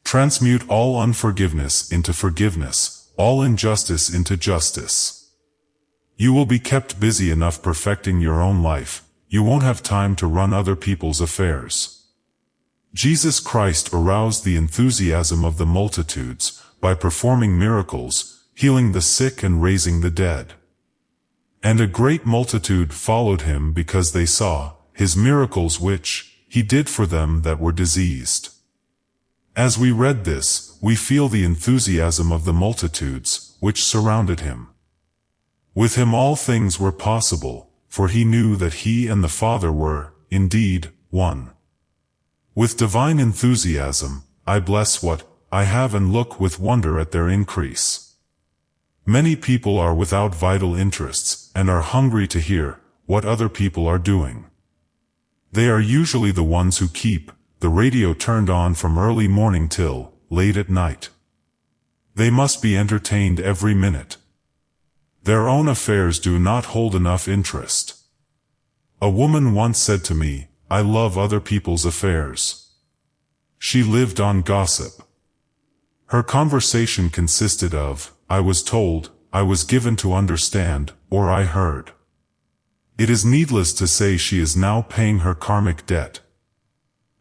Transmute all unforgiveness into forgiveness, all injustice into justice. You will be kept busy enough perfecting your own life, you won't have time to run other people's affairs. Jesus Christ aroused the enthusiasm of the multitudes by performing miracles, healing the sick and raising the dead. And a great multitude followed him because they saw his miracles which he did for them that were diseased. As we read this, we feel the enthusiasm of the multitudes which surrounded him. With him all things were possible, for he knew that he and the Father were, indeed, one. With divine enthusiasm, I bless what I have and look with wonder at their increase. Many people are without vital interests and are hungry to hear what other people are doing. They are usually the ones who keep the radio turned on from early morning till late at night. They must be entertained every minute. Their own affairs do not hold enough interest. A woman once said to me, "I love other people's affairs." She lived on gossip. Her conversation consisted of, "I was told," "I was given to understand," or "I heard." It is needless to say she is now paying her karmic debt.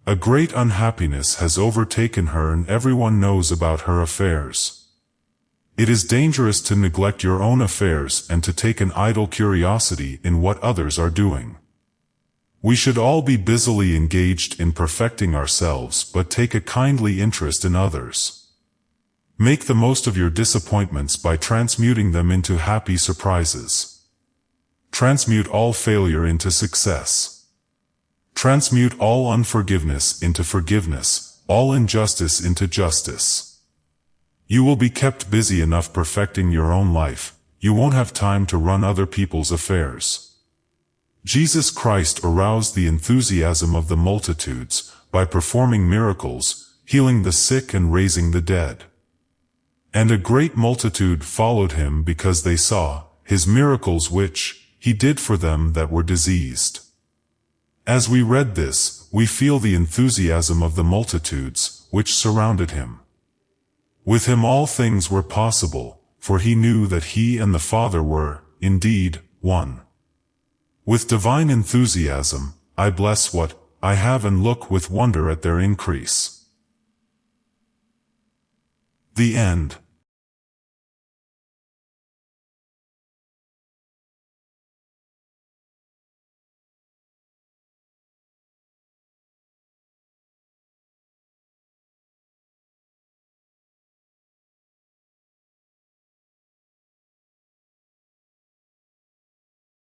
A great unhappiness has overtaken her and everyone knows about her affairs. It is dangerous to neglect your own affairs and to take an idle curiosity in what others are doing. We should all be busily engaged in perfecting ourselves but take a kindly interest in others. Make the most of your disappointments by transmuting them into happy surprises. Transmute all failure into success. Transmute all unforgiveness into forgiveness, all injustice into justice. You will be kept busy enough perfecting your own life, you won't have time to run other people's affairs. Jesus Christ aroused the enthusiasm of the multitudes by performing miracles, healing the sick and raising the dead. And a great multitude followed him because they saw his miracles which he did for them that were diseased. As we read this, we feel the enthusiasm of the multitudes which surrounded him. With him all things were possible, for he knew that he and the Father were, indeed, one. With divine enthusiasm, I bless what I have and look with wonder at their increase. The end.